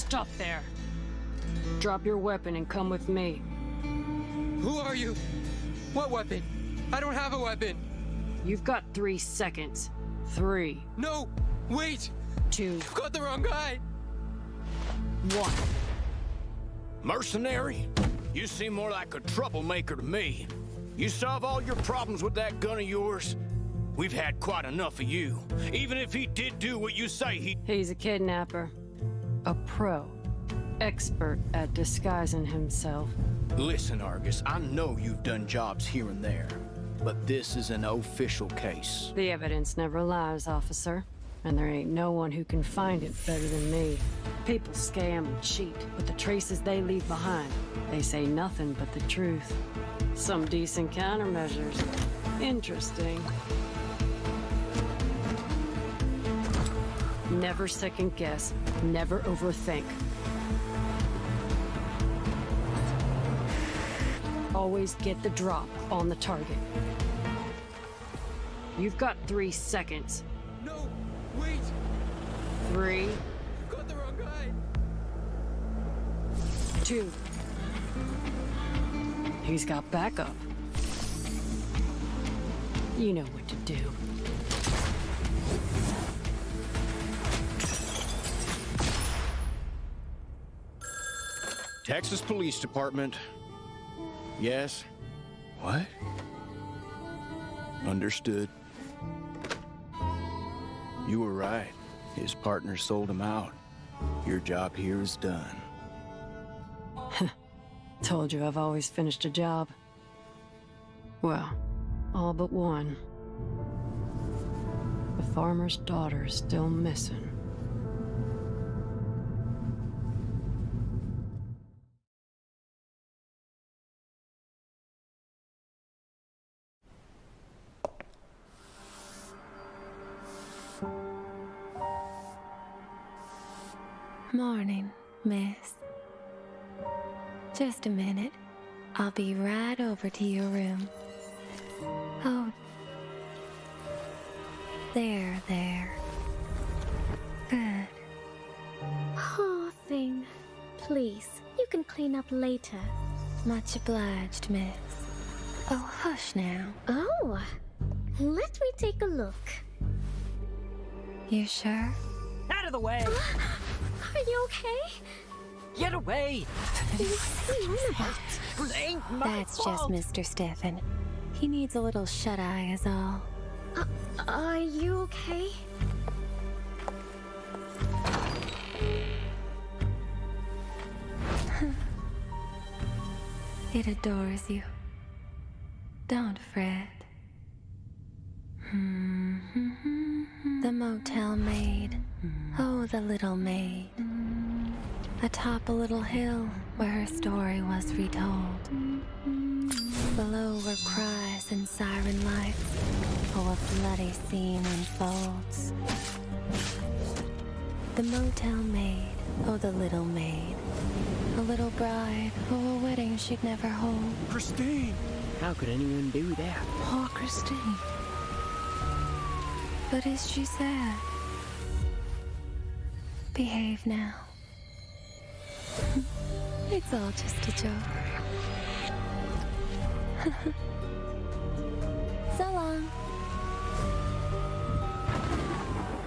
Stop there. Drop your weapon and come with me. Who are you? What weapon? I don't have a weapon. You've got 3 seconds. 3, No! Wait! 2, You've got the wrong guy! 1. Mercenary? You seem more like a troublemaker to me. You solve all your problems with that gun of yours? We've had quite enough of you. Even if he did do what you say he... He's a kidnapper. A pro. Expert at disguising himself. Listen, Argus, I know you've done jobs here and there, but this is an official case. The evidence never lies, officer. And there ain't no one who can find it better than me. People scam and cheat, but the traces they leave behind, they say nothing but the truth. Some decent countermeasures. Interesting. Never second guess, never overthink. Always get the drop on the target. You've got 3 seconds. No! Wait! 3, You've got the wrong guy! 2. He's got backup. You know what to do. Texas Police Department. Yes? What? Understood. You were right. His partner sold him out. Your job here is done. Told you I've always finished a job. Well, all but one. The farmer's daughter's still missing. Morning, miss. Just a minute. I'll be right over to your room. Oh. There. Good. Poor thing. Please, you can clean up later. Much obliged, miss. Oh, hush now. Oh, let me take a look. You sure? Out of the way! Are you okay? Get away! What's Ain't my That's fault. just Mr. Stefan. He needs a little shut-eye is all. Are you okay? It adores you. Don't fret. The motel maid. Oh, the little maid. Atop a little hill where her story was retold. Below were cries and siren lights. Oh, a bloody scene unfolds. The motel maid. Oh, the little maid. A little bride. Oh, a wedding she'd never hold. Christine! How could anyone do that? Poor Christine. But is she sad? Behave now. It's all just a joke. So long.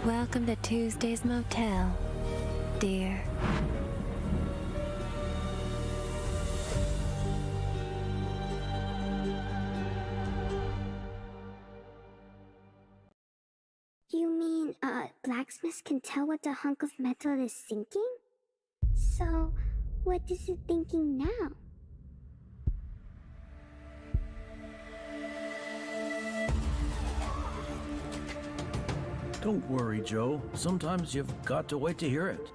Welcome to Tuesday's Motel, dear. You mean, blacksmiths can tell what the hunk of metal is sinking? So, what is it thinking now? Don't worry, Joe. Sometimes you've got to wait to hear it.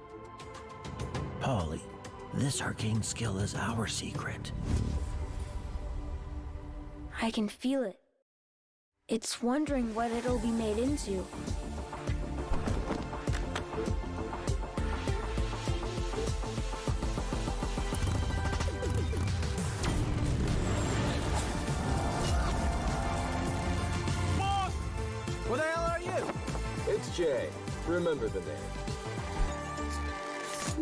Polly, this arcane skill is our secret. I can feel it. It's wondering what it'll be made into. Boss! Where the hell are you? It's Jay. Remember the name.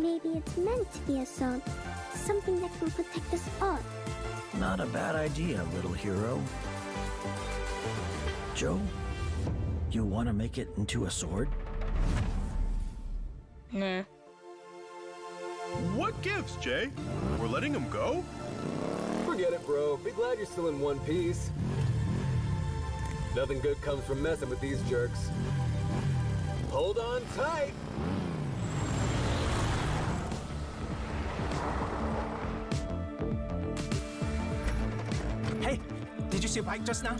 maybe it's meant to be a sword. Something that can protect us all. Not a bad idea, little hero. Joe, you want to make it into a sword? Nah. What gives, Jay? We're letting him go? Forget it, bro. Be glad you're still in one piece. Nothing good comes from messing with these jerks. Hold on tight! Hey, did you see a bike just now?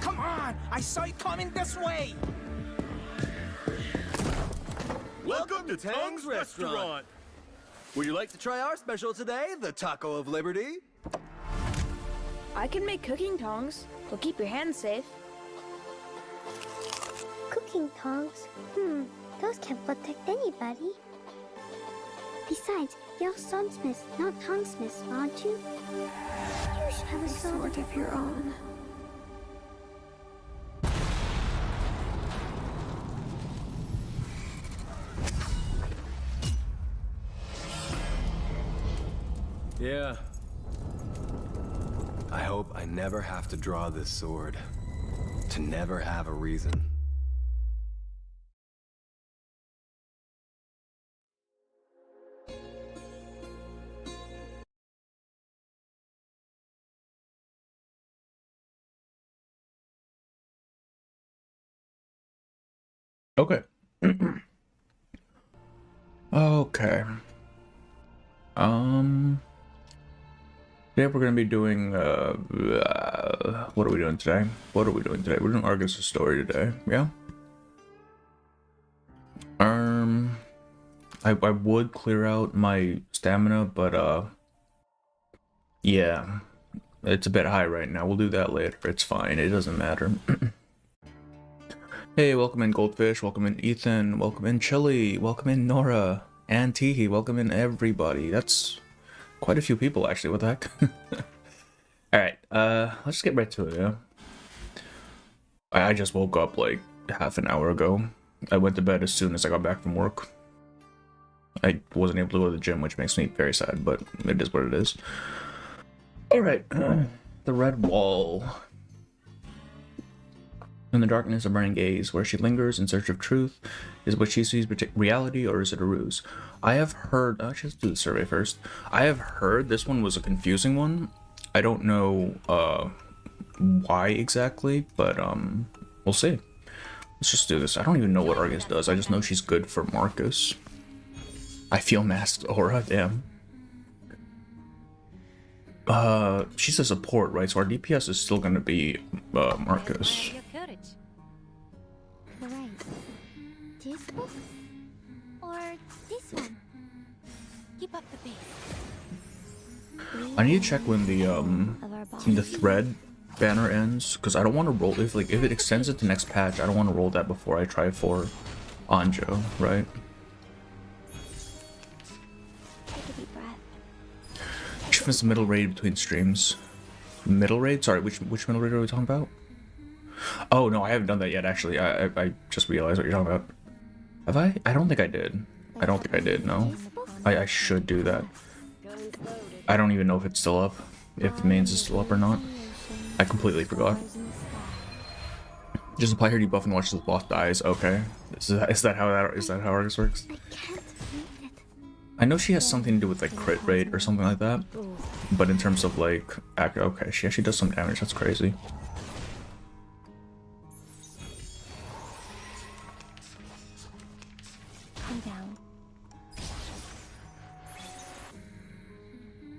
Come on! I saw it coming this way! Welcome to Tang's Restaurant. Would you like to try our special today, the Taco of Liberty? I can make cooking tongs. They'll keep your hands safe. Cooking tongs? Those can't protect anybody. Besides, you're swordsmiths, not tongsmiths, aren't you? You should have a sword of your own. Yeah. I hope I never have to draw this sword. To never have a reason. Okay. Okay. Today we're gonna be doing what are we doing today? We're doing Argus' story today, yeah? I would clear out my stamina, but yeah. It's a bit high right now. We'll do that later. It's fine, it doesn't matter. Hey, welcome in Goldfish, welcome in Ethan, welcome in Chili, welcome in Nora, and Teehee, welcome in everybody. That's quite a few people actually, what the heck? Alright, let's just get right to it, yeah? I just woke up like half an hour ago. I went to bed as soon as I got back from work. I wasn't able to go to the gym, which makes me very sad, but it is what it is. Alright, the Redwall. In the darkness of burning gaze, where she lingers in search of truth, is what she sees reality or is it a ruse? I have heard, actually let's do the survey first. I have heard this one was a confusing one. I don't know why exactly, but we'll see. Let's just do this. I don't even know what Argus does, I just know she's good for Marcus. I feel masked aura, damn. She's a support, right? So our DPS is still gonna be Marcus. Right. This book? Or this one? Keep up the pace. I need to check when the thread banner ends, because I don't want to roll if it extends it to next patch. I don't want to roll that before I try for Anjo, right? Take a deep breath. Which the middle raid between streams? Middle raid? Sorry, which middle raid are we talking about? Oh no, I haven't done that yet. Actually, I just realized what you're talking about. Have I? I don't think I did. I don't think I did. No, I should do that. I don't even know if it's still up, if the mains is still up or not. I completely forgot. Just apply her debuff and watch the boss dies. Okay, is that how Argus works? I know she has something to do with like crit rate or something like that, but in terms of like okay, she actually does some damage. That's crazy.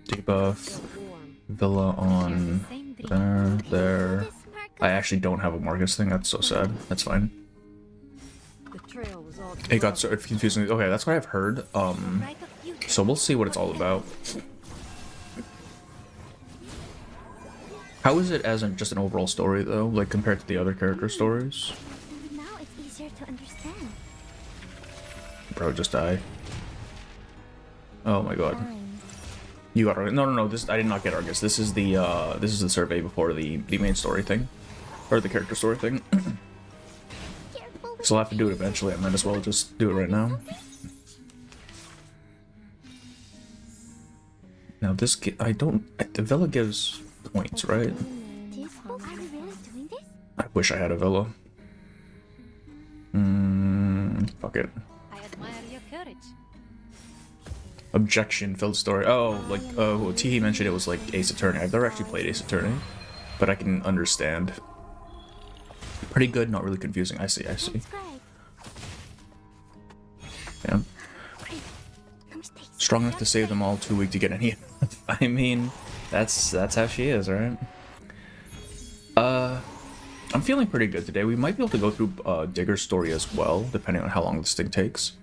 Debuff, Villa on there. I actually don't have a Marcus thing. That's so sad. That's fine. It got so confusing. Okay, that's what I've heard. So we'll see what it's all about. How is it as just an overall story though, like compared to the other character stories? Now it's easier to understand. Bro, just die. Oh my god. You got Argus. No. This I did not get Argus. This is the survey before the main story thing, or the character story thing. So I'll have to do it eventually. I might as well just do it right now. Now this I don't. The villa gives points, right? I wish I had a villa. Fuck it. I admire your courage. Objection, filled story. Oh, like, Teehee mentioned it was like Ace Attorney. I've never actually played Ace Attorney, but I can understand. Pretty good, not really confusing. I see. Yeah. Strong enough to save them all, too weak to get any. I mean, that's how she is, right? I'm feeling pretty good today. We might be able to go through Digger's story as well, depending on how long this thing takes.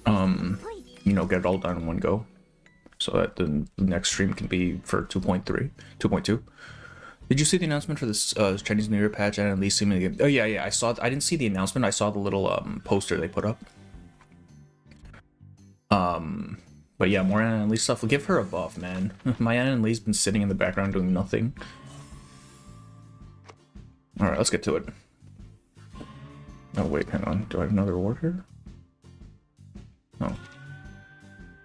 You know, get it all done in one go, so that the next stream can be for 2.2. Did you see the announcement for this Chinese New Year patch and at least see me? Oh yeah, I saw. I didn't see the announcement. I saw the little poster they put up. But yeah, more Anna and Lee stuff. Give her a buff, man. My Anna and Lee's been sitting in the background doing nothing. All right, let's get to it. Oh wait, hang on. Do I have another reward here? No.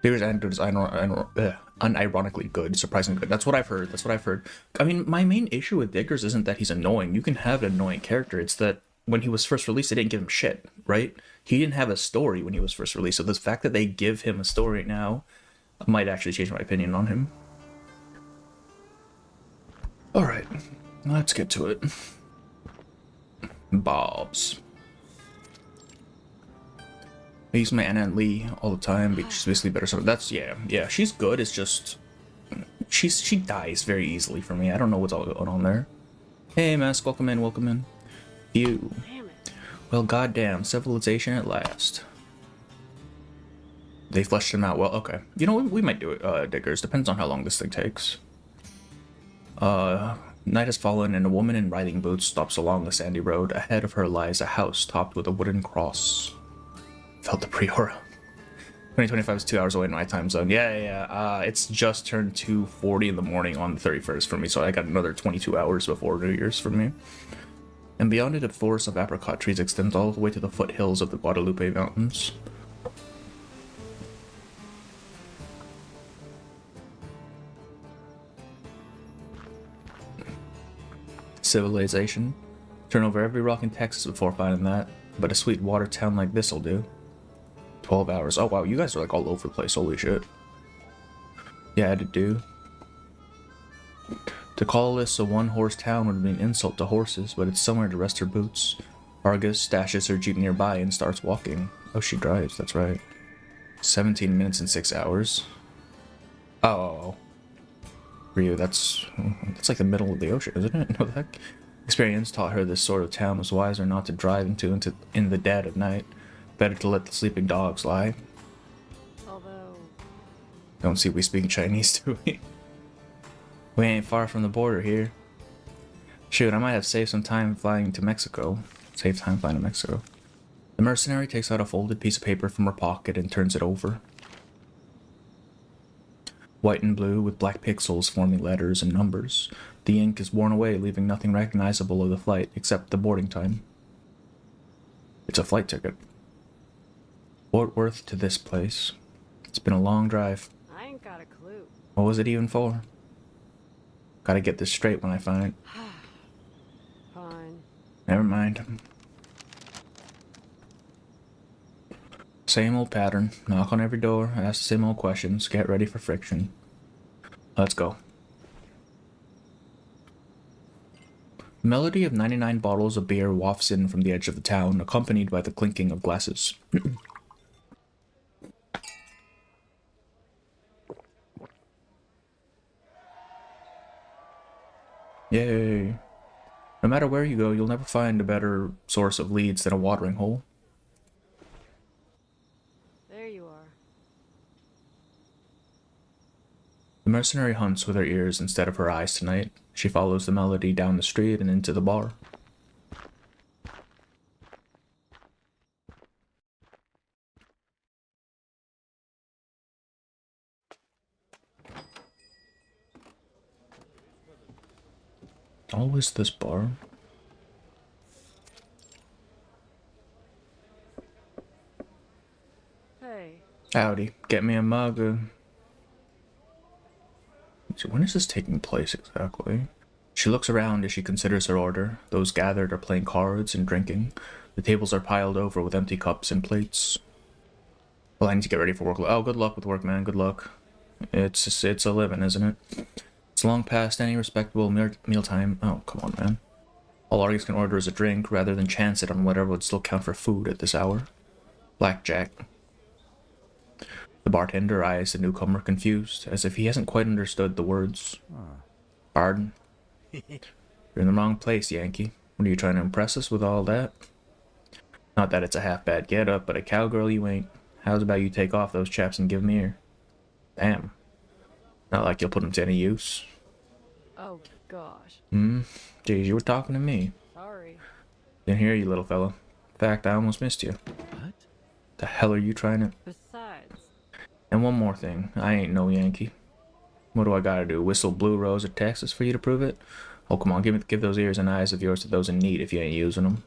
Digger's anecdote is unironically good, surprisingly good. That's what I've heard. I mean, my main issue with Digger's isn't that he's annoying. You can have an annoying character. It's that when he was first released, they didn't give him shit, right? He didn't have a story when he was first released. So the fact that they give him a story now might actually change my opinion on him. All right, let's get to it. Bobs. I use my Anna and Lee all the time, but she's basically better. So that's yeah, she's good. It's just she dies very easily for me. I don't know what's all going on there. Hey, Mask, welcome in. You. Well, goddamn, civilization at last. They fleshed him out well. Okay, you know we might do it. Diggers, depends on how long this thing takes. Night has fallen, and a woman in riding boots stops along the sandy road. Ahead of her lies a house topped with a wooden cross. Felt the Priora. 2025 is 2 hours away in my time zone. Yeah. It's just turned 2:40 in the morning on the 31st for me, so I got another 22 hours before New Year's for me. And beyond it, a forest of apricot trees extends all the way to the foothills of the Guadalupe Mountains. Civilization. Turn over every rock in Texas before finding that, but a sweet water town like this'll do. 12 hours. Oh wow, you guys are like all over the place. Holy shit. Yeah, to do. To call this a one-horse town would be an insult to horses, but it's somewhere to rest her boots. Argus stashes her jeep nearby and starts walking. Oh, she drives, that's right. 17 minutes and 6 hours. Oh. Ryu, that's like the middle of the ocean, isn't it? No, the heck? Experience taught her this sort of town was wiser not to drive into in the dead of night. Better to let the sleeping dogs lie. Although... Don't see we speak Chinese, do we? We ain't far from the border here. Shoot, I might have saved some time flying to Mexico. The mercenary takes out a folded piece of paper from her pocket and turns it over. White and blue with black pixels forming letters and numbers. The ink is worn away, leaving nothing recognizable of the flight except the boarding time. It's a flight ticket. Fort Worth to this place. It's been a long drive. I ain't got a clue. What was it even for? Gotta get this straight when I find it. Fine. Never mind. Same old pattern. Knock on every door, ask the same old questions, get ready for friction. Let's go. The melody of 99 bottles of beer wafts in from the edge of the town, accompanied by the clinking of glasses. Yay. No matter where you go, you'll never find a better source of leads than a watering hole. There you are. The mercenary hunts with her ears instead of her eyes tonight. She follows the melody down the street and into the bar. Always this bar. Hey. Howdy, get me a mug of... So when is this taking place exactly? She looks around as she considers her order. Those gathered are playing cards and drinking. The tables are piled over with empty cups and plates. Well, I need to get ready for work. Oh, good luck with work, man. Good luck. It's a living, isn't it? It's long past any respectable mealtime. Oh, come on, man. All Argus can order is a drink, rather than chance it on whatever would still count for food at this hour. Blackjack. The bartender eyes the newcomer confused, as if he hasn't quite understood the words. Pardon? You're in the wrong place, Yankee. What are you trying to impress us with all that? Not that it's a half-bad get-up, but a cowgirl you ain't. How's about you take off those chaps and give 'em here? Damn. Not like you'll put 'em to any use. Oh, gosh. Geez, you were talking to me. Sorry. Didn't hear you, little fella. In fact, I almost missed you. What? The hell are you trying to... Besides... And one more thing. I ain't no Yankee. What do I gotta do? Whistle Blue Rose or Texas for you to prove it? Oh, come on. Give those ears and eyes of yours to those in need if you ain't using them.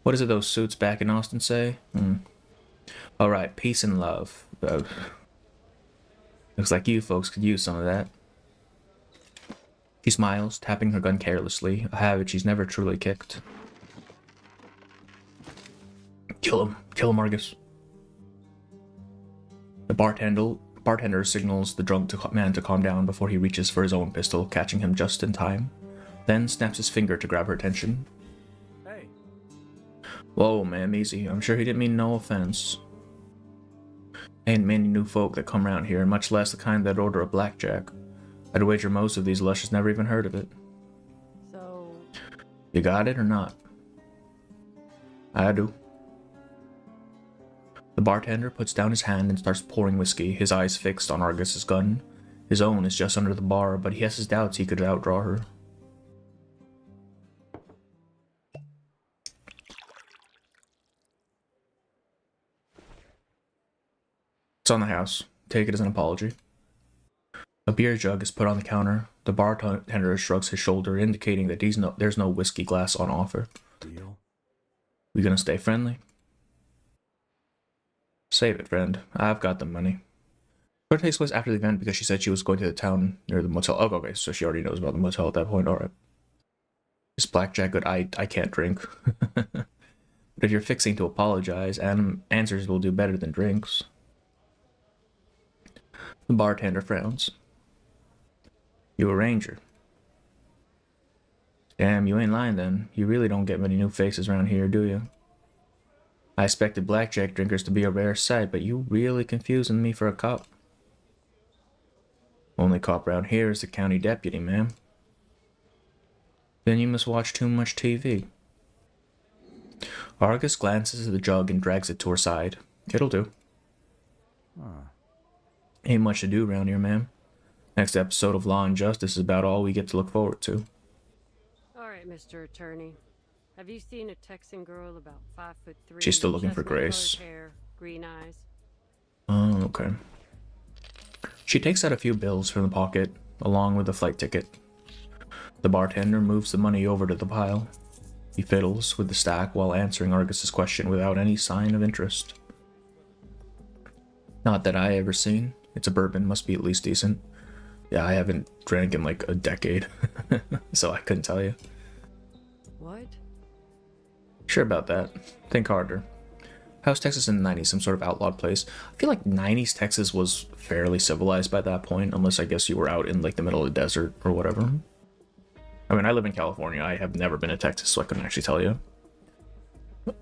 What is it those suits back in Austin say? Alright, peace and love. Looks like you folks could use some of that. She smiles, tapping her gun carelessly, a habit she's never truly kicked. Kill him, Argus. The bartender signals the drunk man to calm down before he reaches for his own pistol, catching him just in time. Then snaps his finger to grab her attention. Hey. Whoa, ma'am, easy. I'm sure he didn't mean no offense. Ain't many new folk that come round here, much less the kind that order a blackjack. I'd wager most of these lushes never even heard of it. So... You got it or not? I do. The bartender puts down his hand and starts pouring whiskey, his eyes fixed on Argus's gun. His own is just under the bar, but he has his doubts he could outdraw her. It's on the house. Take it as an apology. A beer jug is put on the counter. The bartender shrugs his shoulder, indicating that there's no whiskey glass on offer. Deal. We gonna stay friendly? Save it, friend. I've got the money. It takes place after the event because she said she was going to the town near the motel. Oh, okay, so she already knows about the motel at that point. Alright. Is blackjack good? I can't drink. But if you're fixing to apologize, answers will do better than drinks. The bartender frowns. You a ranger? Damn, you ain't lying then. You really don't get many new faces around here, do you? I expected blackjack drinkers to be a rare sight, but you really confusing me for a cop. Only cop around here is the county deputy, ma'am. Then you must watch too much TV. Argus glances at the jug and drags it to her side. It'll do. Ain't much to do around here, ma'am. Next episode of Law and Justice is about all we get to look forward to. Alright, Mr. Attorney. Have you seen a Texan girl about 5'3"? She's still looking for Grace. Hair, green eyes. Oh, okay. She takes out a few bills from the pocket, along with a flight ticket. The bartender moves the money over to the pile. He fiddles with the stack while answering Argus's question without any sign of interest. Not that I ever seen. It's a bourbon, must be at least decent. Yeah, I haven't drank in like a decade, so I couldn't tell you. What? Sure about that. Think harder. How's Texas in the 90s? Some sort of outlawed place? I feel like 90s Texas was fairly civilized by that point, unless I guess you were out in like the middle of the desert or whatever. I mean, I live in California. I have never been to Texas, so I couldn't actually tell you.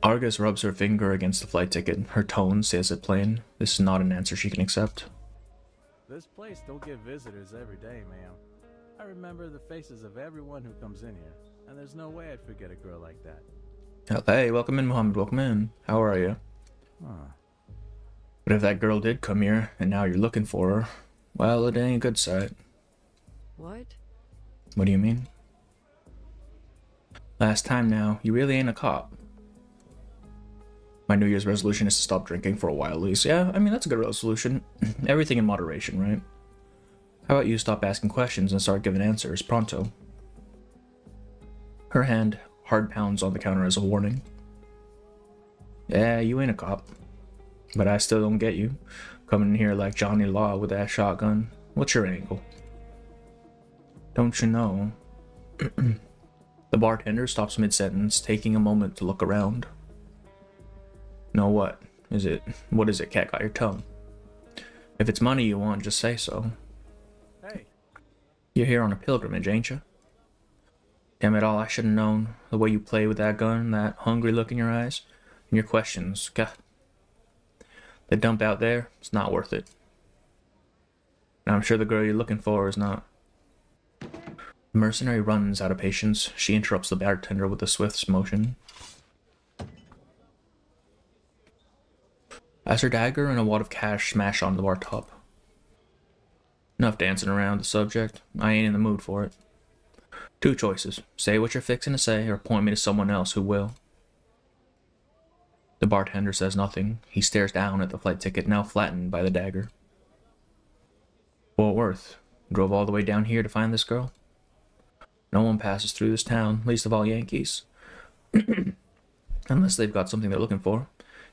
Argus rubs her finger against the flight ticket. Her tone says it plain. This is not an answer she can accept. This place don't get visitors every day, ma'am. I remember the faces of everyone who comes in here, and there's no way I'd forget a girl like that. Hey, welcome in, Muhammad. Welcome in. How are you? But if that girl did come here, and now you're looking for her, well, it ain't a good sight. What? What do you mean? Last time now, you really ain't a cop. My New Year's resolution is to stop drinking for a while at least. Yeah, I mean, that's a good resolution. Everything in moderation, right? How about you stop asking questions and start giving answers pronto? Her hand hard pounds on the counter as a warning. Yeah, you ain't a cop. But I still don't get you. Coming in here like Johnny Law with that shotgun. What's your angle? Don't you know? The bartender stops mid-sentence, taking a moment to look around. No, what? What is it, cat got your tongue? If it's money you want, just say so. Hey. You're here on a pilgrimage, ain't you? Damn it all, I should have known. The way you play with that gun, that hungry look in your eyes, and your questions, God. The dump out there, it's not worth it. And I'm sure the girl you're looking for is not. The mercenary runs out of patience. She interrupts the bartender with a swift motion. As her dagger and a wad of cash smash onto the bar top. Enough dancing around the subject. I ain't in the mood for it. Two choices. Say what you're fixing to say, or point me to someone else who will. The bartender says nothing. He stares down at the flight ticket, now flattened by the dagger. Fort Worth. Drove all the way down here to find this girl? No one passes through this town, least of all Yankees. Unless they've got something they're looking for.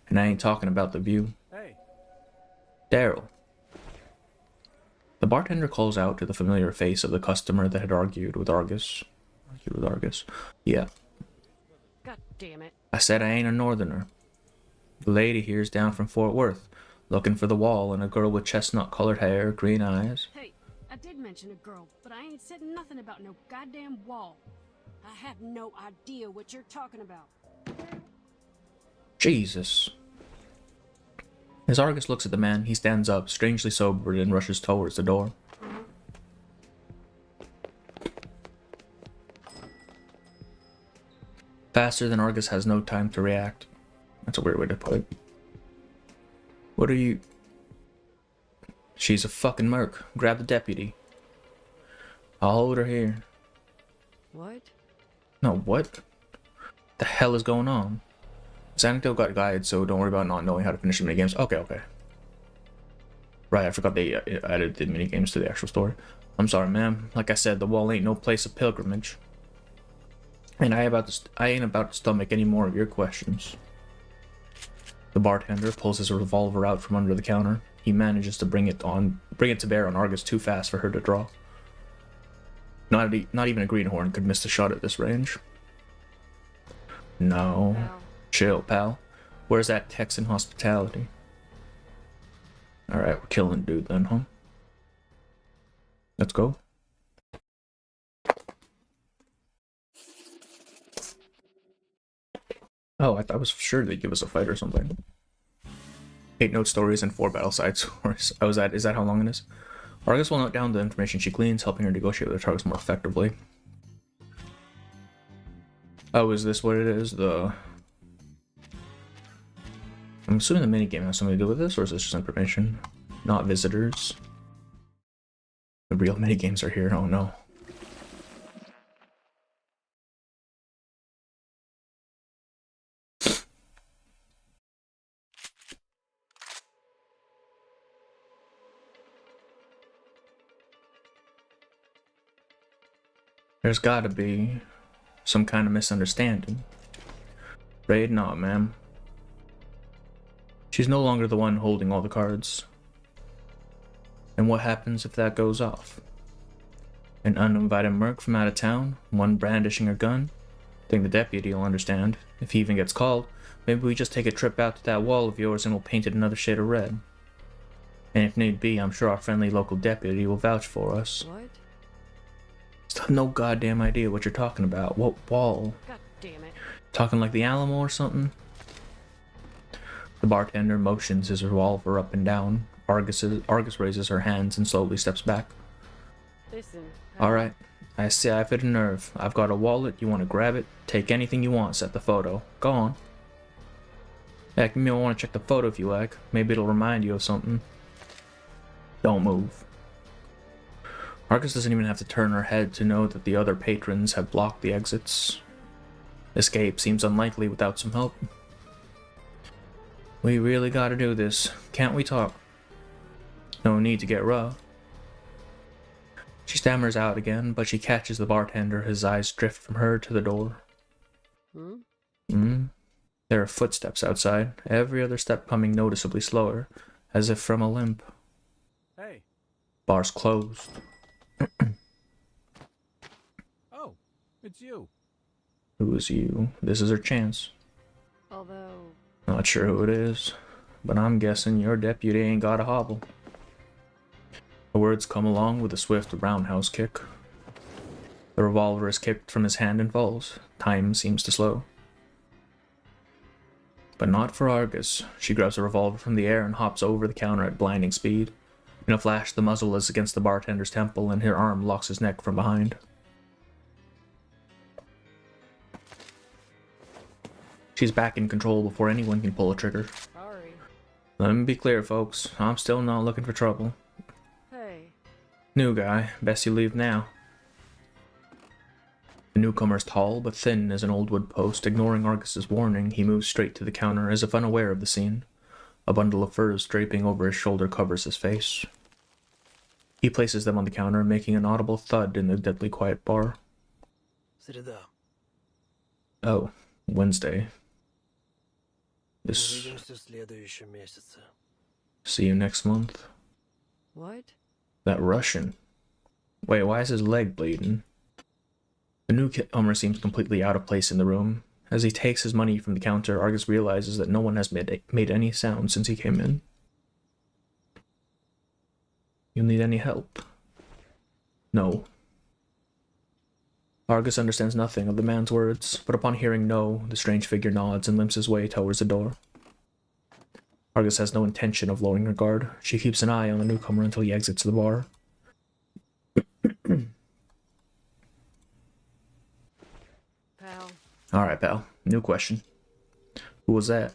And I ain't talking about the view. Hey. Daryl. The bartender calls out to the familiar face of the customer that had argued with Argus. Yeah. God damn it. I said I ain't a northerner. The lady here's down from Fort Worth, looking for the wall and a girl with chestnut-colored hair, green eyes. Hey, I did mention a girl, but I ain't said nothing about no goddamn wall. I have no idea what you're talking about. Jesus. As Argus looks at the man, he stands up, strangely sobered, and rushes towards the door. Faster than Argus has no time to react. That's a weird way to put it. What are you... She's a fucking merc. Grab the deputy. I'll hold her here. What? No, what? The hell is going on? This anecdote got guided, so don't worry about not knowing how to finish the minigames. Okay. Right, I forgot they added the minigames to the actual story. I'm sorry, ma'am. Like I said, the wall ain't no place of pilgrimage. And I ain't about to stomach any more of your questions. The bartender pulls his revolver out from under the counter. He manages to bring it to bear on Argus too fast for her to draw. Not even a greenhorn could miss the shot at this range. No. Chill, pal. Where's that Texan hospitality? Alright, we're killing dude then, huh? Let's go. Oh, I was sure they'd give us a fight or something. 8 note stories and 4 battle side stories. Oh, is that how long it is? Argus will note down the information she gleans, helping her negotiate with her targets more effectively. Oh, is this what it is? I'm assuming the minigame has something to do with this, or is this just information? Not visitors. The real minigames are here, oh no. There's gotta be some kind of misunderstanding. Raid not, ma'am. She's no longer the one holding all the cards. And what happens if that goes off? An uninvited merc from out of town, one brandishing a gun? Think the deputy will understand. If he even gets called, maybe we just take a trip out to that wall of yours and we'll paint it another shade of red. And if need be, I'm sure our friendly local deputy will vouch for us. What? Still have no goddamn idea what you're talking about. What wall? God damn it. Talking like the Alamo or something? The bartender motions his revolver up and down. Argus raises her hands and slowly steps back. Listen. Alright, I say I've hit a nerve. I've got a wallet, you want to grab it? Take anything you want, set the photo. Go on. Heck, you may want to check the photo if you like. Maybe it'll remind you of something. Don't move. Argus doesn't even have to turn her head to know that the other patrons have blocked the exits. Escape seems unlikely without some help. We really gotta do this. Can't we talk? No need to get rough. She stammers out again, but she catches the bartender. His eyes drift from her to the door. There are footsteps outside, every other step coming noticeably slower, as if from a limp. Hey. Bar's closed. It's you. Who is you? This is her chance. Although... Not sure who it is, but I'm guessing your deputy ain't got a hobble. The words come along with a swift roundhouse kick. The revolver is kicked from his hand and falls. Time seems to slow. But not for Argus. She grabs the revolver from the air and hops over the counter at blinding speed. In a flash, the muzzle is against the bartender's temple and her arm locks his neck from behind. She's back in control before anyone can pull a trigger. Sorry. Let me be clear, folks. I'm still not looking for trouble. Hey. New guy. Best you leave now. The newcomer is tall but thin as an old wood post. Ignoring Argus's warning, he moves straight to the counter as if unaware of the scene. A bundle of furs draping over his shoulder covers his face. He places them on the counter, making an audible thud in the deadly quiet bar. Oh, Wednesday. See you next month. What? That Russian. Wait, why is his leg bleeding? The newcomer seems completely out of place in the room. As he takes his money from the counter, Argus realizes that no one has made any sound since he came in. You need any help? No. Argus understands nothing of the man's words, but upon hearing no, the strange figure nods and limps his way towards the door. Argus has no intention of lowering her guard. She keeps an eye on the newcomer until he exits the bar. Pal. Alright, pal. New question. Who was that?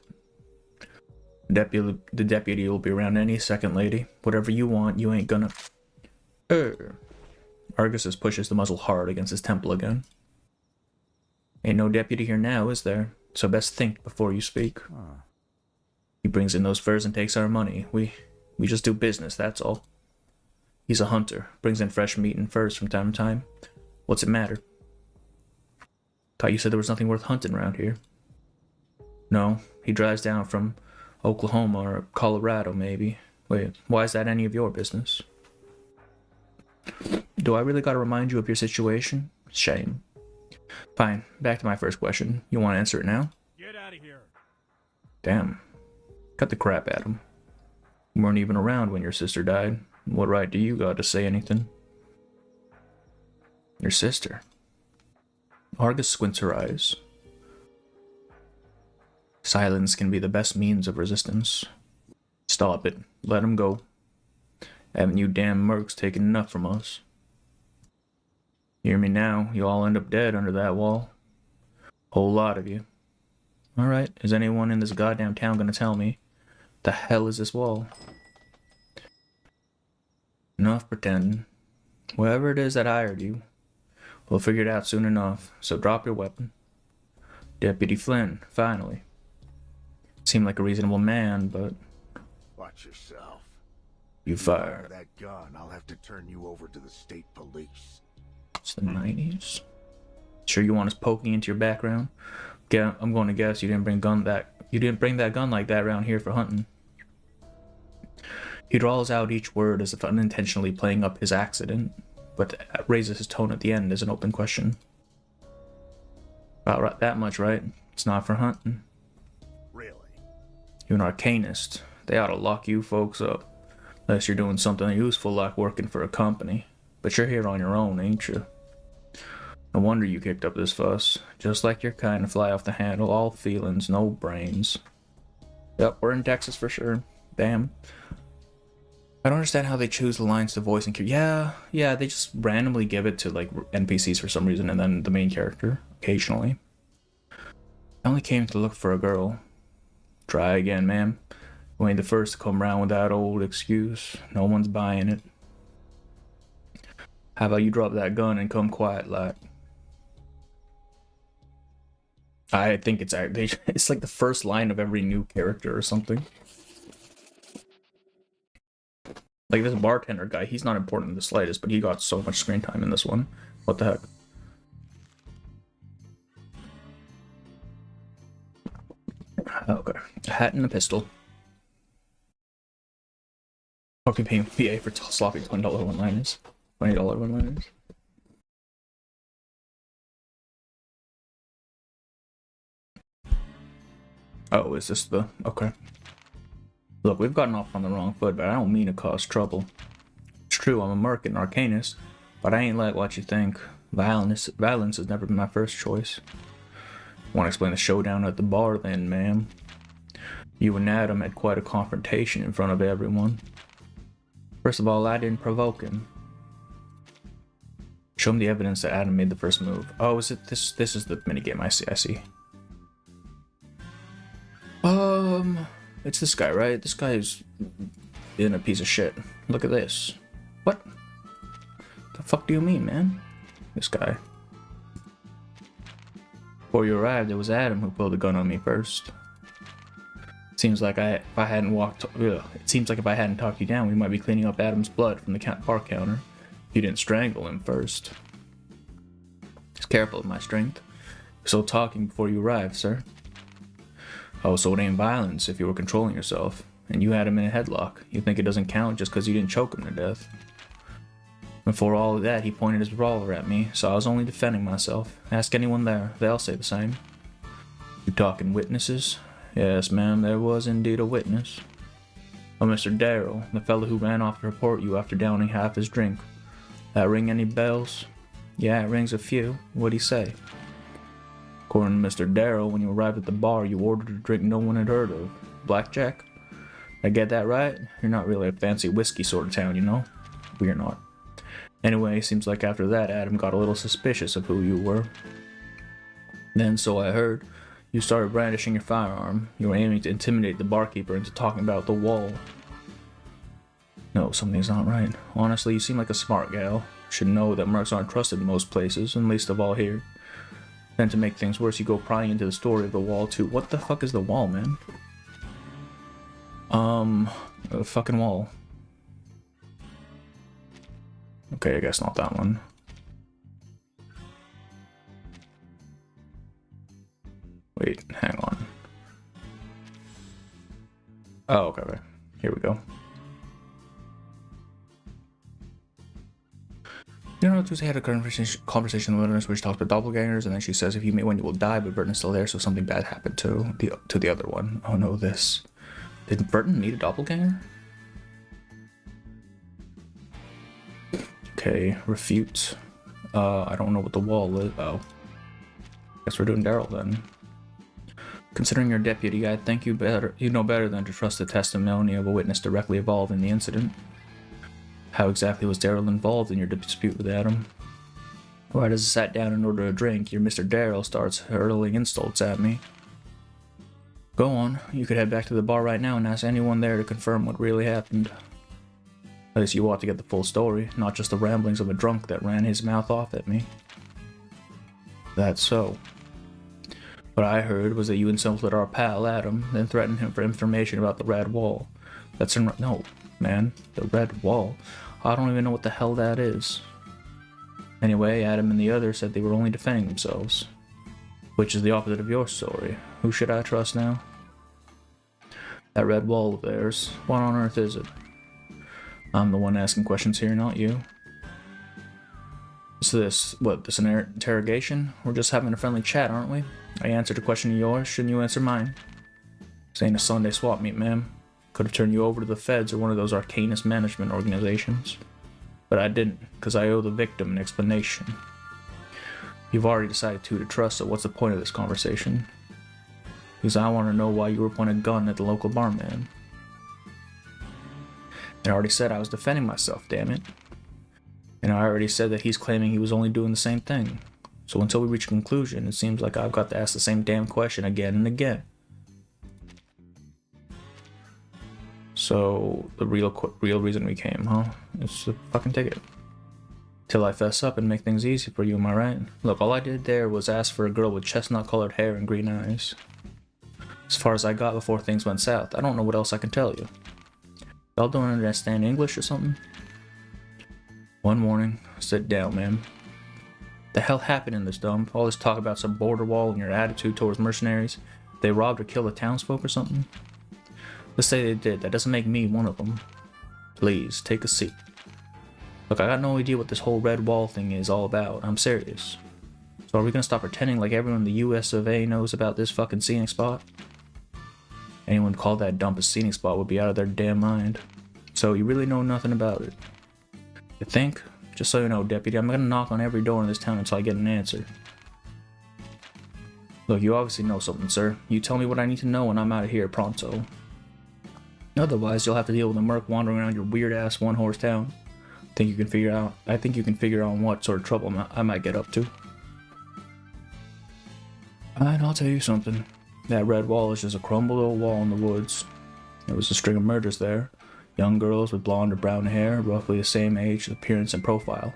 The deputy will be around any second, lady. Whatever you want, you ain't gonna... Argus pushes the muzzle hard against his temple again. Ain't no deputy here now, is there? So best think before you speak. He brings in those furs and takes our money. We just do business, that's all. He's a hunter. Brings in fresh meat and furs from time to time. What's it matter? Thought you said there was nothing worth hunting around here. No, he drives down from Oklahoma or Colorado, maybe. Wait, why is that any of your business? Do I really gotta remind you of your situation? Shame. Fine, back to my first question. You want to answer it now? Get out of here. Damn. Cut the crap at him. You weren't even around when your sister died. What right do you got to say anything? Your sister. Argus squints her eyes. Silence can be the best means of resistance. Stop it. Let him go. Haven't you damn mercs taken enough from us? Hear me now, you all end up dead under that wall. Whole lot of you. Alright, is anyone in this goddamn town gonna tell me? The hell is this wall? Enough pretending. Whoever it is that hired you, we'll figure it out soon enough, so drop your weapon. Deputy Flynn, finally. Seemed like a reasonable man, but... Watch yourself. You fired. That gun, I'll have to turn you over to the state police. It's the 90s. Sure you want us poking into your background? Yeah, I'm going to guess you didn't bring that gun like that around here for hunting. He draws out each word as if unintentionally playing up his accident, but raises his tone at the end as an open question. About that much, right? It's not for hunting. Really? You're an arcanist. They ought to lock you folks up. Unless you're doing something useful like working for a company. But you're here on your own, ain't you? No wonder you kicked up this fuss. Just like your kind of fly off the handle, all feelings, no brains. Yep, we're in Texas for sure. Damn. I don't understand how they choose the lines to voice and yeah, they just randomly give it to like NPCs for some reason and then the main character, occasionally. I only came to look for a girl. Try again, ma'am. You ain't the first to come round with that old excuse. No one's buying it. How about you drop that gun and come quiet like? I think it's like the first line of every new character or something. Like this bartender guy, he's not important in the slightest, but he got so much screen time in this one. What the heck? Okay. A hat and a pistol. I'll be paying PA for sloppy $20 one-liners. $20 one-liners. Oh, is this the... Okay. Look, we've gotten off on the wrong foot, but I don't mean to cause trouble. It's true, I'm a merc and arcanist, but I ain't like what you think. Violence has never been my first choice. Want to explain the showdown at the bar then, ma'am? You and Adam had quite a confrontation in front of everyone. First of all, I didn't provoke him. Show him the evidence that Adam made the first move. Oh, is it this? This is the minigame. I see. It's this guy, right? This guy's in a piece of shit. Look at this. What? The fuck do you mean, man? This guy. Before you arrived, it was Adam who pulled the gun on me first. Seems like if I hadn't talked you down, we might be cleaning up Adam's blood from the bar counter. If you didn't strangle him first. Just careful of my strength. You're still talking before you arrived, sir. Oh, so it ain't violence if you were controlling yourself, and you had him in a headlock. You think it doesn't count just because you didn't choke him to death. Before all of that, he pointed his revolver at me, so I was only defending myself. Ask anyone there, they'll say the same. You talking witnesses? Yes, ma'am, there was indeed a witness. Oh, Mr. Darrell, the fellow who ran off to report you after downing half his drink. That ring any bells? Yeah, it rings a few. What'd he say? According to Mr. Darrell, when you arrived at the bar, you ordered a drink no one had heard of. Blackjack? I get that right? You're not really a fancy whiskey sort of town, you know? We're not. Anyway, seems like after that, Adam got a little suspicious of who you were. Then, so I heard, you started brandishing your firearm. You were aiming to intimidate the barkeeper into talking about the wall. No, something's not right. Honestly, you seem like a smart gal. Should know that mercs aren't trusted in most places, and least of all here. Then to make things worse, you go prying into the story of the wall too. What the fuck is the wall, man? A fucking wall. Okay, I guess not that one. Wait, hang on. Oh, okay. Here we go. You know, Tuesday had a conversation in the wilderness where she talks about doppelgangers, and then she says if you meet one, you will die, but Burton's still there, so something bad happened to the other one. Oh no, this. Did Burton meet a doppelganger? Okay, refute. I don't know what the wall is. Oh. Guess we're doing Daryl then. Considering you're a deputy, I think you know better than to trust the testimony of a witness directly involved in the incident. How exactly was Daryl involved in your dispute with Adam? Right as I sat down and ordered a drink, your Mr. Daryl starts hurling insults at me. Go on, you could head back to the bar right now and ask anyone there to confirm what really happened. At least you ought to get the full story, not just the ramblings of a drunk that ran his mouth off at me. That's so. What I heard was that you insulted our pal Adam, then threatened him for information about the Red Wall. No, man, the Red Wall. I don't even know what the hell that is. Anyway, Adam and the others said they were only defending themselves. Which is the opposite of your story. Who should I trust now? That Red Wall of theirs. What on earth is it? I'm the one asking questions here, not you. So this an interrogation? We're just having a friendly chat, aren't we? I answered a question of yours, shouldn't you answer mine? This ain't a Sunday swap meet, ma'am. Could have turned you over to the feds or one of those arcanist management organizations. But I didn't, because I owe the victim an explanation. You've already decided to trust, so what's the point of this conversation? Because I want to know why you were pointing a gun at the local barman. And I already said I was defending myself, damn it. And I already said that he's claiming he was only doing the same thing. So until we reach a conclusion, it seems like I've got to ask the same damn question again and again. So, the real reason we came, huh? It's a fucking ticket. Till I fess up and make things easy for you, am I right? Look, all I did there was ask for a girl with chestnut-colored hair and green eyes. As far as I got before things went south, I don't know what else I can tell you. Y'all don't understand English or something? One morning, sit down, ma'am. The hell happened in this dump? All this talk about some border wall and your attitude towards mercenaries? They robbed or killed the townsfolk or something? Let's say they did. That doesn't make me one of them. Please, take a seat. Look, I got no idea what this whole Red Wall thing is all about. I'm serious. So are we gonna stop pretending like everyone in the US of A knows about this fucking scenic spot? Anyone called that dump a scenic spot would be out of their damn mind. So you really know nothing about it. You think? Just so you know, Deputy, I'm gonna knock on every door in this town until I get an answer. Look, you obviously know something, sir. You tell me what I need to know and I'm out of here pronto. Otherwise, you'll have to deal with a merc wandering around your weird-ass one-horse town. I think you can figure out what sort of trouble I might get up to. And I'll tell you something. That red wall is just a crumbled old wall in the woods. There was a string of murders there. Young girls with blonde or brown hair, roughly the same age, appearance, and profile.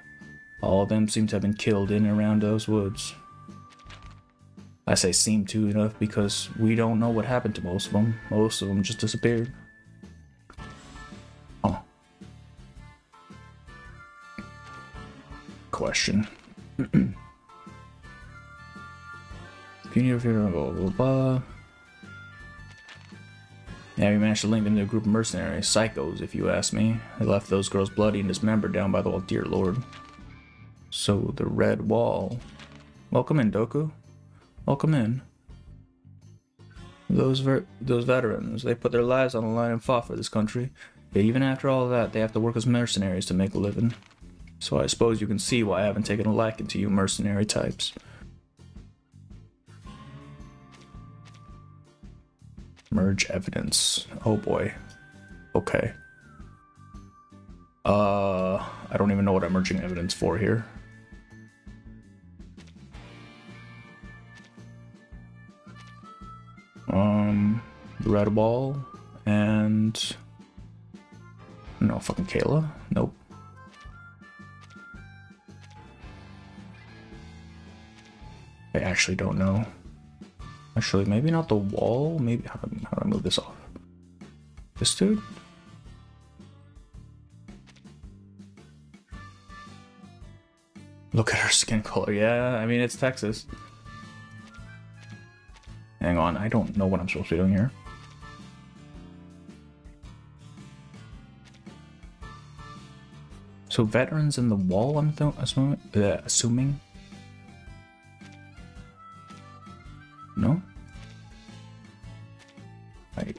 All of them seem to have been killed in and around those woods. I say seem to enough because we don't know what happened to most of them. Most of them just disappeared. Oh. Question. If you need a funeral, blah blah blah. Yeah, we managed to link them to a group of mercenaries, psychos if you ask me. They left those girls bloody and dismembered down by the wall, dear lord. So, the red wall. Welcome in, Doku. Welcome in. Those veterans, they put their lives on the line and fought for this country. Yet even after all of that, they have to work as mercenaries to make a living. So I suppose you can see why I haven't taken a liking to you mercenary types. Merge evidence. Oh boy. Okay. I don't even know what I'm merging evidence for here. Redwall and no fucking Kayla. Nope. I actually don't know. Actually, maybe not the wall. Maybe how do I move this off? This dude? Look at her skin color. Yeah, I mean it's Texas. Hang on, I don't know what I'm supposed to be doing here. So veterans in the wall, I'm assuming? No? Right.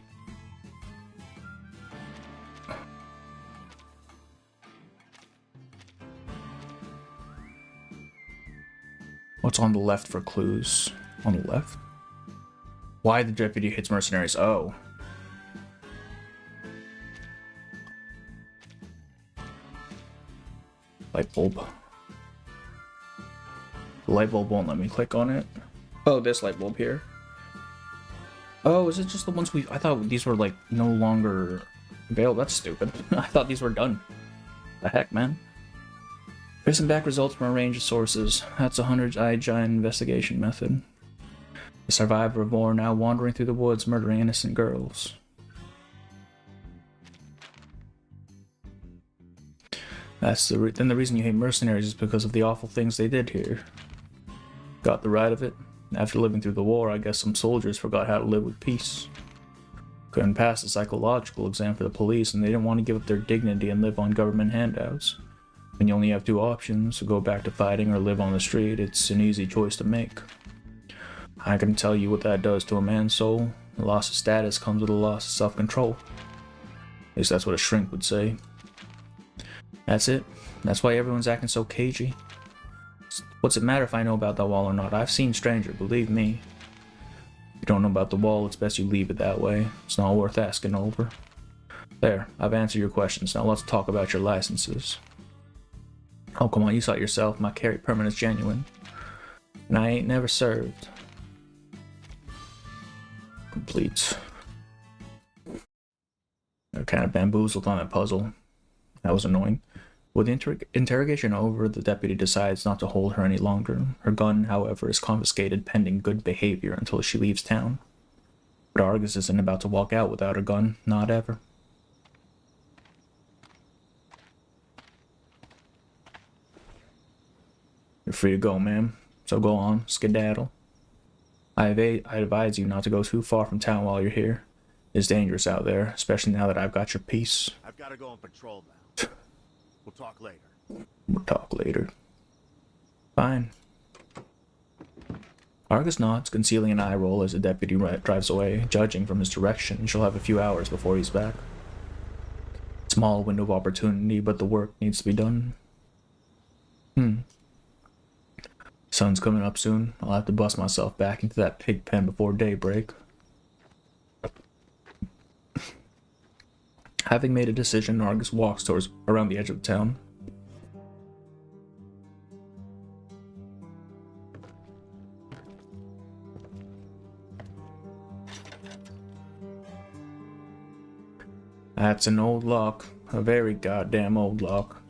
What's on the left for clues? On the left? Why the deputy hits mercenaries? Oh. Light bulb. The light bulb won't let me click on it. Oh, this light bulb here. Oh, is it just the ones I thought these were like no longer available. That's stupid. I thought these were done. The heck, man. Tracing back results from a range of sources. That's a 100-eyed giant investigation method. The survivor of war now wandering through the woods murdering innocent girls. That's then the reason you hate mercenaries is because of the awful things they did here. Got the right of it. After living through the war, I guess some soldiers forgot how to live with peace. Couldn't pass the psychological exam for the police, and they didn't want to give up their dignity and live on government handouts. When you only have two options, go back to fighting or live on the street, it's an easy choice to make. I can tell you what that does to a man's soul. The loss of status comes with a loss of self-control. At least that's what a shrink would say. That's it. That's why everyone's acting so cagey. What's it matter if I know about that wall or not? I've seen stranger, believe me. If you don't know about the wall, it's best you leave it that way. It's not worth asking over. There, I've answered your questions. Now let's talk about your licenses. Oh, come on, you saw it yourself. My carry permit is genuine. And I ain't never served. Complete. They're kind of bamboozled on that puzzle. That was annoying. With the interrogation over, the deputy decides not to hold her any longer. Her gun, however, is confiscated pending good behavior until she leaves town. But Argus isn't about to walk out without her gun. Not ever. You're free to go, ma'am. So go on, skedaddle. I advise you not to go too far from town while you're here. It's dangerous out there, especially now that I've got your piece. I've got to go on patrol now. We'll talk later. We'll talk later. Fine. Argus nods, concealing an eye roll as the deputy drives away. Judging from his direction, she'll have a few hours before he's back. Small window of opportunity, but the work needs to be done. Sun's coming up soon. I'll have to bust myself back into that pig pen before daybreak. Having made a decision, Argus walks towards around the edge of the town. That's an old lock. A very goddamn old lock.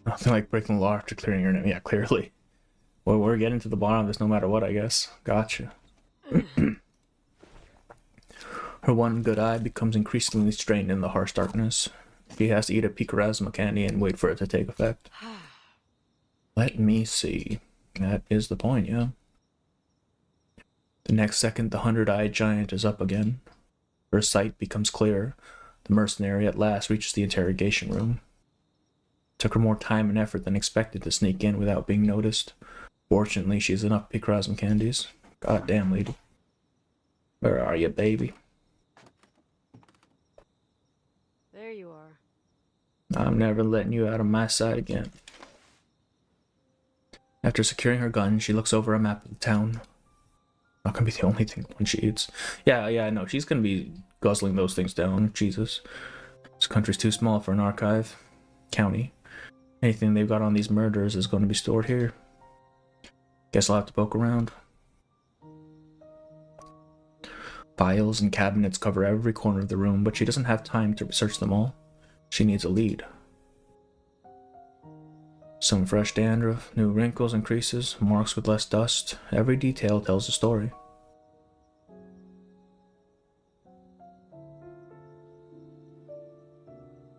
Nothing like breaking the law after clearing your name. Yeah, clearly. Well, we're getting to the bottom of this no matter what, I guess. Gotcha. Her one good eye becomes increasingly strained in the harsh darkness. She has to eat a picarazma candy and wait for it to take effect. Let me see. That is the point, yeah. The next second, the 100-eyed giant is up again. Her sight becomes clear. The mercenary at last reaches the interrogation room. Took her more time and effort than expected to sneak in without being noticed. Fortunately, she has enough picarazma candies. Goddamn, lady. Where are you, baby? There you are. I'm never letting you out of my sight again. After securing her gun, she looks over a map of the town. Not gonna be the only thing when she eats. Yeah, I know. She's gonna be guzzling those things down. Jesus. This country's too small for an archive. County. Anything they've got on these murders is going to be stored here. Guess I'll have to poke around. Files and cabinets cover every corner of the room, but she doesn't have time to research them all. She needs a lead. Some fresh dandruff, new wrinkles and creases, marks with less dust. Every detail tells a story.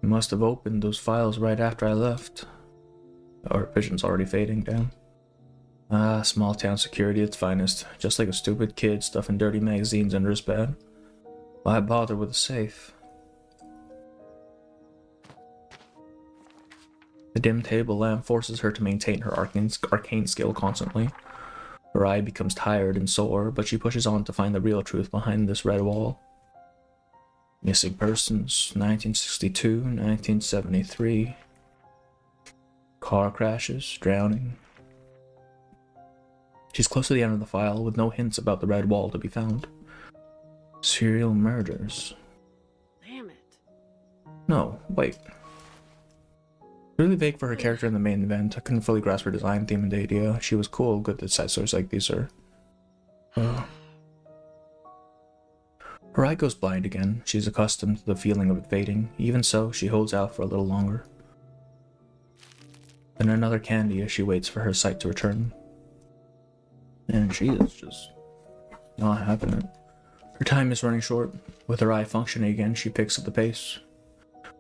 I must have opened those files right after I left. Our vision's already fading down. Ah, small town security at its finest. Just like a stupid kid stuffing dirty magazines under his bed. Why bother with a safe? The dim table lamp forces her to maintain her arcane skill constantly. Her eye becomes tired and sore, but she pushes on to find the real truth behind this Redwall. Missing persons, 1962, 1973. Car crashes, drowning. She's close to the end of the file, with no hints about the Redwall to be found. Serial murders. Damn it. No, wait. Really vague for her character in the main event. I couldn't fully grasp her design, theme, and idea. She was cool, good at side stories like these are. Her eye goes blind again. She's accustomed to the feeling of it fading. Even so, she holds out for a little longer. Then another candy as she waits for her sight to return. And she is just not having it. Her time is running short. With her eye functioning again, she picks up the pace.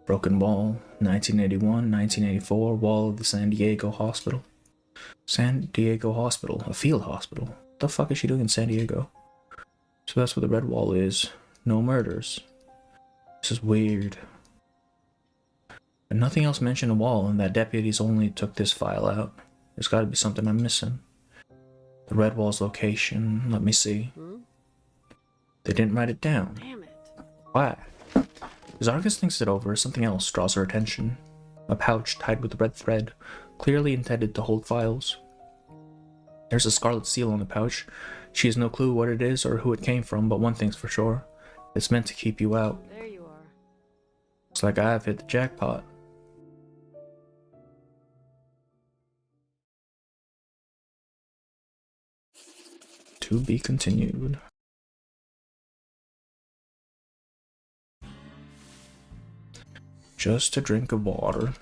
Broken wall, 1981, 1984, wall of the San Diego Hospital. San Diego Hospital, a field hospital. What the fuck is she doing in San Diego? So that's what the Redwall is. No murders. This is weird. But nothing else mentioned a wall, and that deputies only took this file out. There's gotta be something I'm missing. The Redwall's location, let me see. They didn't write it down. Damn it. Why? As Argus thinks it over, something else draws her attention. A pouch tied with red thread, clearly intended to hold files. There's a scarlet seal on the pouch. She has no clue what it is or who it came from, but one thing's for sure. It's meant to keep you out. There you are. Looks like I've hit the jackpot. To be continued. Just a drink of water.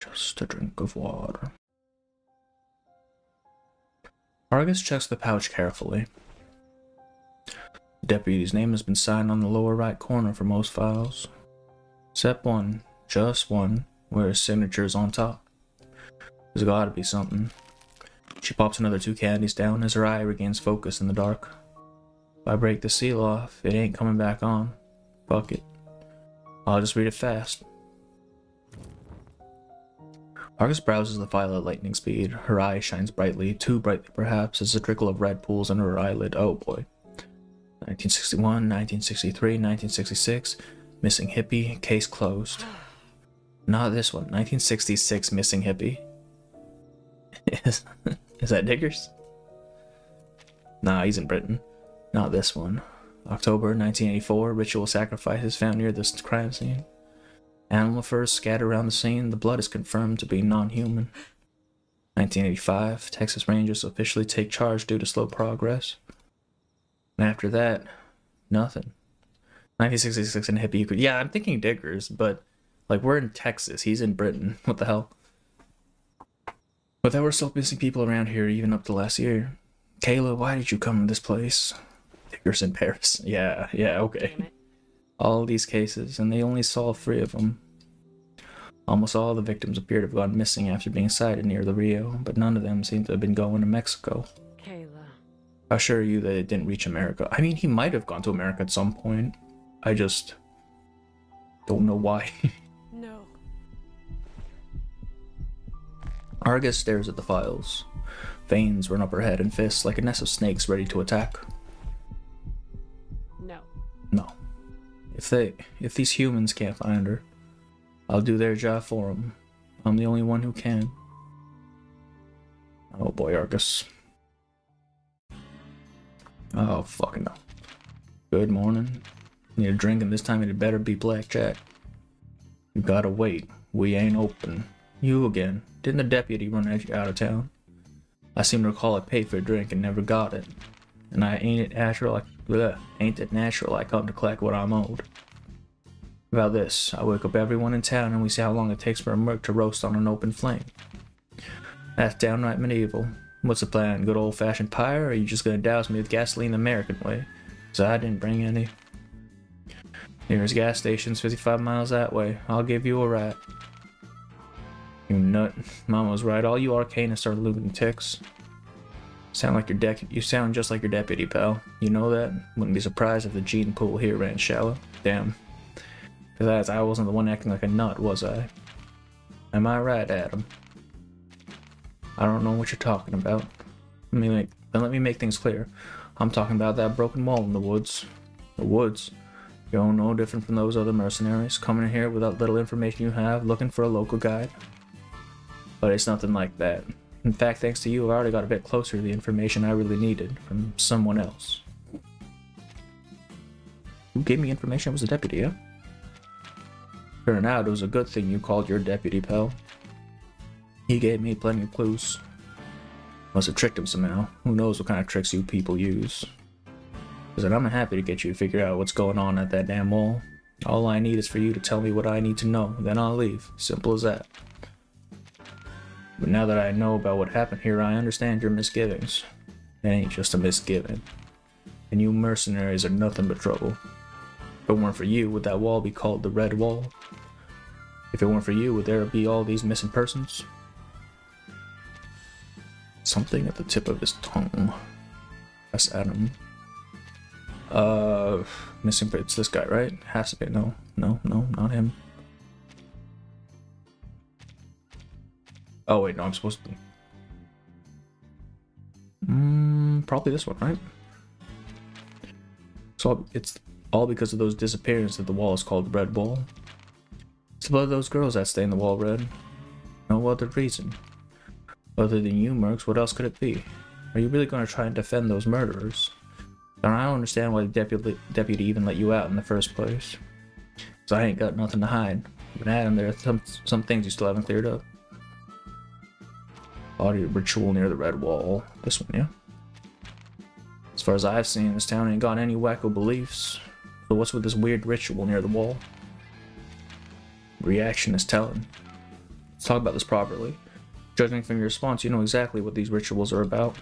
Just a drink of water. Argus checks the pouch carefully. The deputy's name has been signed on the lower right corner for most files. Except one, just one, where his signature is on top. There's gotta be something. She pops another 2 candies down as her eye regains focus in the dark. If I break the seal off, it ain't coming back on. Fuck it. I'll just read it fast. Argus browses the file at lightning speed. Her eye shines brightly, too brightly perhaps, as a trickle of red pools under her eyelid. Oh boy. 1961, 1963, 1966. Missing hippie. Case closed. Not this one. 1966 missing hippie. Is that Diggers? Nah, he's in Britain. Not this one. October 1984. Ritual sacrifices found near this crime scene. Animal furs scattered around the scene. The blood is confirmed to be non-human. 1985. Texas Rangers officially take charge due to slow progress. And after that, nothing. 1966 and hippie. Yeah, I'm thinking Diggers, but like we're in Texas. He's in Britain. What the hell? But there were still missing people around here even up to last year. Kayla, why did you come to this place? Diggers in Paris. Yeah, okay. All these cases, and they only saw 3 of them. Almost all the victims appear to have gone missing after being sighted near the Rio, but none of them seem to have been going to Mexico. Kayla. I assure you that it didn't reach America. I mean, he might have gone to America at some point. I just don't know why. No. Argus stares at the files. Veins run up her head and fists like a nest of snakes ready to attack. No. If these humans can't find her, I'll do their job for them. I'm the only one who can. Oh boy, Argus. Oh, fucking no. Good morning. Need a drink, and this time it better be blackjack. You gotta wait. We ain't open. You again. Didn't the deputy run out of town? I seem to recall I paid for a drink and never got it. And ain't it natural I come to collect what I'm owed. About this, I wake up everyone in town and we see how long it takes for a merc to roast on an open flame. That's downright medieval. What's the plan? Good old-fashioned pyre, or are you just gonna douse me with gasoline the American way? 'Cause I didn't bring any. Nearest gas station's 55 miles that way. I'll give you a ride. You nut. Mama was right. All you arcanists are lunatics. You sound just like your deputy, pal. You know that? Wouldn't be surprised if the gene pool here ran shallow. Damn. Besides, I wasn't the one acting like a nut, was I? Am I right, Adam? I don't know what you're talking about. Let me make things clear. I'm talking about that broken wall in the woods. The woods? You're no different from those other mercenaries, coming in here with that little information you have, looking for a local guide. But it's nothing like that. In fact, thanks to you, I already got a bit closer to the information I really needed from someone else. Who gave me information? It was a deputy, yeah? Turned out it was a good thing you called your deputy, pal. He gave me plenty of clues. Must have tricked him somehow. Who knows what kind of tricks you people use. Because I'm happy to get you to figure out what's going on at that damn wall. All I need is for you to tell me what I need to know, then I'll leave. Simple as that. But now that I know about what happened here, I understand your misgivings. It ain't just a misgiving. And you mercenaries are nothing but trouble. If it weren't for you, would that wall be called the Redwall? If it weren't for you, would there be all these missing persons? Something at the tip of his tongue. That's Adam. Missing, it's this guy, right? Has to be. No, not him. Oh wait, no, I'm supposed to. Probably this one, right? So it's all because of those disappearances that the wall is called Redwall. It's the blood of those girls that stain the wall red. No other reason. Other than you, mercs, what else could it be? Are you really going to try and defend those murderers? And I don't understand why the deputy even let you out in the first place. So I ain't got nothing to hide. But Adam, there are some things you still haven't cleared up. Body ritual near the red wall. This one, yeah? As far as I've seen, this town ain't got any wacko beliefs. So what's with this weird ritual near the wall? Reaction is telling. Let's talk about this properly. Judging from your response, you know exactly what these rituals are about.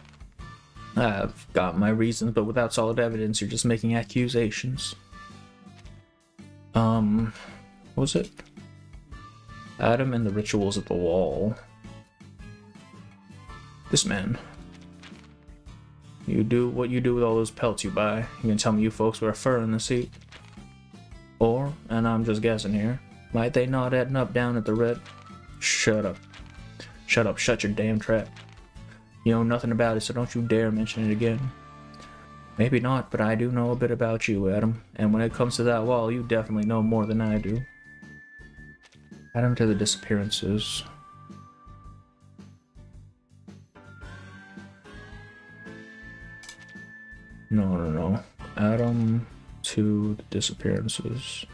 I've got my reasons, but without solid evidence, you're just making accusations. What was it? Adam and the rituals at the wall. This man. You do what you do with all those pelts you buy. You can tell me you folks wear fur in the seat. Or, and I'm just guessing here, might they not end up down at the Red? Shut up. Shut up, shut your damn trap. You know nothing about it, so don't you dare mention it again. Maybe not, but I do know a bit about you, Adam. And when it comes to that wall, you definitely know more than I do. Adam to the disappearances. No. Adam to the disappearances.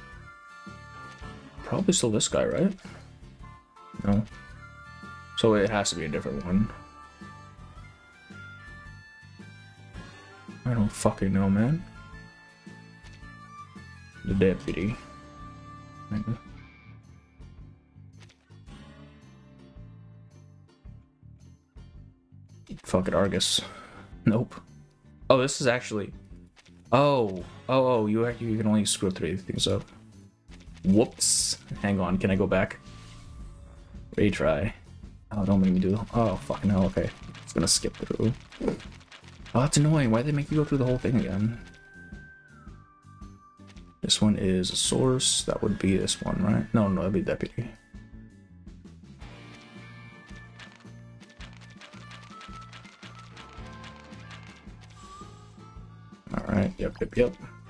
Probably still this guy, right? No. So it has to be a different one. I don't fucking know, man. The deputy. Fuck it, Argus. Nope. Oh, this is actually... Oh, you can only screw 3 things up. Whoops. Hang on, can I go back? Retry. Oh, don't make me do... Oh, fucking hell, okay. It's gonna skip through. Oh, that's annoying. Why'd they make you go through the whole thing again? This one is a source. That would be this one, right? No, that'd be deputy. Alright, yep.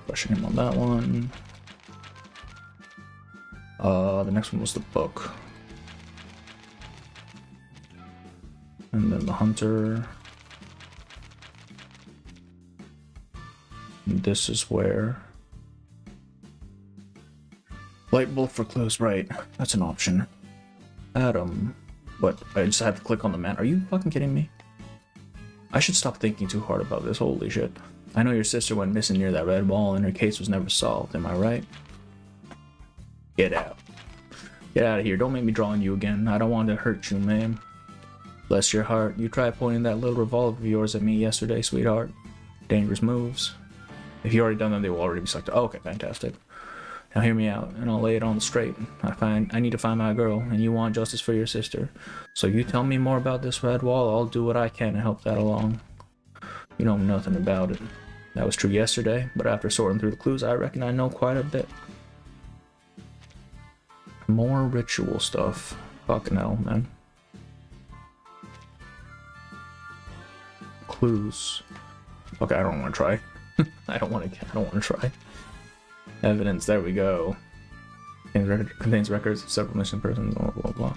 Question him on that one. The next one was the book. And then the hunter. And this is where... Light bulb for clues, right. That's an option. Adam. What? I just had to click on the man. Are you fucking kidding me? I should stop thinking too hard about this. Holy shit. I know your sister went missing near that Redwall and her case was never solved. Am I right? Get out. Get out of here. Don't make me draw on you again. I don't want to hurt you, ma'am. Bless your heart. You tried pointing that little revolver of yours at me yesterday, sweetheart. Dangerous moves. If you already done them, they will already be selected. Oh, okay, fantastic. Now hear me out, and I'll lay it on straight. I need to find my girl, and you want justice for your sister. So you tell me more about this Redwall, I'll do what I can to help that along. You know nothing about it. That was true yesterday, but after sorting through the clues, I reckon I know quite a bit. More ritual stuff. Fucking hell, man. Clues. Okay, I don't want to try. I don't want to try. Evidence, there we go. Contains records of several missing persons, blah blah blah.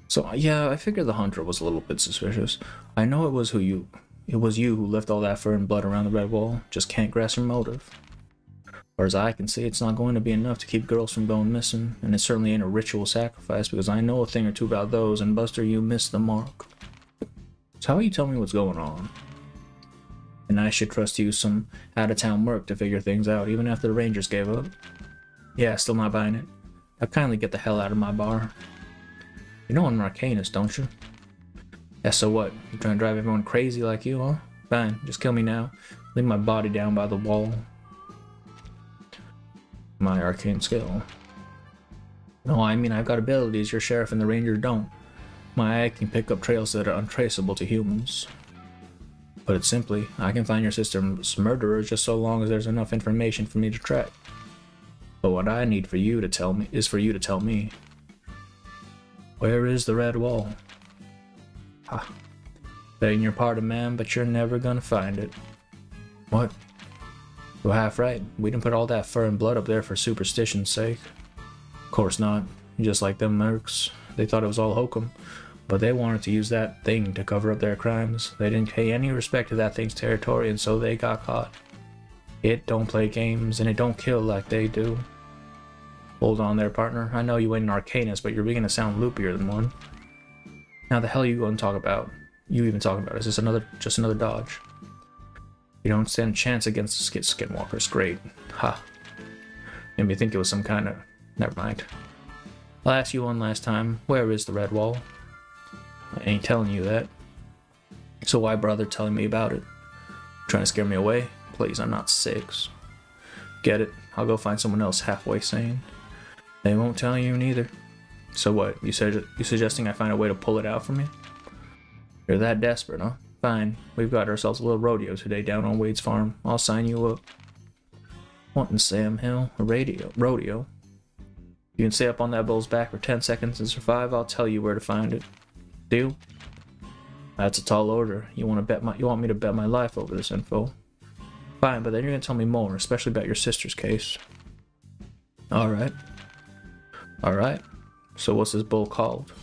So yeah, I figured the hunter was a little bit suspicious. I know it was you who left all that fur and blood around the Redwall. Just can't grasp your motive. As far as I can see, it's not going to be enough to keep girls from going missing, and it certainly ain't a ritual sacrifice because I know a thing or two about those, and Buster, you missed the mark. So how about you tell me what's going on? And I should trust you some out-of-town work to figure things out, even after the Rangers gave up. Yeah, still not buying it. Now kindly get the hell out of my bar. You know I'm an arcanist, don't you? Yeah, so what? You trying to drive everyone crazy like you, huh? Fine, just kill me now. Leave my body down by the wall. My arcane skill. No, I mean I've got abilities your sheriff and the ranger don't. My eye can pick up trails that are untraceable to humans. Put it simply, I can find your sister's murderer just so long as there's enough information for me to track. But what I need for you to tell me is for you to tell me. Where is the Redwall? Ha. Begging your pardon, ma'am, but you're never gonna find it. What? You're half right. We didn't put all that fur and blood up there for superstition's sake. Of course not. Just like them mercs. They thought it was all hokum. But they wanted to use that thing to cover up their crimes. They didn't pay any respect to that thing's territory, and so they got caught. It don't play games, and it don't kill like they do. Hold on there, partner. I know you ain't an arcanist, but you're beginning to sound loopier than one. Now the hell you going to talk about? You even talking about? Is this just another dodge? You don't stand a chance against the skinwalkers. Great. Ha. Made me think it was some kind of... Never mind. I'll ask you one last time. Where is the Redwall? I ain't telling you that. So why bother telling me about it? Trying to scare me away? Please, I'm not 6. Get it? I'll go find someone else halfway sane. They won't tell you neither. So what? You suggesting I find a way to pull it out from you? You're that desperate, huh? Fine. We've got ourselves a little rodeo today down on Wade's farm. I'll sign you up. Wanting Sam Hill, a rodeo. You can stay up on that bull's back for 10 seconds and survive. I'll tell you where to find it. Deal? That's a tall order. You want me to bet my life over this info? Fine, but then you're gonna tell me more, especially about your sister's case. All right. So what's this bull called?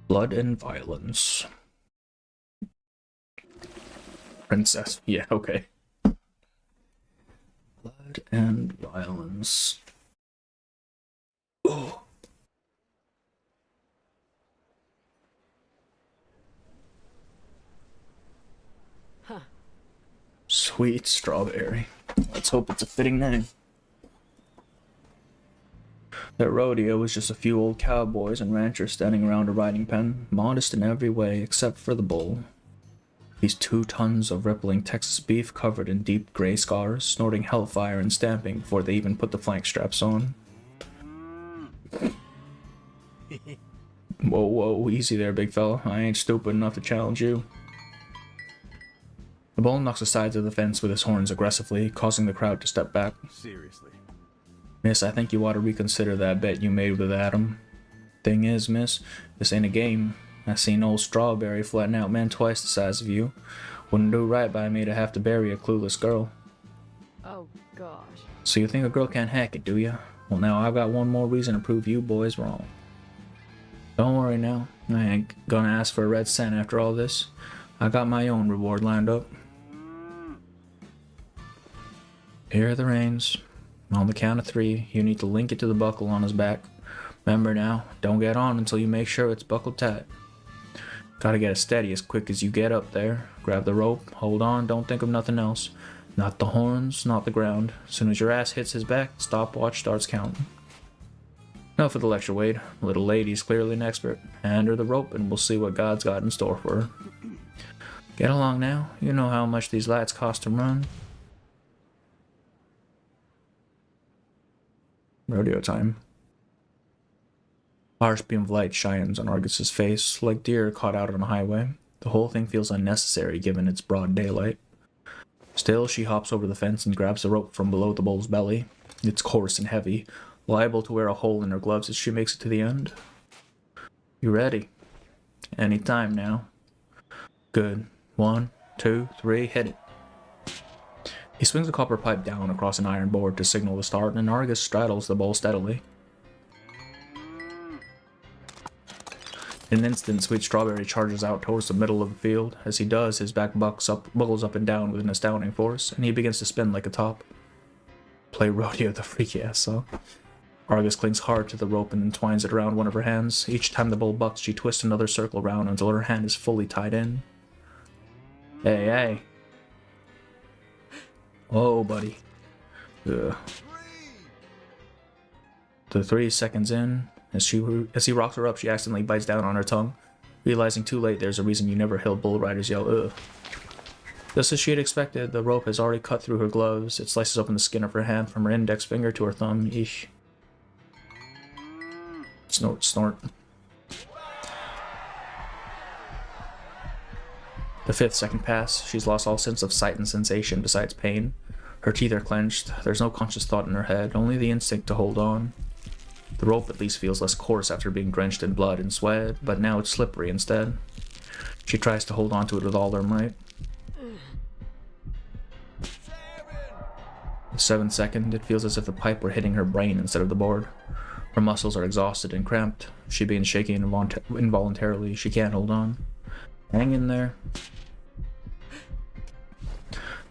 Blood and violence. Princess. Yeah, okay. Blood and violence. Oh. Huh. Sweet strawberry. Let's hope it's a fitting name. That rodeo was just a few old cowboys and ranchers standing around a riding pen, modest in every way except for the bull. These 2 tons of rippling Texas beef covered in deep gray scars, snorting hellfire and stamping before they even put the flank straps on. Whoa, easy there, big fella. I ain't stupid enough to challenge you. The bull knocks the sides of the fence with his horns aggressively, causing the crowd to step back. Seriously. Miss, I think you ought to reconsider that bet you made with Adam. Thing is, miss, this ain't a game. I seen old Strawberry flatten out men twice the size of you. Wouldn't do right by me to have to bury a clueless girl. Oh, gosh. So you think a girl can't hack it, do ya? Well, now I've got one more reason to prove you boys wrong. Don't worry now. I ain't gonna ask for a red cent after all this. I got my own reward lined up. Here are the reins. On the count of 3, you need to link it to the buckle on his back. Remember now, don't get on until you make sure it's buckled tight. Gotta get it steady as quick as you get up there. Grab the rope, hold on, don't think of nothing else. Not the horns, not the ground. As soon as your ass hits his back, the stopwatch starts counting. Enough of the lecture, Wade. Little lady's clearly an expert. Hand her the rope and we'll see what God's got in store for her. Get along now. You know how much these lights cost to run. Rodeo time. A harsh beam of light shines on Argus's face, like deer caught out on a highway. The whole thing feels unnecessary given its broad daylight. Still, she hops over the fence and grabs the rope from below the bull's belly. It's coarse and heavy, liable to wear a hole in her gloves as she makes it to the end. You ready? Any time now. Good. 1, 2, 3, hit it. He swings a copper pipe down across an iron board to signal the start, and Argus straddles the bull steadily. In an instant, Sweet Strawberry charges out towards the middle of the field. As he does, his back buckles up and down with an astounding force, and he begins to spin like a top. Play rodeo the freaky ass song. Argus clings hard to the rope and entwines it around one of her hands. Each time the bull bucks, she twists another circle around until her hand is fully tied in. Hey. Whoa, buddy. Ugh. The 3 seconds in, as he rocks her up, she accidentally bites down on her tongue. Realizing too late there's a reason you never heard bull riders yell, ugh. Just as she had expected, the rope has already cut through her gloves. It slices open the skin of her hand from her index finger to her thumb. Eesh. Snort, snort. The 5th second pass, she's lost all sense of sight and sensation besides pain. Her teeth are clenched, there's no conscious thought in her head, only the instinct to hold on. The rope at least feels less coarse after being drenched in blood and sweat, but now it's slippery instead. She tries to hold on to it with all her might. The 7th second, it feels as if the pipe were hitting her brain instead of the board. Her muscles are exhausted and cramped. She begins shaking involuntarily. She can't hold on. Hang in there.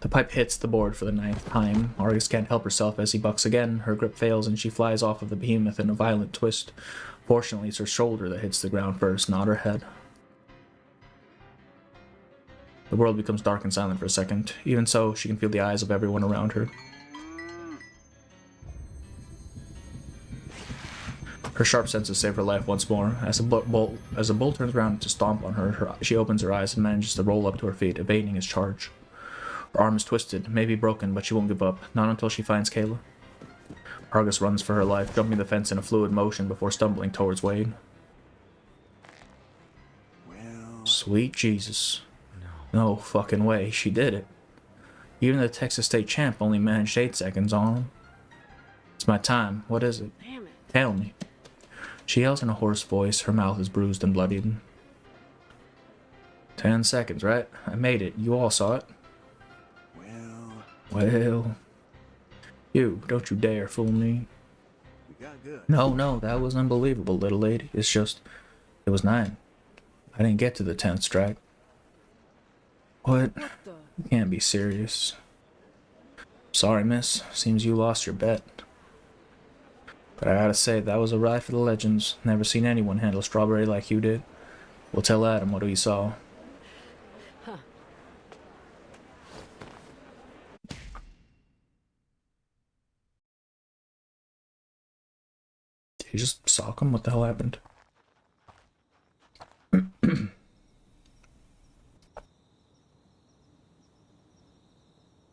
The pipe hits the board for the 9th time. Argus can't help herself as he bucks again. Her grip fails and she flies off of the behemoth in a violent twist. Fortunately, it's her shoulder that hits the ground first, not her head. The world becomes dark and silent for a second. Even so, she can feel the eyes of everyone around her. Her sharp senses save her life once more. As the bull turns around to stomp on her, she opens her eyes and manages to roll up to her feet, evading his charge. Her arm is twisted, maybe broken, but she won't give up. Not until she finds Kayla. Argus runs for her life, jumping the fence in a fluid motion before stumbling towards Wade. Well... Sweet Jesus. No fucking way, she did it. Even the Texas State champ only managed 8 seconds on him. It's my time. What is it? Damn it. Tell me. She yells in a hoarse voice. Her mouth is bruised and bloodied. 10 seconds, right? I made it. You all saw it. Well... You, don't you dare fool me. We got good. No, that was unbelievable, little lady. It's just... It was 9. I didn't get to the 10th strike. What? You can't be serious. Sorry, miss. Seems you lost your bet. But I gotta say, that was a ride for the legends. Never seen anyone handle Strawberry like you did. We'll tell Adam what he saw. Huh. Did you just sock him? What the hell happened?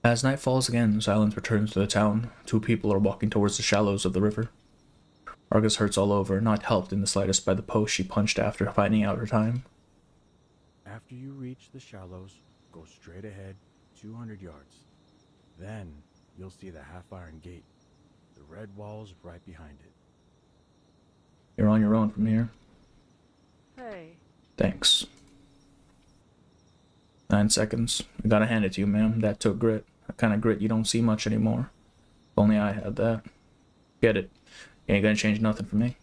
As night falls again, silence returns to the town. 2 people are walking towards the shallows of the river. Argus hurts all over, not helped in the slightest by the post she punched after finding out her time. After you reach the shallows, go straight ahead 200 yards. Then you'll see the half-iron gate. The red wall's right behind it. You're on your own from here. Hey. Thanks. 9 seconds. I gotta hand it to you, ma'am. That took grit. A kind of grit you don't see much anymore. If only I had that. Get it. You ain't gonna change nothing for me.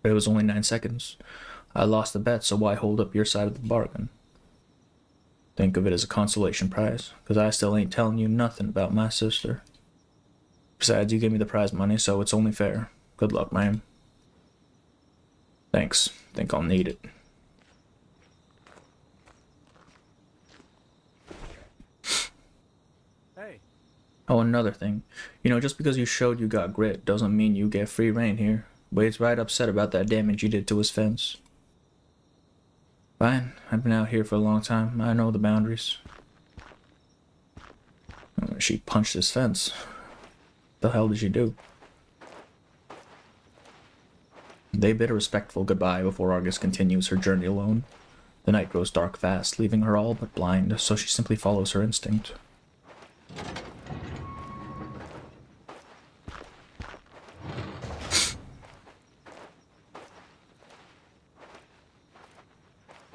But it was only 9 seconds. I lost the bet, so why hold up your side of the bargain? Think of it as a consolation prize, because I still ain't telling you nothing about my sister. Besides, you gave me the prize money, so it's only fair. Good luck, ma'am. Thanks. Think I'll need it. Hey. Oh, another thing. You know, just because you showed you got grit doesn't mean you get free reign here. Wade's right upset about that damage you did to his fence. Fine. I've been out here for a long time. I know the boundaries. She punched his fence. The hell did she do? They bid a respectful goodbye before Argus continues her journey alone. The night grows dark fast, leaving her all but blind, so she simply follows her instinct.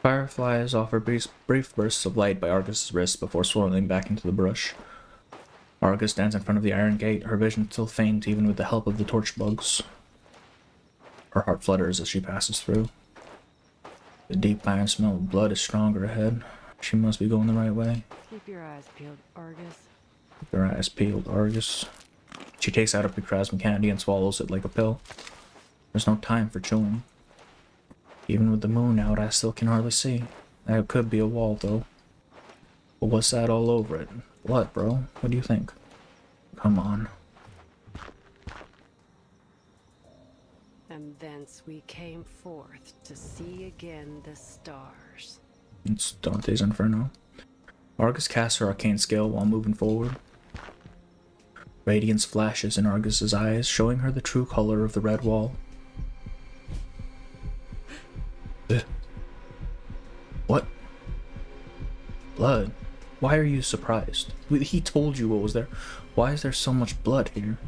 Fireflies offer brief bursts of light by Argus's wrist before swirling back into the brush. Argus stands in front of the iron gate, her vision still faint even with the help of the torch bugs. Her heart flutters as she passes through. The deep iron smell of blood is stronger ahead. She must be going the right way. Keep your eyes peeled, Argus. Keep your eyes peeled, Argus. She takes out a precrasm candy and swallows it like a pill. There's no time for chewing. Even with the moon out, I still can hardly see. That could be a wall, though. But what's that all over it? Blood, bro. What do you think? Come on. And thence we came forth to see again the stars. It's Dante's Inferno. Argus casts her arcane skill while moving forward. Radiance flashes in Argus's eyes, showing her the true color of the red wall. What? Blood? Why are you surprised? He told you what was there. Why is there so much blood here?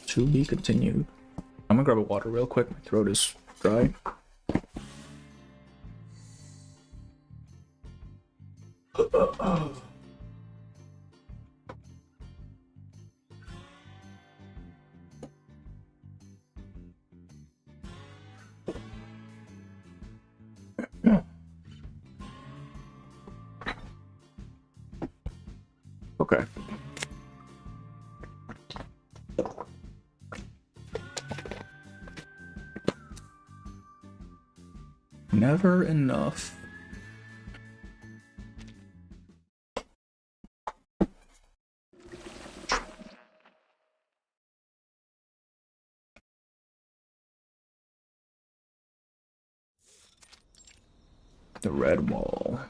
To be continued. I'm gonna grab a water real quick. My throat is dry. Okay. Never enough. The Redwall.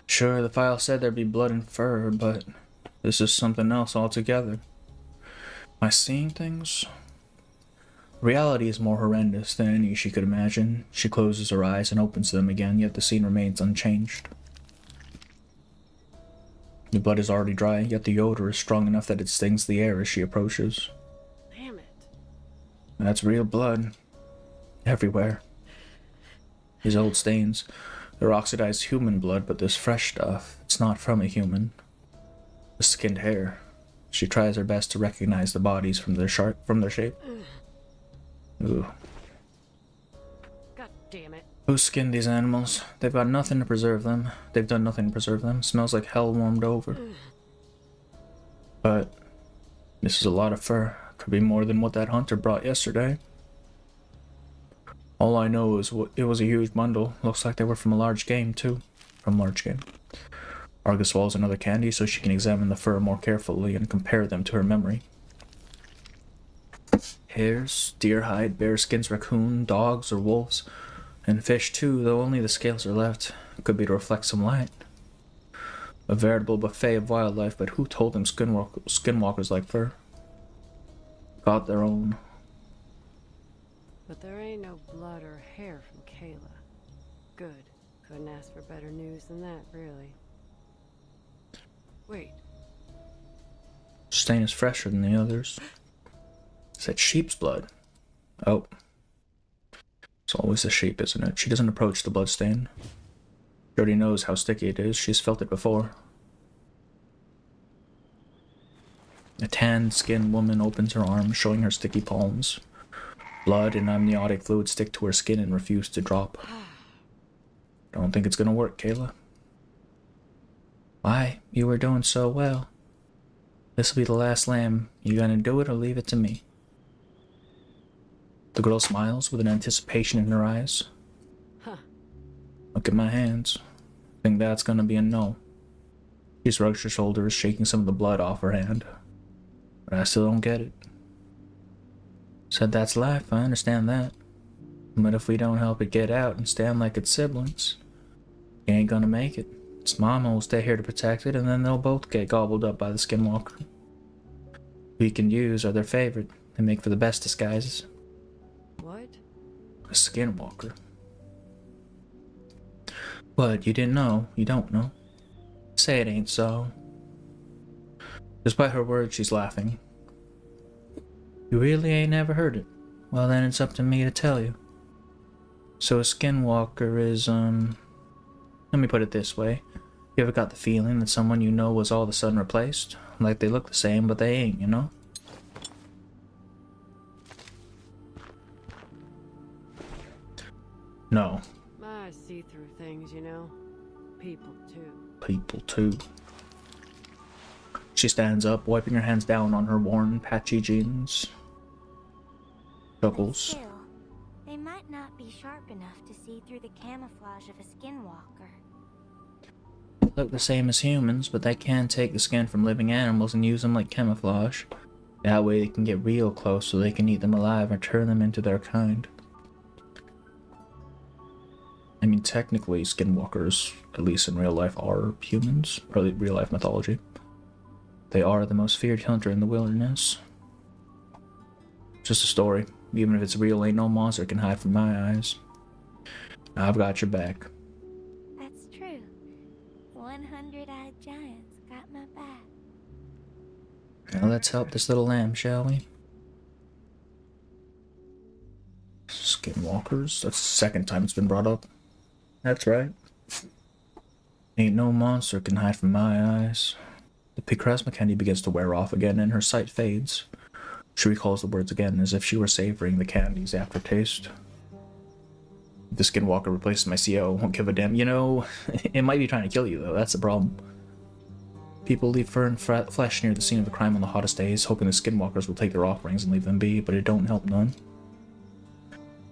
Sure, the file said there'd be blood and fur, but this is something else altogether. Am I seeing things? Reality is more horrendous than any she could imagine. She closes her eyes and opens them again, yet the scene remains unchanged. The blood is already dry, yet the odor is strong enough that it stings the air as she approaches. Damn it. That's real blood. Everywhere. These old stains. They're oxidized human blood, but this fresh stuff, it's not from a human. The skinned hair. She tries her best to recognize the bodies from their shape. Ooh. God damn it. Who skinned these animals? They've got nothing to preserve them. They've done nothing to preserve them. Smells like hell warmed over. But this is a lot of fur. Could be more than what that hunter brought yesterday. All I know is it was a huge bundle. Looks like they were from a large game, too. From large game. Argus swallows another candy so she can examine the fur more carefully and compare them to her memory. Hares, deer hide, bear skins, raccoon, dogs or wolves, and fish too, though only the scales are left. Could be to reflect some light. A veritable buffet of wildlife, but who told them skinwalkers like fur? Got their own. But there ain't no blood or hair from Kayla. Good. Couldn't ask for better news than that, really. Wait. Stain is fresher than the others. It's that sheep's blood. Oh. It's always the sheep, isn't it? She doesn't approach the blood stain. She already knows how sticky it is. She's felt it before. A tan-skinned woman opens her arms, showing her sticky palms. Blood and amniotic fluid stick to her skin and refuse to drop. Don't think it's gonna work, Kayla. Why? You were doing so well. This'll be the last lamb. You gonna do it or leave it to me? The girl smiles with an anticipation in her eyes. Huh. Look at my hands. Think that's gonna be a no. She shrugs her shoulders, shaking some of the blood off her hand. But I still don't get it. Said that's life, I understand that. But if we don't help it get out and stand like its siblings, you ain't gonna make it. Its mama will stay here to protect it, and then they'll both get gobbled up by the skinwalker. Who you can use are their favorite. They make for the best disguises. What? A skinwalker. What, you didn't know? You don't know? Say it ain't so. Despite her words, she's laughing. You really ain't never heard it? Well then it's up to me to tell you. So a skinwalker is, let me put it this way. You ever got the feeling that someone you know was all of a sudden replaced? Like they look the same, but they ain't, you know? No. I see through things, you know. People, too. People, too. She stands up, wiping her hands down on her worn, patchy jeans. Chuckles. Still, they might not be sharp enough to see through the camouflage of a skinwalker. Look the same as humans, but they can take the skin from living animals and use them like camouflage. That way they can get real close so they can eat them alive or turn them into their kind. I mean, technically, skinwalkers, at least in real life, are humans, or real life mythology. They are the most feared hunter in the wilderness. Just a story. Even if it's real, ain't no monster can hide from my eyes. I've got your back. That's true. 100-eyed giants got my back. Now let's help this little lamb, shall we? Skinwalkers? That's the second time it's been brought up. That's right. Ain't no monster can hide from my eyes. The picrasma candy begins to wear off again and her sight fades. She recalls the words again as if she were savoring the candy's aftertaste. If the skinwalker replaces my CO, won't give a damn. You know, it might be trying to kill you though, that's the problem. People leave fur and flesh near the scene of the crime on the hottest days, hoping the skinwalkers will take their offerings and leave them be, but it don't help none.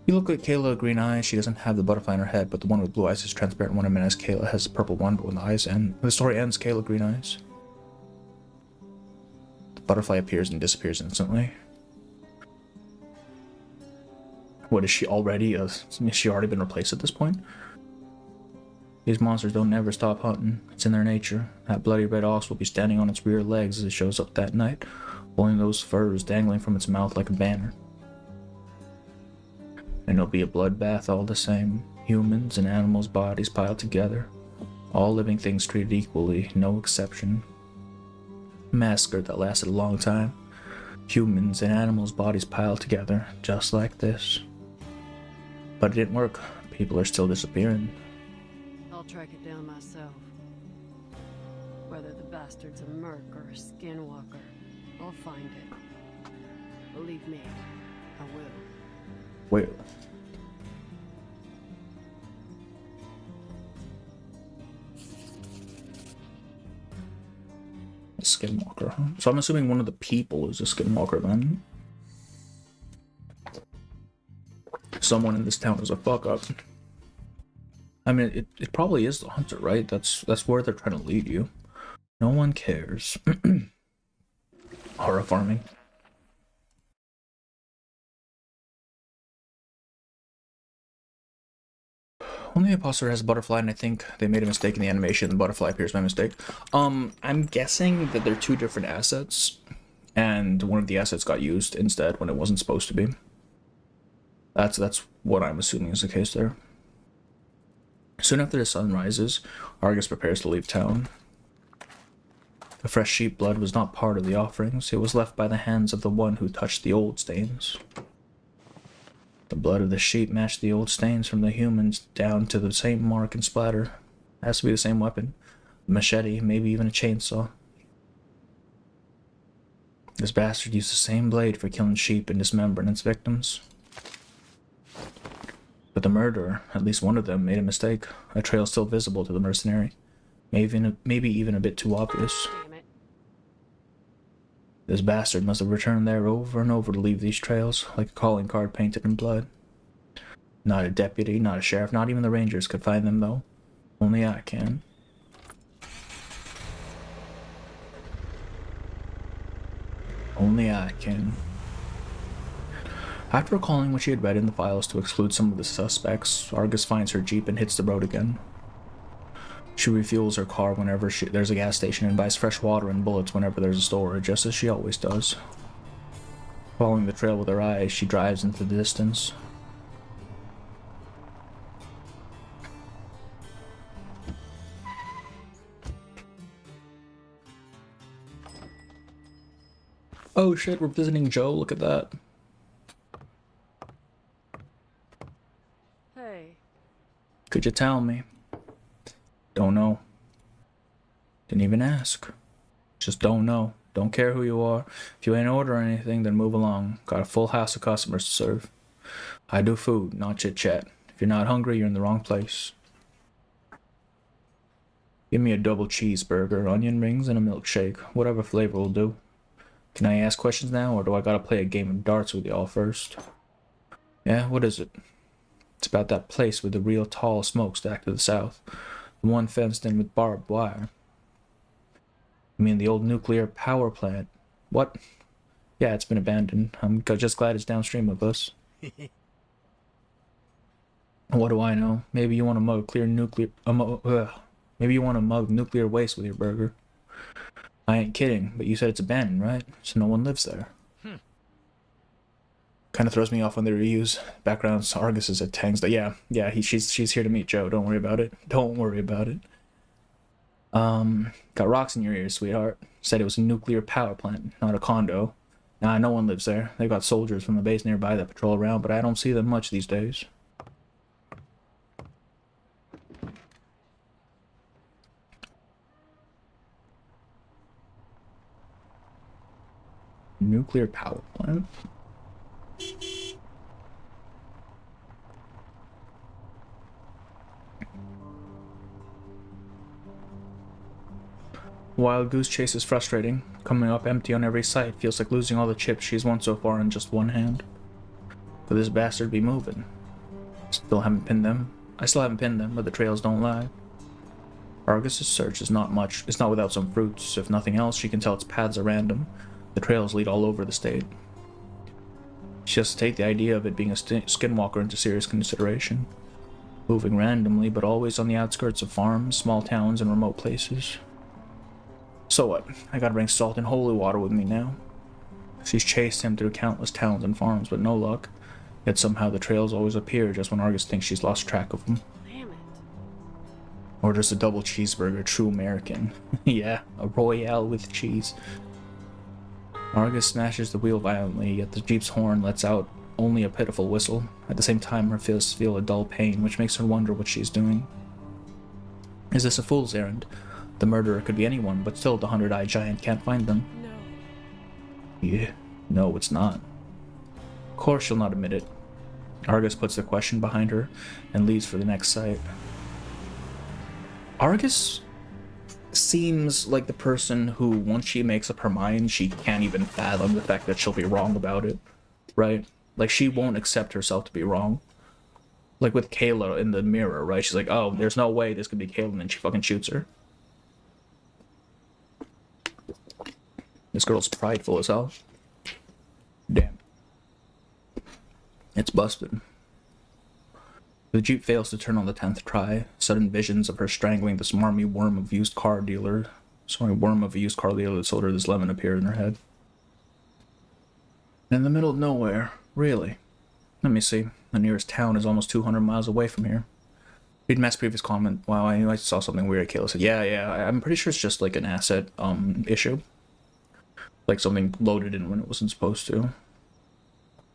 You look like Kayla with green eyes. She doesn't have the butterfly in her head, but the one with blue eyes is transparent one, and as Kayla has the purple one, but when the eyes end, the story ends, Kayla green eyes. The butterfly appears and disappears instantly. What is she already? Has she already been replaced at this point? These monsters don't never stop hunting. It's in their nature. That bloody red ox will be standing on its rear legs as it shows up that night, holding those furs dangling from its mouth like a banner. And it'll be a bloodbath all the same. Humans and animals' bodies piled together. All living things treated equally, no exception. Massacre that lasted a long time. Humans and animals' bodies piled together, just like this. But it didn't work. People are still disappearing. I'll track it down myself. Whether the bastard's a merc or a skinwalker, I'll find it. Believe me, I will. Wait. A skinwalker, huh? So I'm assuming one of the people is a skinwalker then. Someone in this town is a fuck up. I mean, it probably is the hunter, right? That's where they're trying to lead you. No one cares. Horror farming. Only the imposter has a butterfly, and I think they made a mistake in the animation. The butterfly appears by mistake. I'm guessing that they're two different assets, and one of the assets got used instead when it wasn't supposed to be. That's what I'm assuming is the case there. Soon after the sun rises, Argus prepares to leave town. The fresh sheep blood was not part of the offerings. It was left by the hands of the one who touched the old stains. The blood of the sheep matched the old stains from the humans down to the same mark and splatter. It has to be the same weapon. A machete, maybe even a chainsaw. This bastard used the same blade for killing sheep and dismembering its victims. But the murderer, at least one of them, made a mistake. A trail still visible to the mercenary. Maybe even a bit too obvious. This bastard must have returned there over and over to leave these trails, like a calling card painted in blood. Not a deputy, not a sheriff, not even the rangers could find them, though. Only I can. Only I can. After recalling what she had read in the files to exclude some of the suspects, Argus finds her jeep and hits the road again. She refuels her car whenever there's a gas station and buys fresh water and bullets whenever there's a store, just as she always does. Following the trail with her eyes, she drives into the distance. Oh shit, we're visiting Joe, look at that. Hey. Could you tell me? Don't know. Didn't even ask. Just don't know. Don't care who you are. If you ain't ordering anything, then move along. Got a full house of customers to serve. I do food, not chit-chat. If you're not hungry, you're in the wrong place. Give me a double cheeseburger, onion rings, and a milkshake. Whatever flavor will do. Can I ask questions now, or do I gotta play a game of darts with y'all first? Yeah, what is it? It's about that place with the real tall smokestack to the south. The one fenced in with barbed wire. You mean the old nuclear power plant? What? Yeah, it's been abandoned. I'm just glad it's downstream of us. What do I know? Maybe you want to mug maybe you want to mug nuclear waste with your burger. I ain't kidding, but you said it's abandoned, right? So no one lives there. Kind of throws me off when they reuse backgrounds. Argus is at Tang's. Yeah, she's here to meet Joe. Don't worry about it. Don't worry about it. Got rocks in your ears, sweetheart. Said it was a nuclear power plant, not a condo. Nah, no one lives there. They've got soldiers from the base nearby that patrol around, but I don't see them much these days. Nuclear power plant? Wild goose chase is frustrating. Coming up empty on every site feels like losing all the chips she's won so far in just one hand. Could this bastard be moving? I still haven't pinned them, but the trails don't lie. Argus's search is not without some fruits. If nothing else, she can tell its paths are random. The trails lead all over the state. She has to take the idea of it being a skinwalker into serious consideration. Moving randomly, but always on the outskirts of farms, small towns, and remote places. So what? I gotta bring salt and holy water with me now. She's chased him through countless towns and farms, but no luck. Yet somehow the trails always appear just when Argus thinks she's lost track of them. Damn it. Orders a double cheeseburger, true American. Yeah, a royale with cheese. Argus smashes the wheel violently, yet the Jeep's horn lets out only a pitiful whistle. At the same time, her fists feel a dull pain, which makes her wonder what she's doing. Is this a fool's errand? The murderer could be anyone, but still the 100-eyed giant can't find them. No. Yeah, no, it's not. Of course she'll not admit it. Argus puts the question behind her and leaves for the next site. Argus seems like the person who, once she makes up her mind, she can't even fathom the fact that she'll be wrong about it, right? Like, she won't accept herself to be wrong. Like with Kayla in the mirror, right? She's like, oh, there's no way this could be Kayla, and then she fucking shoots her. This girl's prideful as hell. Damn. It's busted. The Jeep fails to turn on the 10th try. Sudden visions of her strangling the smarmy worm of a used car dealer that sold her this lemon appear in her head. In the middle of nowhere, really. Let me see. The nearest town is almost 200 miles away from here. Read Matt's previous comment. Wow, I saw something weird. Kayla said, yeah, I'm pretty sure it's just like an asset issue. Like something loaded in when it wasn't supposed to.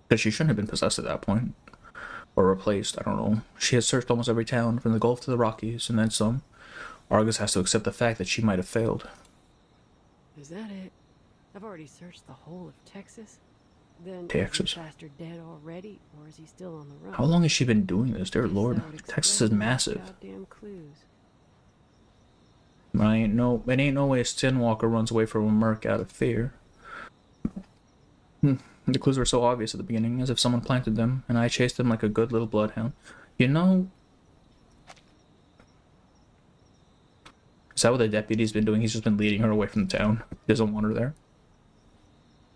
Because she shouldn't have been possessed at that point. Or replaced, I don't know. She has searched almost every town, from the Gulf to the Rockies, and then some. Argus has to accept the fact that she might have failed. Is that it? I've already searched the whole of Texas. Then Texas. is the bastard dead already, or is he still on the run? How long has she been doing this? Dear Lord, Texas is massive. Goddamn clues. It ain't no way a skinwalker runs away from a merc out of fear. The clues were so obvious at the beginning, as if someone planted them, and I chased them like a good little bloodhound. You know... Is that what the deputy's been doing? He's just been leading her away from the town. He doesn't want her there.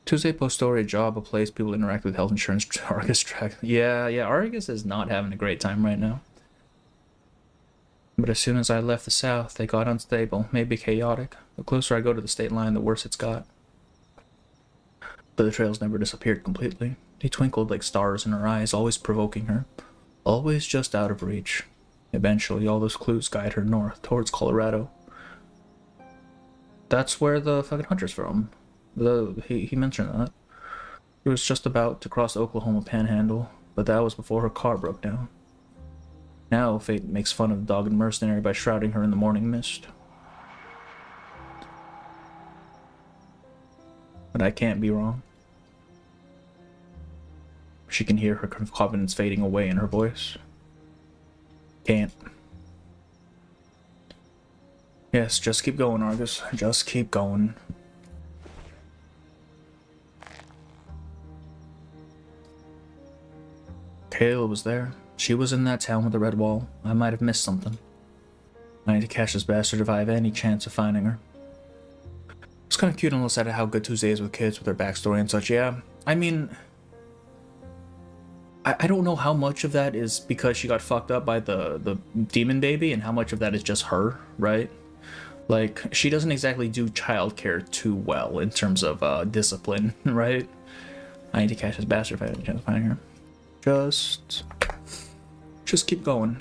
Tuesday post-story job, a place people interact with health insurance. Argus track. Yeah, Argus is not having a great time right now. But as soon as I left the south, they got unstable, maybe chaotic. The closer I go to the state line, the worse it's got. But the trails never disappeared completely. They twinkled like stars in her eyes, always provoking her. Always just out of reach. Eventually, all those clues guide her north, towards Colorado. That's where the fucking hunter's from. He mentioned that. He was just about to cross the Oklahoma Panhandle, but that was before her car broke down. Now, fate makes fun of the dogged mercenary by shrouding her in the morning mist. But I can't be wrong. She can hear her confidence fading away in her voice. Can't. Yes, just keep going, Argus. Just keep going. Kayla was there. She was in that town with the Redwall. I might have missed something. I need to catch this bastard if I have any chance of finding her. It's kind of cute on the side of how good Tuesday is with kids, with their backstory and such. Yeah, I mean... I don't know how much of that is because she got fucked up by the demon baby and how much of that is just her, right? Like, she doesn't exactly do childcare too well in terms of discipline, right? I need to catch this bastard if I have any chance of finding her. Just keep going.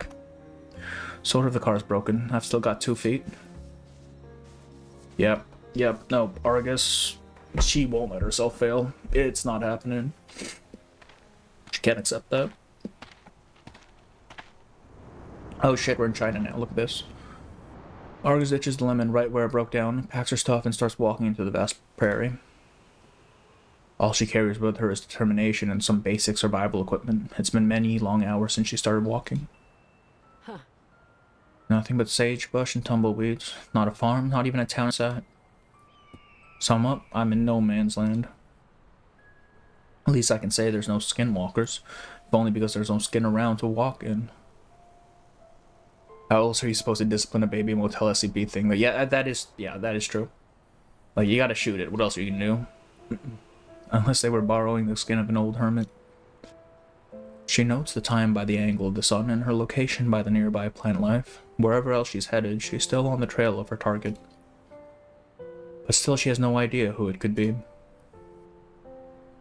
Sort of the car's broken. I've still got 2 feet. Yep. No, Argus, she won't let herself fail. It's not happening. She can't accept that. Oh shit, we're in China now. Look at this. Argus ditches the lemon right where it broke down, packs her stuff, and starts walking into the vast prairie. All she carries with her is determination and some basic survival equipment. It's been many long hours since she started walking. Huh. Nothing but sagebrush and tumbleweeds. Not a farm, not even a town site. Sum up, I'm in no man's land. At least I can say there's no skinwalkers, if only because there's no skin around to walk in. How else are you supposed to discipline a baby motel SCP thing? But yeah, that is true. Like, you gotta shoot it. What else are you gonna do? Unless they were borrowing the skin of an old hermit. She notes the time by the angle of the sun and her location by the nearby plant life. Wherever else she's headed, she's still on the trail of her target. But still she has no idea who it could be.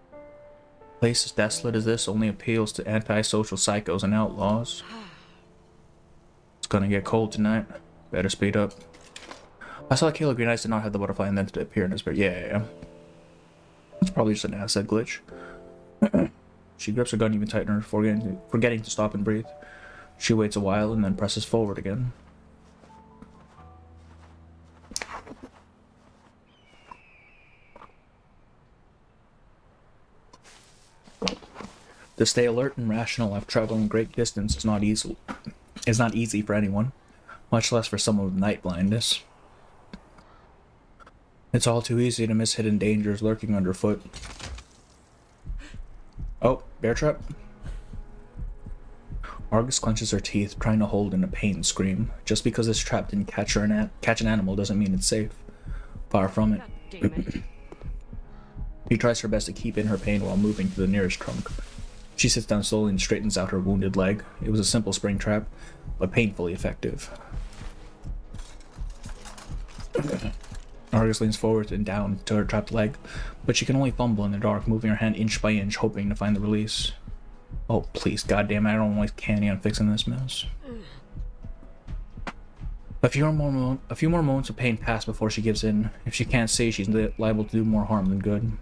A place as desolate as this only appeals to antisocial psychos and outlaws. It's gonna get cold tonight. Better speed up. I saw Kayla Green Eyes did not have the butterfly and then to appear in his beard. Yeah. It's probably just an asset glitch. She grips her gun even tighter, forgetting to stop and breathe. She waits a while and then presses forward again. To stay alert and rational after traveling a great distance is not easy for anyone, much less for someone with night blindness. It's all too easy to miss hidden dangers lurking underfoot. Oh, bear trap. Argus clenches her teeth, trying to hold in a pain scream. Just because this trap didn't catch an animal doesn't mean it's safe. Far from it. She tries her best to keep in her pain while moving to the nearest trunk. She sits down slowly and straightens out her wounded leg. It was a simple spring trap, but painfully effective. Argus leans forward and down to her trapped leg, but she can only fumble in the dark, moving her hand inch by inch, hoping to find the release. Oh, please, goddamn! I don't waste candy on fixing this mess. A few more moments of pain pass before she gives in. If she can't see, she's liable to do more harm than good.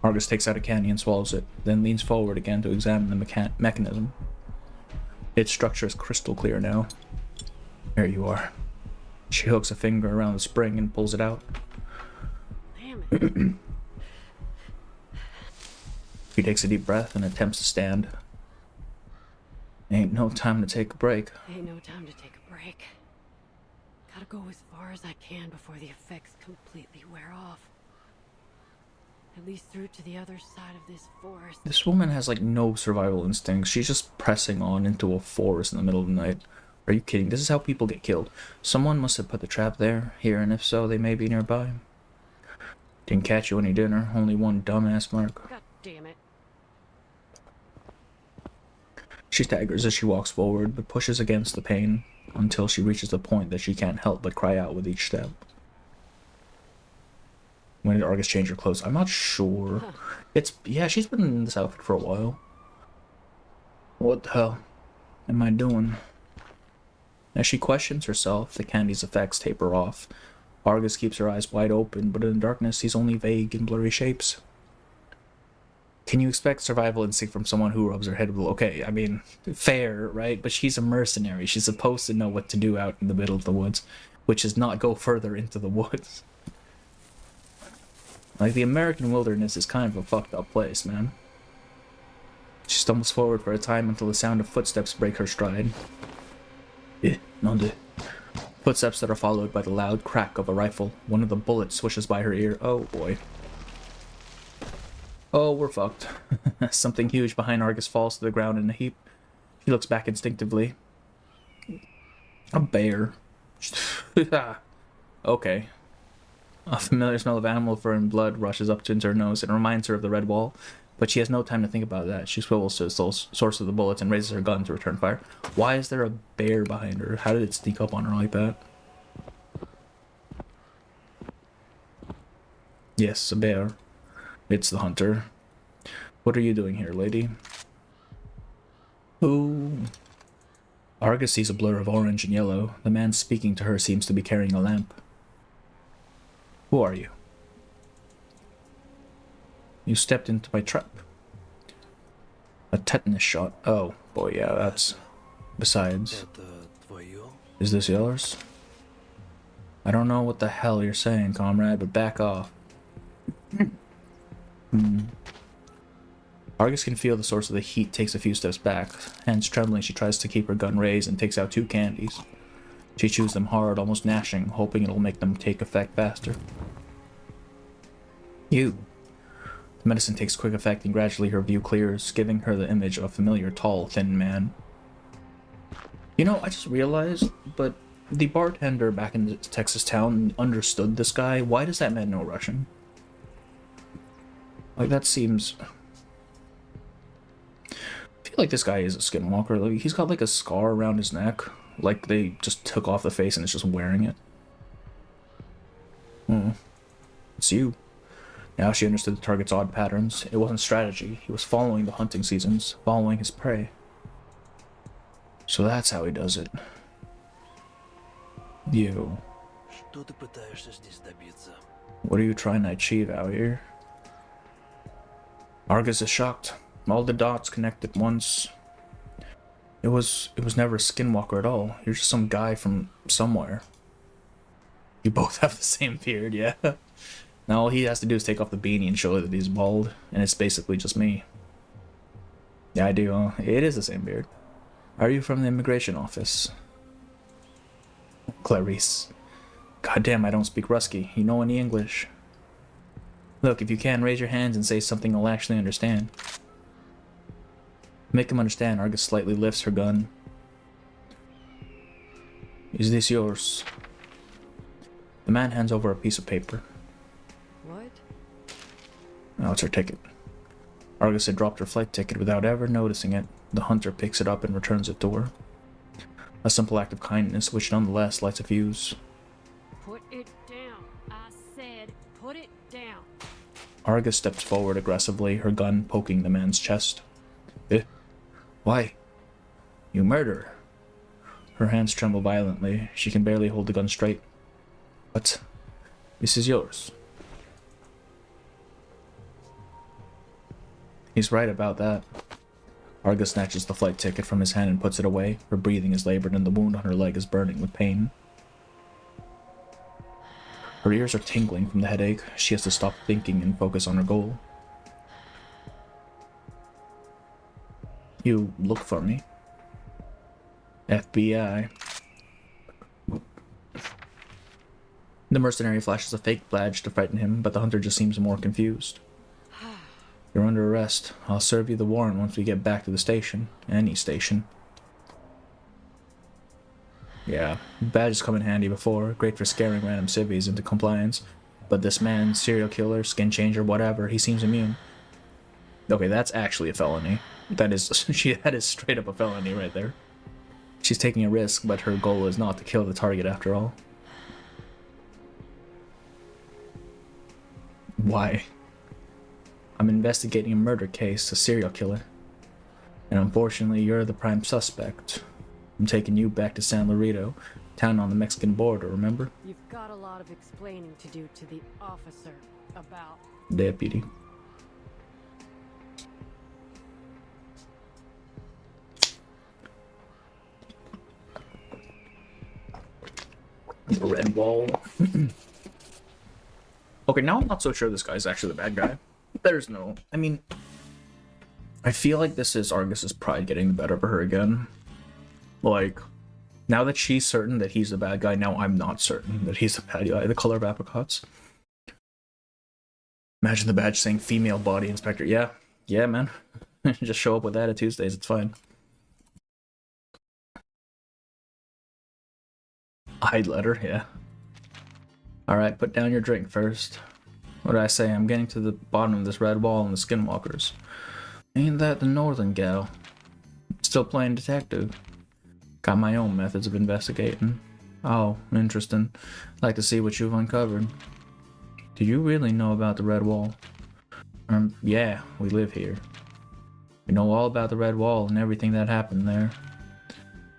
Argus takes out a candy and swallows it, then leans forward again to examine the mechanism. Its structure is crystal clear now. There you are. She hooks a finger around the spring and pulls it out. She takes a deep breath and attempts to stand. Ain't no time to take a break. Ain't no time to take a break. Gotta go as far as I can before the effects completely wear off. At least through to the other side of this forest. This woman has like no survival instincts. She's just pressing on into a forest in the middle of the night. Are you kidding? This is how people get killed. Someone must have put the trap there, here, and if so, they may be nearby. Didn't catch you any dinner. Only one dumbass mark. God damn it. She staggers as she walks forward, but pushes against the pain until she reaches the point that she can't help but cry out with each step. When did Argus change her clothes? I'm not sure. Yeah, she's been in this outfit for a while. What the hell am I doing? As she questions herself, the candy's effects taper off. Argus keeps her eyes wide open, but in the darkness sees only vague and blurry shapes. Can you expect survival instinct from someone who rubs her head with... Okay, I mean, fair, right? But she's a mercenary. She's supposed to know what to do out in the middle of the woods, which is not go further into the woods. Like, the American wilderness is kind of a fucked up place, man. She stumbles forward for a time until the sound of footsteps break her stride. Footsteps that are followed by the loud crack of a rifle. One of the bullets swishes by her ear. Oh boy. Oh, we're fucked. Something huge behind Argus falls to the ground in a heap. She looks back instinctively. A bear. Okay. A familiar smell of animal fur and blood rushes up into her nose and reminds her of the Redwall, but she has no time to think about that. She swivels to the source of the bullets and raises her gun to return fire. Why is there a bear behind her? How did it sneak up on her like that? Yes, a bear. It's the hunter. What are you doing here, lady? Ooh. Argus sees a blur of orange and yellow. The man speaking to her seems to be carrying a lamp. Who are you? You stepped into my trap. A tetanus shot. Oh, boy, yeah, that's... Besides... Is this yours? I don't know what the hell you're saying, comrade, but back off. Argus can feel the source of the heat, takes a few steps back. Hands trembling, she tries to keep her gun raised and takes out 2 candies. She chews them hard, almost gnashing, hoping it'll make them take effect faster. You. The medicine takes quick effect and gradually her view clears, giving her the image of a familiar, tall, thin man. You know, I just realized, but the bartender back in the Texas town understood this guy. Why does that man know Russian? Like, that seems... I feel like this guy is a skinwalker. Like, he's got like a scar around his neck. Like they just took off the face and it's just wearing it. It's you. Now she understood the target's odd patterns. It wasn't strategy. He was following the hunting seasons, following his prey. So that's how he does it. You. What are you trying to achieve out here? Argus is shocked. All the dots connect at once. It was never a skinwalker at all. You're just some guy from somewhere. You both have the same beard, yeah. Now all he has to do is take off the beanie and show that he's bald, and it's basically just me. Yeah, I do. It is the same beard. Are you from the immigration office? Clarice. Goddamn, I don't speak Rusky. You know any English? Look, if you can, raise your hands and say something I'll actually understand. Make him understand. Argus slightly lifts her gun. Is this yours? The man hands over a piece of paper. What? Oh, it's her ticket. Argus had dropped her flight ticket without ever noticing it. The hunter picks it up and returns it to her. A simple act of kindness, which nonetheless lights a fuse. Put it down. I said, put it down. Argus steps forward aggressively, her gun poking the man's chest. Why? You murderer. Her hands tremble violently. She can barely hold the gun straight. But this is yours. He's right about that. Argus snatches the flight ticket from his hand and puts it away. Her breathing is labored and the wound on her leg is burning with pain. Her ears are tingling from the headache. She has to stop thinking and focus on her goal. You look for me. FBI. The mercenary flashes a fake badge to frighten him, but the hunter just seems more confused. You're under arrest. I'll serve you the warrant once we get back to the station. Any station. Yeah, badges come in handy before. Great for scaring random civvies into compliance. But this man, serial killer, skin changer, whatever, he seems immune. Okay, that's actually a felony. That is straight up a felony right there. She's taking a risk, but her goal is not to kill the target after all. Why? I'm investigating a murder case, a serial killer. And unfortunately, you're the prime suspect. I'm taking you back to San Laredo, town on the Mexican border, remember? You've got a lot of explaining to do to the officer about... Deputy. Redwall. Okay, now I'm not so sure this guy's actually the bad guy. There's no... I mean... I feel like this is Argus's pride getting the better of her again. Like, now that she's certain that he's the bad guy, now I'm not certain that he's the bad guy. The color of apricots. Imagine the badge saying female body inspector. Yeah, man. Just show up with that at Tuesdays, it's fine. I'd let her, yeah. Alright, put down your drink first. What did I say? I'm getting to the bottom of this Redwall and the skinwalkers. Ain't that the northern gal? Still playing detective. Got my own methods of investigating. Oh, interesting. Like to see what you've uncovered. Do you really know about the Redwall? Yeah, we live here. We know all about the Redwall and everything that happened there.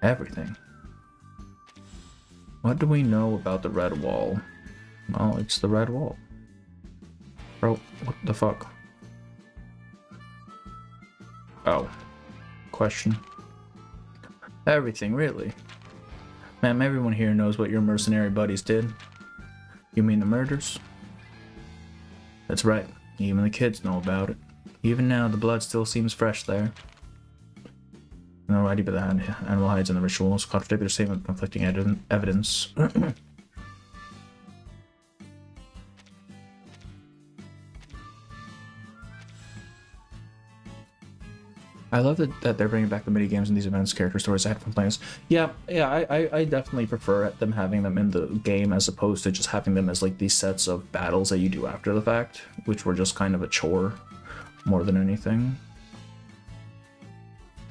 Everything. What do we know about the Redwall? Well, it's the Redwall. Bro, what the fuck? Oh. Question. Everything, really? Ma'am, everyone here knows what your mercenary buddies did. You mean the murders? That's right. Even the kids know about it. Even now, the blood still seems fresh there. Alrighty, but the animal hides in the rituals contradict their statement of conflicting evidence. I love that they're bringing back the mini games in these events, character stories. I had complaints. Yeah, I definitely prefer them having them in the game as opposed to just having them as like these sets of battles that you do after the fact, which were just kind of a chore more than anything.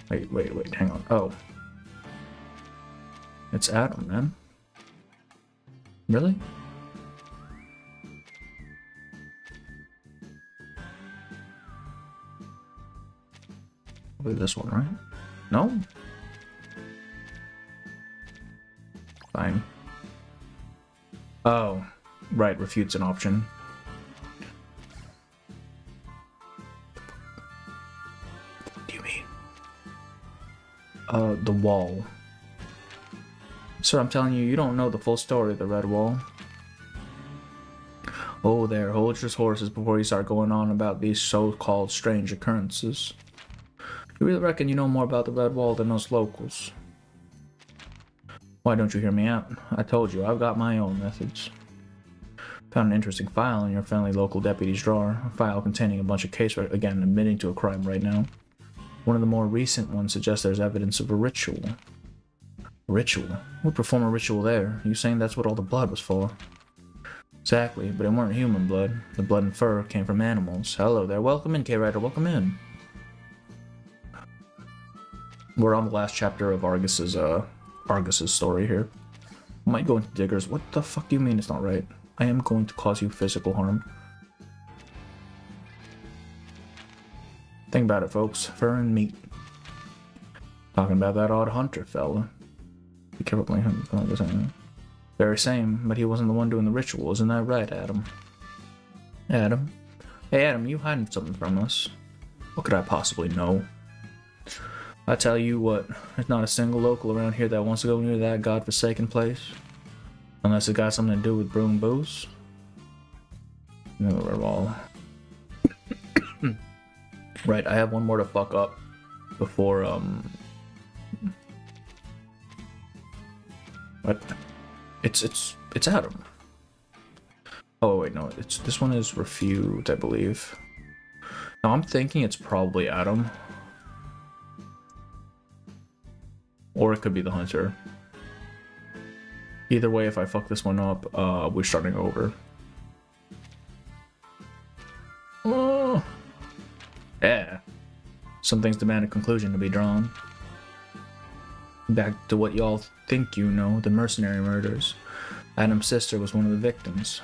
Wait, hang on. Oh. It's Adam, man. Really? Probably this one, right? No? Fine. Oh, right, refutes an option. What do you mean? The wall. Sir, I'm telling you, you don't know the full story of the Redwall. Oh there, hold your horses before you start going on about these so-called strange occurrences. You really reckon you know more about the Redwall than us locals? Why don't you hear me out? I told you, I've got my own methods. Found an interesting file in your friendly local deputy's drawer. A file containing a bunch of case records, again, admitting to a crime right now. One of the more recent ones suggests there's evidence of a ritual. Ritual? Who would perform a ritual there? You saying that's what all the blood was for? Exactly, but it weren't human blood. The blood and fur came from animals. Hello there, welcome in, K-Rider, welcome in. We're on the last chapter of Argus's story here. Might go into diggers. What the fuck do you mean it's not right? I am going to cause you physical harm. Think about it, folks. Fur and meat. Talking about that odd hunter fella. Be careful playing him. Very same, but he wasn't the one doing the ritual, isn't that right, Adam? Adam? Hey, Adam, you hiding something from us? What could I possibly know? I tell you what, there's not a single local around here that wants to go near that godforsaken place. Unless it got something to do with brewing booze. No, we're all... Right, I have one more to fuck up before, What? It's Adam. Oh wait, no, this one is refute, I believe. No, I'm thinking it's probably Adam. Or it could be the hunter. Either way, if I fuck this one up, we're starting over. Oh. Yeah. Some things demand a conclusion to be drawn. Back to what y'all think you know, the mercenary murders. Adam's sister was one of the victims.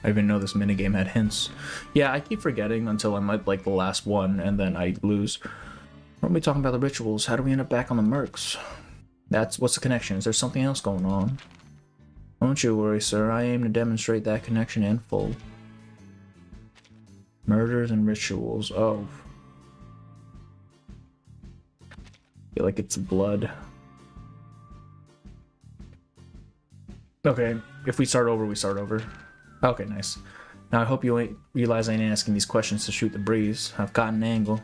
I even know this minigame had hints. Yeah, I keep forgetting until I'm at like the last one, and then I lose. Weren't we talking about the rituals? How do we end up back on the mercs? What's the connection? Is there something else going on? Don't you worry, sir. I aim to demonstrate that connection in full. Murders and rituals. Oh. I feel like it's blood. Okay, if we start over, we start over. Okay, nice. Now I hope you realize I ain't asking these questions to shoot the breeze. I've got an angle.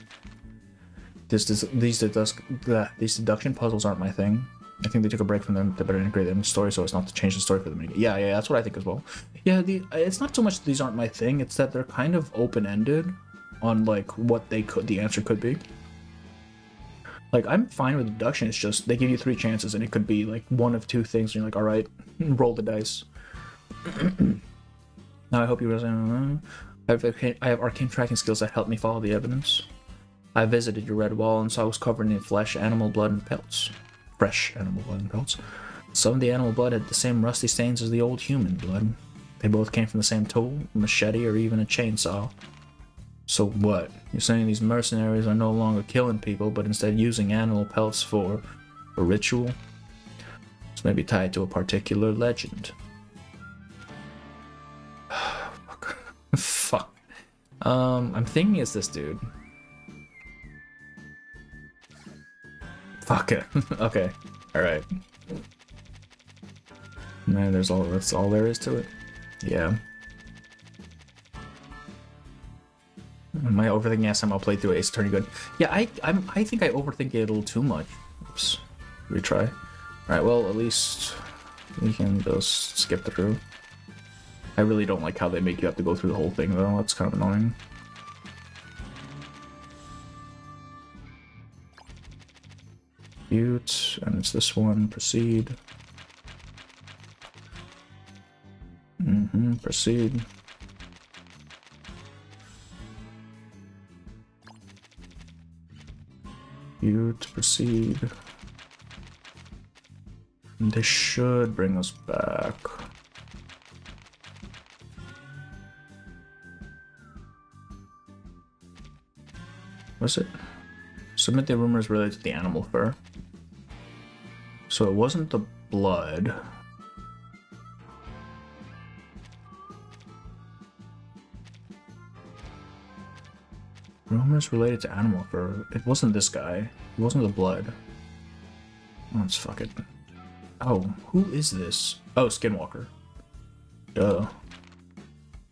These deduction puzzles aren't my thing. I think they took a break from them to better integrate them in the story, so it's not to change the story for them. Yeah, that's what I think as well. Yeah, it's not so much that these aren't my thing, it's that they're kind of open-ended on like what the answer could be. Like, I'm fine with deduction, it's just they give you 3 chances and it could be like one of 2 things and you're like, alright, roll the dice. Now I hope you realize I have arcane tracking skills that help me follow the evidence. I visited your Redwall and saw it was covered in flesh, animal blood, and pelts. Fresh animal blood and pelts. Some of the animal blood had the same rusty stains as the old human blood. They both came from the same tool, a machete, or even a chainsaw. So what? You're saying these mercenaries are no longer killing people, but instead using animal pelts for a ritual? This may be tied to a particular legend. Fuck. I'm thinking it's this dude. Fuck it. Okay. Alright. Man, that's all there is to it. Yeah. Am I overthinking? Last time I'll play through Ace Attorney good. Yeah, I think I overthink it a little too much. Oops. Retry. Alright, well, at least we can just skip through. I really don't like how they make you have to go through the whole thing, though. That's kind of annoying. Butte, and it's this one. Proceed. Proceed. Butte, proceed. This should bring us back. What's it? Submit the rumors related to the animal fur. So it wasn't the blood. Rumors related to animal fur. It wasn't this guy. It wasn't the blood. Let's fuck it. Oh, who is this? Oh, Skinwalker. Duh.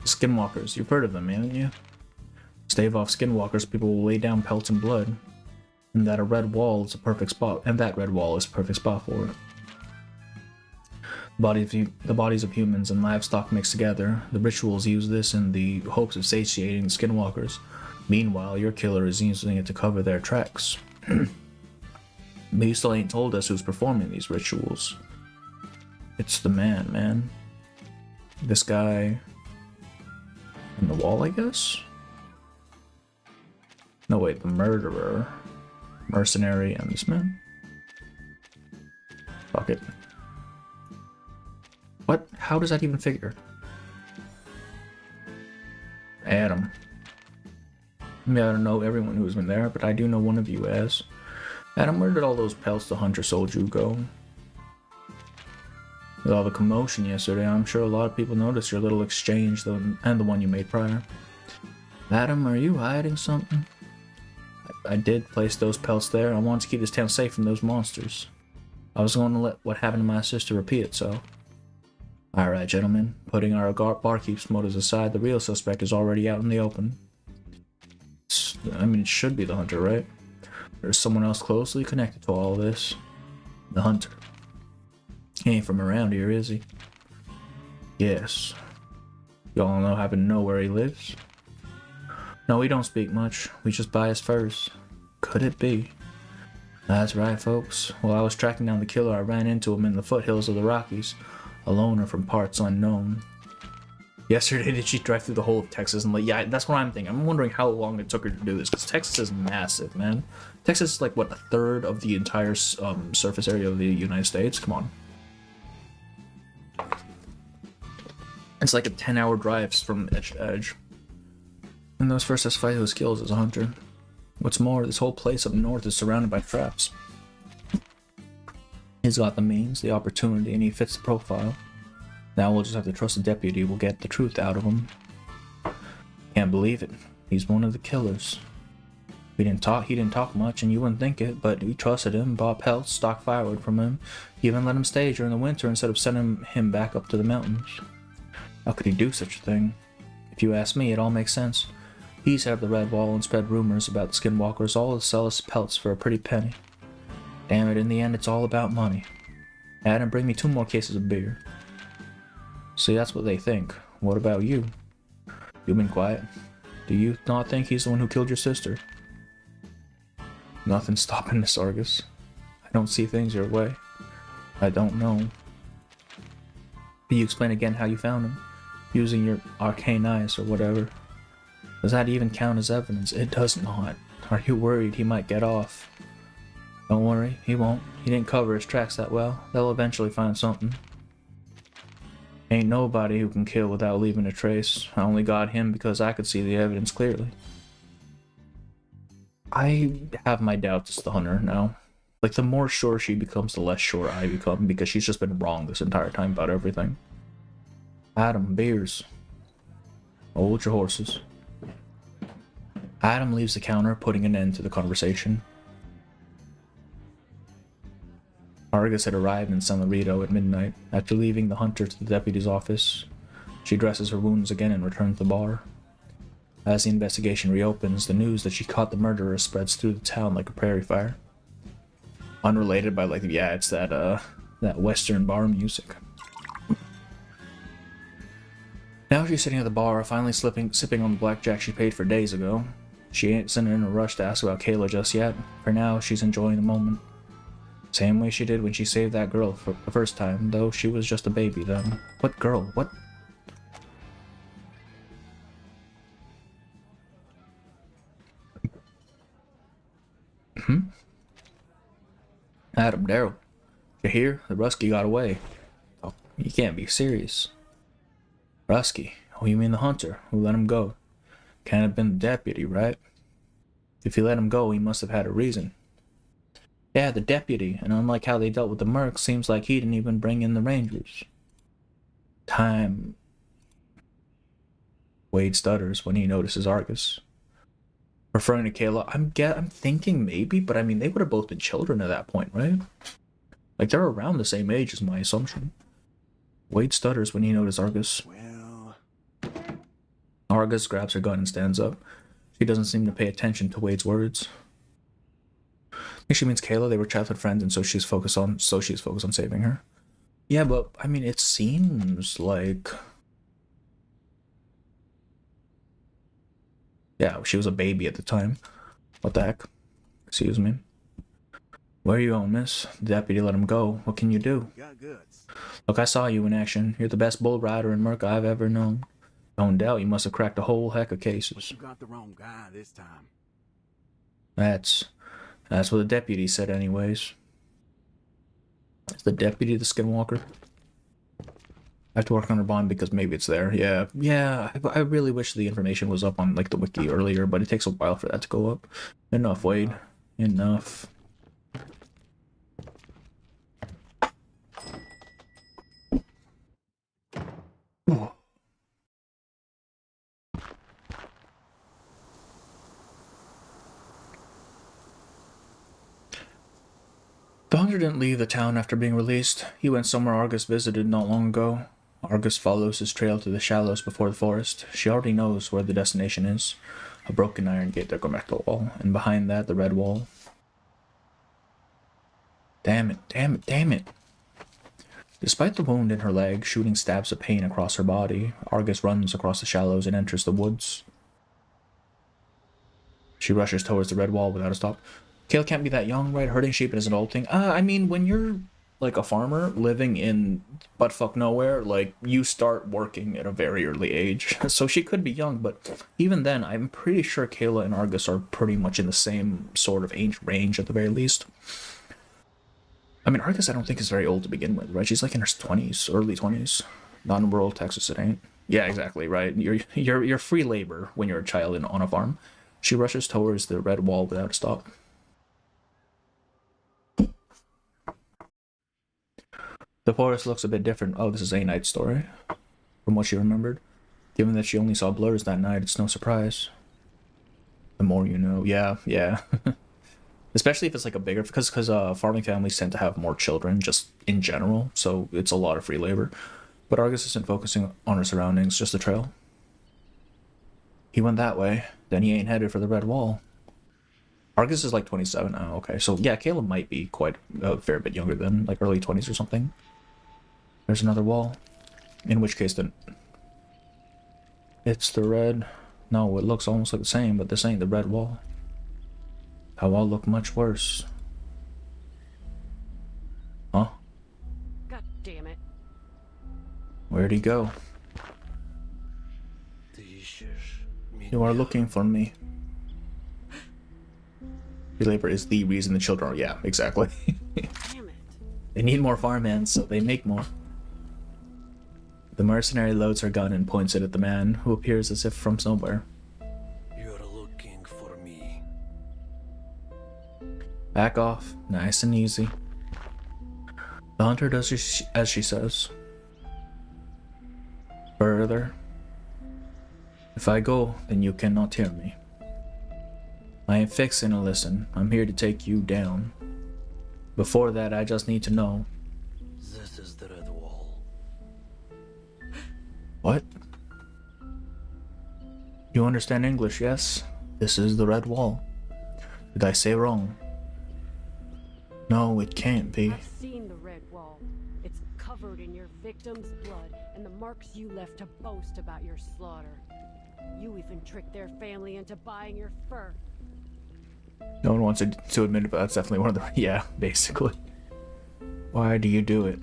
Skinwalkers. You've heard of them, haven't you? Stave off Skinwalkers, people will lay down pelts and blood. And that a red wall is a perfect spot. And that red wall is a perfect spot for it. The bodies of humans and livestock mixed together. The rituals use this in the hopes of satiating the Skinwalkers. Meanwhile, your killer is using it to cover their tracks. But you still ain't told us who's performing these rituals. It's the man. This guy... in the wall, I guess? No, wait, the murderer. Mercenary and this man? Fuck it. What? How does that even figure? Adam. I mean, I don't know everyone who's been there, but I do know one of you as. Adam, where did all those pelts the hunter sold you go? With all the commotion yesterday, I'm sure a lot of people noticed your little exchange and the one you made prior. Adam, are you hiding something? I did place those pelts there. I wanted to keep this town safe from those monsters. I was going to let what happened to my sister repeat itself. Alright, gentlemen. Putting our barkeep's motives aside, the real suspect is already out in the open. I mean, it should be the hunter, right? There's someone else closely connected to all this. The hunter. He ain't from around here, is he? Yes. Y'all happen to know where he lives? No, we don't speak much. We just buy his furs. Could it be? That's right, folks. While I was tracking down the killer, I ran into him in the foothills of the Rockies. A loner from parts unknown. Yesterday, did she drive through the whole of Texas? And yeah, that's what I'm thinking. I'm wondering how long it took her to do this, because Texas is massive, man. Texas is like, what, a third of the entire surface area of the United States? Come on. It's like a 10-hour drive from edge to edge. And those first fight his skills as a hunter. What's more, this whole place up north is surrounded by traps. He's got the means, the opportunity, and he fits the profile. Now we'll just have to trust the deputy will get the truth out of him. Can't believe it. He's one of the killers. He didn't talk much, and you wouldn't think it, but we trusted him, bought pelts, stocked firewood from him, even let him stay during the winter instead of sending him back up to the mountains. How could he do such a thing? If you ask me, it all makes sense. He's out of the Redwall and spread rumors about the Skinwalkers, all to sell us pelts for a pretty penny. Damn it, in the end, it's all about money. Adam, bring me 2 more cases of beer. See, that's what they think. What about you? You've been quiet. Do you not think he's the one who killed your sister? Nothing's stopping this, Argus. I don't see things your way. I don't know. Can you explain again how you found him? Using your arcane eyes or whatever. Does that even count as evidence? It does not. Are you worried he might get off? Don't worry, he won't. He didn't cover his tracks that well. They'll eventually find something. Ain't nobody who can kill without leaving a trace. I only got him because I could see the evidence clearly. I have my doubts it's the hunter now. Like, the more sure she becomes, the less sure I become, because she's just been wrong this entire time about everything. Adam, beers. Hold your horses. Adam leaves the counter, putting an end to the conversation. Argus had arrived in San Lorenzo at midnight. After leaving the hunter to the deputy's office, she dresses her wounds again and returns to the bar. As the investigation reopens, the news that she caught the murderer spreads through the town like a prairie fire. Unrelated, by like, yeah, it's that western bar music. Now she's sitting at the bar, finally sipping on the blackjack she paid for days ago. She ain't sitting in a rush to ask about Kayla just yet. For now, she's enjoying the moment. Same way she did when she saved that girl for the first time, though she was just a baby then. What girl? What? Adam, Daryl, you hear? The Rusky got away. Oh, you can't be serious. Rusky? Oh, you mean the hunter who let him go? Can't have been the deputy, right? If he let him go, he must have had a reason. Yeah, the deputy, and unlike how they dealt with the mercs, seems like he didn't even bring in the rangers. Time. Wade stutters when he notices Argus. Referring to Kayla, I'm thinking maybe, but I mean, they would have both been children at that point, right? Like, they're around the same age is my assumption. Wade stutters when he notices Argus. Well... Argus grabs her gun and stands up. She doesn't seem to pay attention to Wade's words. I think she means Kayla, they were childhood friends, and so she's focused on saving her. Yeah, but, I mean, it seems like... Yeah, she was a baby at the time. What the heck? Excuse me. Where are you going, miss? The deputy let him go. What can you do? Look, I saw you in action. You're the best bull rider in Merc I've ever known. Don't doubt you must have cracked a whole heck of cases. But you got the wrong guy this time. That's what the deputy said anyways. Is the deputy the skinwalker? I have to work on her bond because maybe it's there. Yeah, I really wish the information was up on like the wiki earlier, but it takes a while for that to go up. Enough, Wade. Enough. The hunter didn't leave the town after being released. He went somewhere Argus visited not long ago. Argus follows his trail to the shallows before the forest. She already knows where the destination is. A broken iron gate that goes back to the wall, and behind that, the Redwall. Damn it. Despite the wound in her leg, shooting stabs of pain across her body, Argus runs across the shallows and enters the woods. She rushes towards the Redwall without a stop. Kale can't be that young, right? Herding sheep is an old thing. I mean, when you're like a farmer living in buttfuck nowhere, like you start working at a very early age. So she could be young, but even then, I'm pretty sure Kayla and Argus are pretty much in the same sort of age range at the very least. I mean, Argus I don't think is very old to begin with, right? She's like in her 20s, early 20s. Not in rural Texas, it ain't. Yeah, exactly, right? You're free labor when you're a child on a farm. She rushes towards the red wall without a stop. The forest looks a bit different. Oh, this is a night story, from what she remembered. Given that she only saw blurs that night, it's no surprise. The more you know. Yeah. Especially if it's like a bigger, because farming families tend to have more children just in general, so it's a lot of free labor. But Argus isn't focusing on her surroundings, just the trail. He went that way, then he ain't headed for the red wall. Argus is like 27 now, okay. So yeah, Caleb might be quite a fair bit younger than, like early 20s or something. There's another wall. In which case then... It's the red... No, it looks almost like the same, but this ain't the red wall. That wall look much worse. Huh? God damn it. Where'd he go? You are looking for me. Free labor is the reason the children are... Yeah, exactly. Damn it. They need more farmhands, so they make more. The mercenary loads her gun and points it at the man, who appears as if from somewhere. You're looking for me. Back off, nice and easy. The hunter does as she says. Further. If I go, then you cannot hear me. I ain't fixing to listen. I'm here to take you down. Before that, I just need to know. This is the Redwall. What? You understand English, yes? This is the red wall. Did I say wrong? No, it can't be. I've seen the red wall. It's covered in your victim's blood and the marks you left to boast about your slaughter. You even tricked their family into buying your fur. No one wants to admit it, but that's definitely one of the... Yeah, basically. Why do you do it?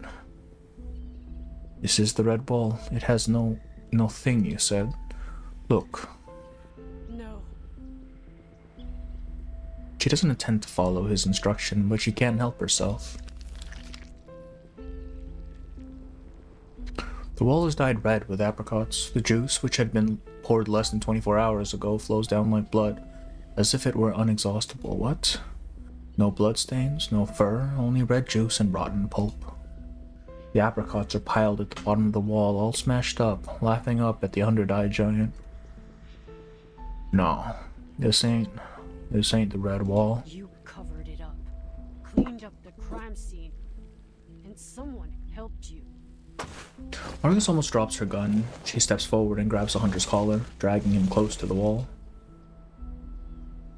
This is the Redwall. It has no thing, you said. Look. No. She doesn't intend to follow his instruction, but she can't help herself. The wall is dyed red with apricots. The juice, which had been poured less than 24 hours ago, flows down like blood, as if it were unexhaustible. What? No bloodstains, no fur, only red juice and rotten pulp. The apricots are piled at the bottom of the wall, all smashed up, laughing up at the under-eyed giant. No, this ain't the Redwall. You covered it up, cleaned up the crime scene, and someone helped you. Argus almost drops her gun. She steps forward and grabs the hunter's collar, dragging him close to the wall.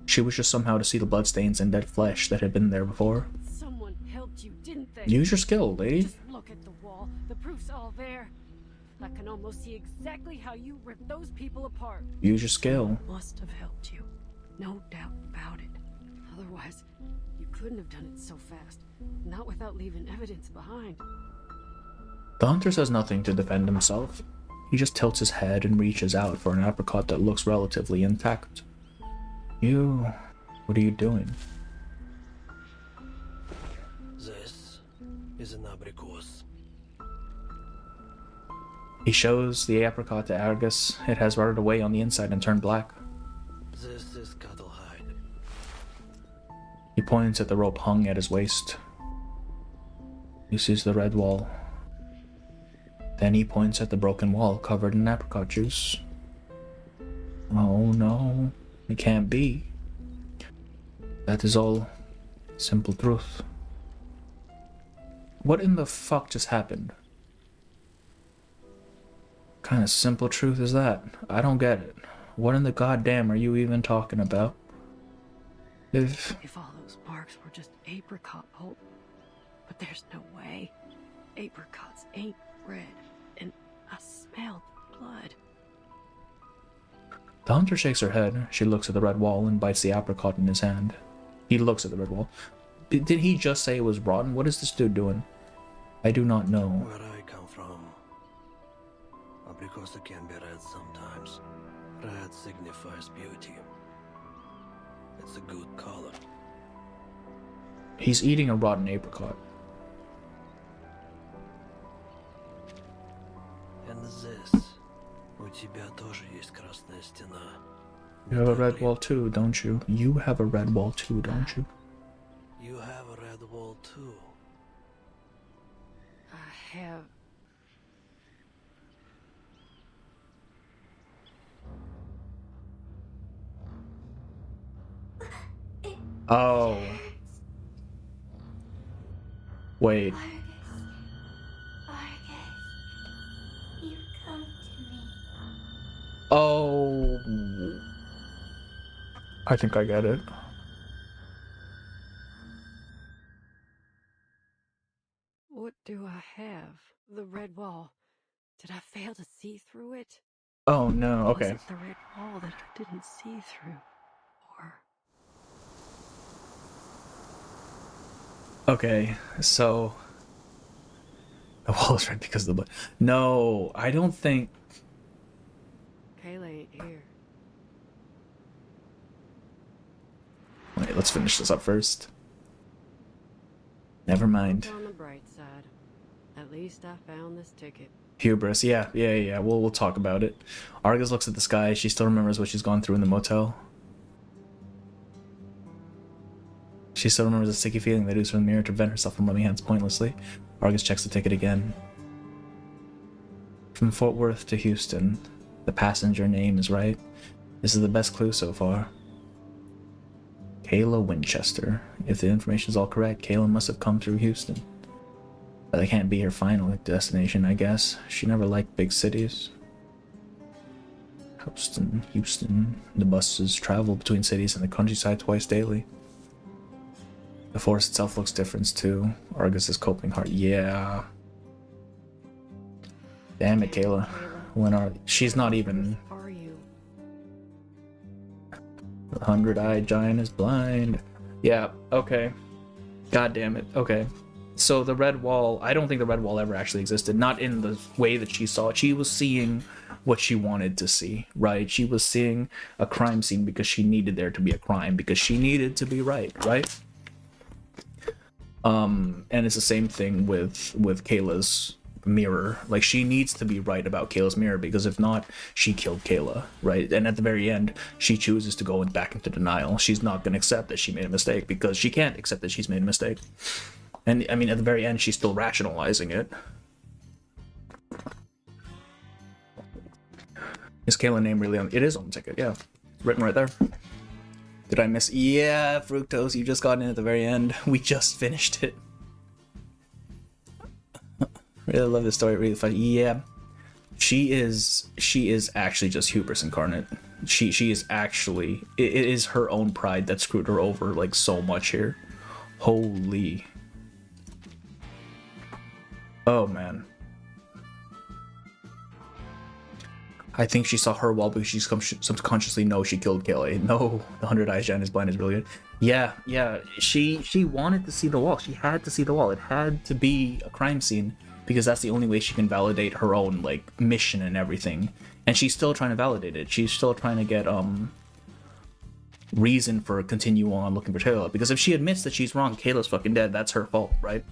She was just somehow to see the bloodstains and dead flesh that had been there before. Someone helped you, didn't they? Use your skill, lady. Just look at the wall. The proof's all there. I can almost see exactly how you ripped those people apart. Use your skill. Must have helped you. No doubt about it. Otherwise, you couldn't have done it so fast. Not without leaving evidence behind. The hunter says nothing to defend himself. He just tilts his head and reaches out for an apricot that looks relatively intact. What are you doing? This is an apricot. He shows the apricot to Argus. It has rotted away on the inside and turned black. This is cattle hide. He points at the rope hung at his waist. This is the Redwall. Then he points at the broken wall covered in apricot juice. Oh no, it can't be. That is all simple truth. What in the fuck just happened? What kind of simple truth is that? I don't get it. What in the goddamn are you even talking about? If all those marks were just apricot pulp, but there's no way. Apricots ain't red, and I smelled blood. The hunter shakes her head. She looks at the red wall and bites the apricot in his hand. He looks at the red wall. Did he just say it was rotten? What is this dude doing? I do not know. Where I come from, apricots can be red sometimes. Red signifies beauty. It's a good color. He's eating a rotten apricot. And this, у тебя тоже есть красная стена. You have a red wall too, don't you? You have a red wall too, don't you? You have a red wall too. I have. Oh. Wait. You come to me. Oh. I think I get it. What do I have? The red wall. Did I fail to see through it? Oh no, okay. Was it the red wall that I didn't see through? Or... Okay, so... The wall is red because of the blood. No, I don't think... Kayla ain't here. Wait, let's finish this up first. Never mind. On the bright side, at least I found this ticket. Hubris, yeah. We'll talk about it. Argus looks at the sky. She still remembers what she's gone through in the motel. She still remembers the sticky feeling that oozed from the mirror to prevent herself from rubbing hands pointlessly. Argus checks the ticket again. From Fort Worth to Houston. The passenger name is right. This is the best clue so far. Kayla Winchester. If the information is all correct, Kayla must have come through Houston. But that can't be her final destination, I guess. She never liked big cities. Houston. The buses travel between cities and the countryside twice daily. The forest itself looks different too. Argus is coping hard. Yeah. Damn it, Kayla. When are she's not even. Are you? The 100-eyed giant is blind. Yeah. Okay. God damn it. Okay. So the Redwall, I don't think the Redwall ever actually existed. Not in the way that she saw it. She was seeing what she wanted to see, right? She was seeing a crime scene because she needed there to be a crime, because she needed to be right? And it's the same thing with Kayla's mirror. Like, she needs to be right about Kayla's mirror, because if not, she killed Kayla, right? And at the very end, she chooses to go back into denial. She's not going to accept that she made a mistake, because she can't accept that she's made a mistake. And I mean, at the very end, she's still rationalizing it. Is Kayla name really on? It is on the ticket, yeah. It's written right there. Did I miss? Yeah, Fructose, you just got in at the very end. We just finished it. Really love this story. Really fun. Yeah, she is actually just hubris incarnate. She is actually. It is her own pride that screwed her over like so much here. Holy. Oh man. I think she saw her wall because she subconsciously knows she killed Kayla. No, the 100 Eyes Jan is blind is really good. Yeah. She wanted to see the wall. She had to see the wall. It had to be a crime scene, because that's the only way she can validate her own like mission and everything. And she's still trying to validate it. She's still trying to get reason for continue on looking for Kayla. Because if she admits that she's wrong, Kayla's fucking dead. That's her fault, right?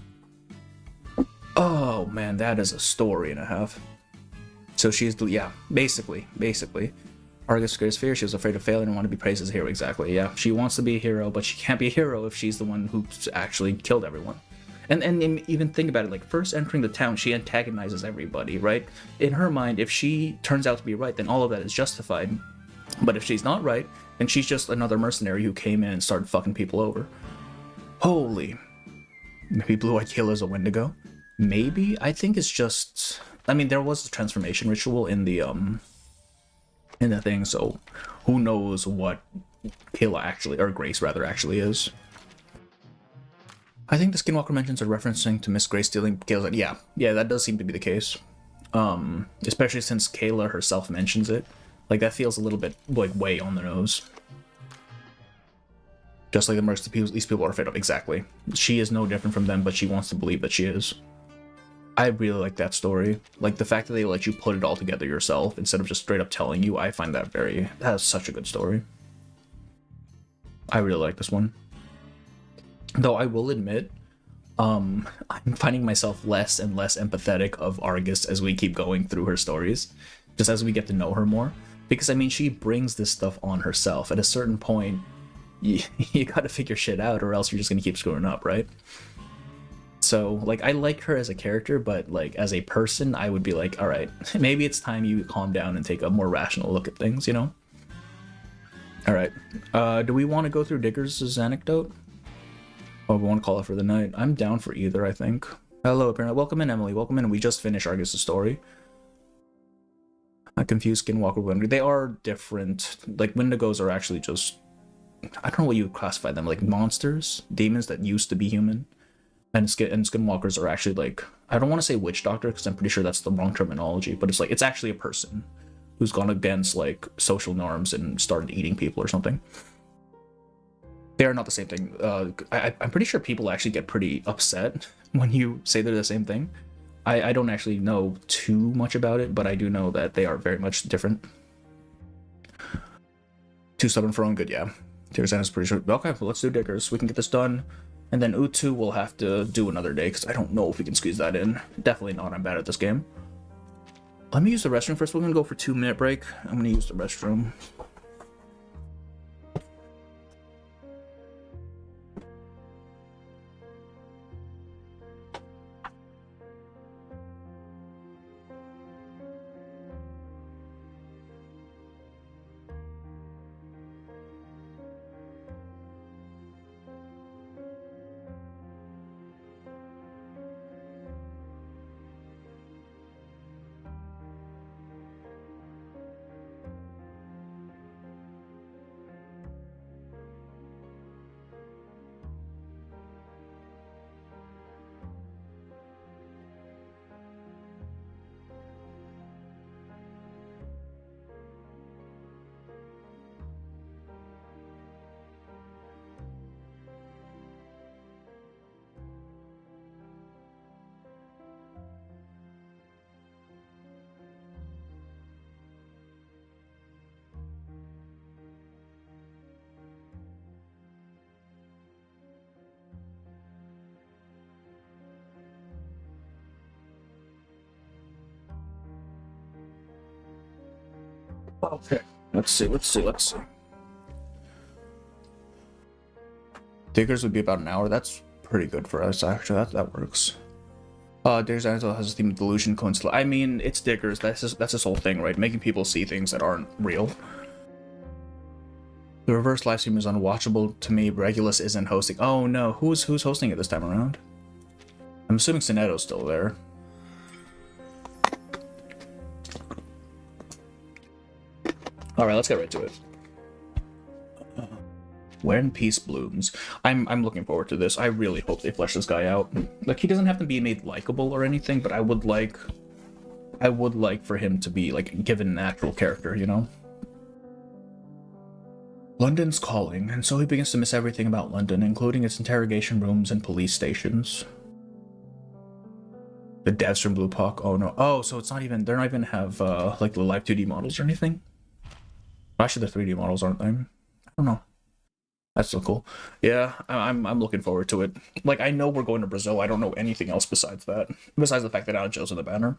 Oh man, that is a story and a half. So she's the, yeah, basically. Argus' greatest fear, she was afraid of failing and wanted to be praised as a hero, exactly, yeah. She wants to be a hero, but she can't be a hero if she's the one who actually killed everyone. And even think about it, like, first entering the town, she antagonizes everybody, right? In her mind, if she turns out to be right, then all of that is justified. But if she's not right, then she's just another mercenary who came in and started fucking people over. Holy. Maybe Blue-Eyed Kayla's a Wendigo? Maybe? I think it's just... I mean, there was a transformation ritual in the thing, so who knows what Kayla actually, or Grace rather, actually is. I think the Skinwalker mentions are referencing to Miss Grace stealing Kayla's... Yeah, that does seem to be the case. Especially since Kayla herself mentions it. Like, that feels a little bit, like, way on the nose. Just like the mercs these people are afraid of. Exactly. She is no different from them, but she wants to believe that she is. I really like that story. Like, the fact that they let you put it all together yourself instead of just straight up telling you, I find that that's such a good story. I really like this one. Though I will admit, I'm finding myself less and less empathetic of Argus as we keep going through her stories, just as we get to know her more. Because, I mean, she brings this stuff on herself. At a certain point, you gotta figure shit out, or else you're just gonna keep screwing up, right? So, like, I like her as a character, but, like, as a person, I would be like, alright, maybe it's time you calm down and take a more rational look at things, you know? Alright, do we want to go through Diggers' anecdote? Or we want to call it for the night? I'm down for either, I think. Hello, apparently. Welcome in, Emily. Welcome in. We just finished Argus' story. I confuse Skinwalker with Wendigo. They are different. Like, Wendigos are actually just... I don't know what you would classify them. Like, monsters? Demons that used to be human? And Skinwalkers are actually, like... I don't want to say witch doctor, because I'm pretty sure that's the wrong terminology. But it's like, it's actually a person who's gone against, like, social norms and started eating people or something. They are not the same thing. I'm pretty sure people actually get pretty upset when you say they're the same thing. I don't actually know too much about it, but I do know that they are very much different. Too stubborn for own good, yeah. Tirzan is pretty sure. Okay, well, let's do Diggers. We can get this done. And then Utu will have to do another day, because I don't know if we can squeeze that in. Definitely not. I'm bad at this game. Let me use the restroom first. We're going to go for 2-minute break. I'm going to use the restroom. Okay. Let's see. Diggers would be about an hour. That's pretty good for us, actually. That works. Diggers has a theme of delusion, coincidence. I mean, it's Diggers. That's his whole thing, right? Making people see things that aren't real. The reverse live stream is unwatchable to me. Regulus isn't hosting. Oh no, who's hosting it this time around? I'm assuming Sonetto's still there. All right, let's get right to it. When Peace Blooms. I'm looking forward to this. I really hope they flesh this guy out. Like, he doesn't have to be made likable or anything, but I would like for him to be like given an actual character, you know? London's calling, and so he begins to miss everything about London, including its interrogation rooms and police stations. The devs from Blue Puck. Oh no. Oh, so it's not even. They're not even have like the live 2D models or anything. Actually, the 3D models aren't they? I don't know. That's so cool. Yeah, I'm looking forward to it. Like, I know we're going to Brazil. I don't know anything else besides that. Besides the fact that Aljo's in the banner.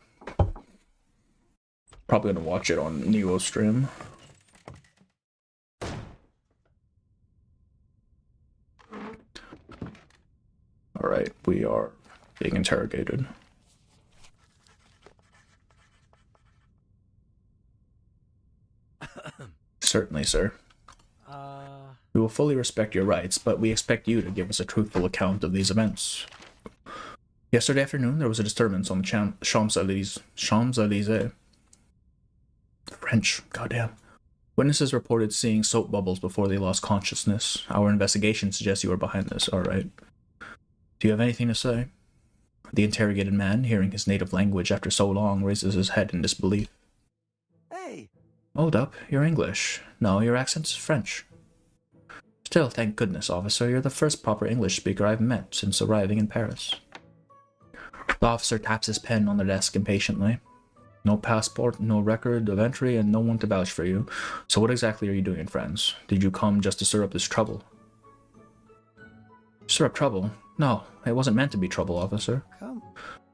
Probably gonna watch it on Neo's stream. All right, we are being interrogated. Certainly, sir. We will fully respect your rights, but we expect you to give us a truthful account of these events. Yesterday afternoon, there was a disturbance on the Champs-Élysées. French, goddamn. Witnesses reported seeing soap bubbles before they lost consciousness. Our investigation suggests you are behind this, alright. Do you have anything to say? The interrogated man, hearing his native language after so long, raises his head in disbelief. Hey! Hold up, you're English. No, your accent's French. Still, thank goodness, officer, you're the first proper English speaker I've met since arriving in Paris. The officer taps his pen on the desk impatiently. No passport, no record of entry, and no one to vouch for you. So what exactly are you doing in France? Did you come just to stir up this trouble? Stir up trouble? No, it wasn't meant to be trouble, officer. Come.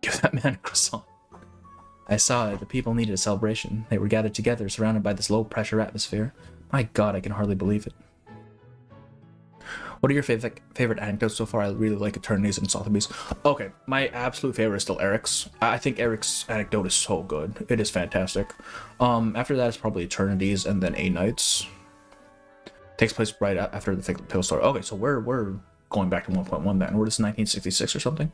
Give that man a croissant. I saw it. The people needed a celebration. They were gathered together, surrounded by this low-pressure atmosphere. My God, I can hardly believe it. What are your favorite anecdotes so far? I really like Eternities and Sotheby's. Okay, my absolute favorite is still Eric's. I think Eric's anecdote is so good. It is fantastic. After that, it's probably Eternities and then A Nights. Takes place right after the Fake Pill story. Okay, so we're going back to 1.1 then. We're just 1966 or something.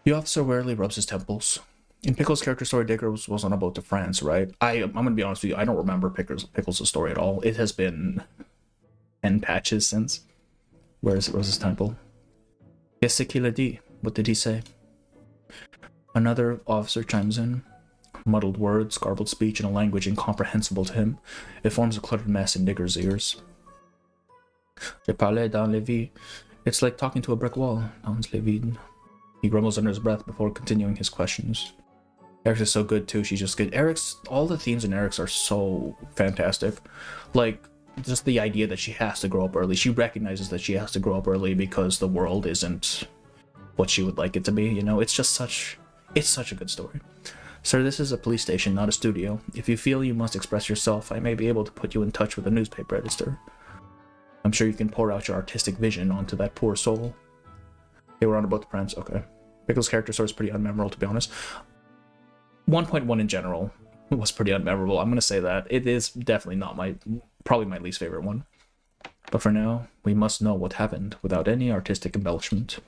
The officer warily rubs his temples. In Pickles' character story, Digger was on a boat to France, right? I'm going to be honest with you, I don't remember Pickles' story at all. It has been 10 patches since. Where's his temple? Qu'est-ce qu'il a dit? What did he say? Another officer chimes in. Muddled words, garbled speech in a language incomprehensible to him. It forms a cluttered mess in Digger's ears. Je parlais dans les vies. It's like talking to a brick wall. Dans les vides. He grumbles under his breath before continuing his questions. Eric's is so good too, she's just good. All the themes in Eric's are so fantastic. Like, just the idea that she has to grow up early. She recognizes that she has to grow up early because the world isn't what she would like it to be, you know? It's such a good story. Sir, this is a police station, not a studio. If you feel you must express yourself, I may be able to put you in touch with a newspaper editor. I'm sure you can pour out your artistic vision onto that poor soul. They were on a boat to France, okay. Pickles' character story is pretty unmemorable, to be honest. 1.1 in general was pretty unmemorable. I'm going to say that. It is definitely not probably my least favorite one. But for now, we must know what happened without any artistic embellishment.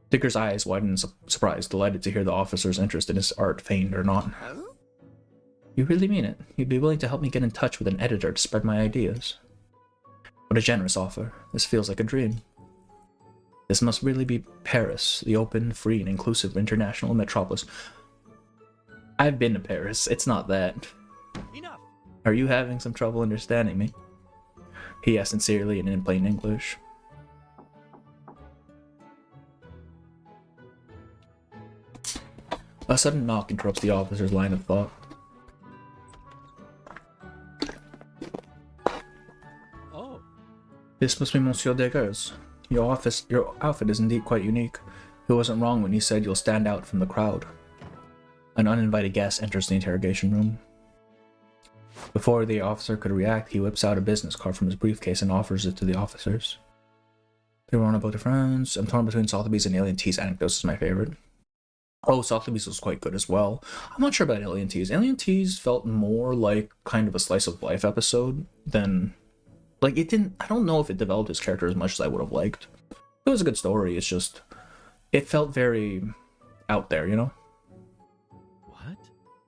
Digger's eyes widen in surprise, delighted to hear the officer's interest in his art, feigned or not. You really mean it? You'd be willing to help me get in touch with an editor to spread my ideas? What a generous offer. This feels like a dream. This must really be Paris, the open, free, and inclusive international metropolis. I've been to Paris. It's not that. Enough. Are you having some trouble understanding me? He asked sincerely and in plain English. A sudden knock interrupts the officer's line of thought. Oh. This must be Monsieur Deggers. Your outfit is indeed quite unique. He wasn't wrong when he said you'll stand out from the crowd. An uninvited guest enters the interrogation room. Before the officer could react, he whips out a business card from his briefcase and offers it to the officers. They were on about their friends. I'm torn between Sotheby's and Alien T's anecdotes is my favorite. Oh, Sotheby's was quite good as well. I'm not sure about Alien T's. Alien T's felt more like kind of a slice of life episode than... Like, it didn't... I don't know if it developed his character as much as I would have liked. It was a good story, it's just... It felt very out there, you know? What?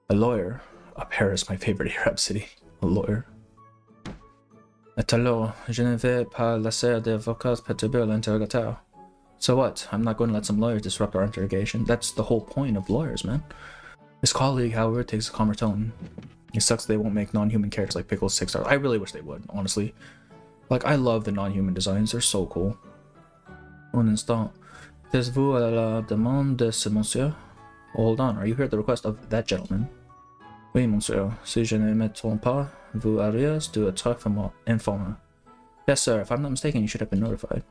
A lawyer. Paris, my favorite Arab city. A lawyer. Alors, je ne vais pas laisser d'avocats perturber l'interrogateur. So what? I'm not going to let some lawyer disrupt our interrogation. That's the whole point of lawyers, man. His colleague, however, takes a calmer tone. It sucks they won't make non-human characters like Pickles 6 stars. I really wish they would, honestly. Like, I love the non-human designs. They're so cool. Un instant. Êtes-vous à la demande de ce monsieur? Oh, hold on. Are you here at the request of that gentleman? Oui, monsieur. Si je ne me trompe pas, vous auriez dû être informé. Yes, sir. If I'm not mistaken, you should have been notified.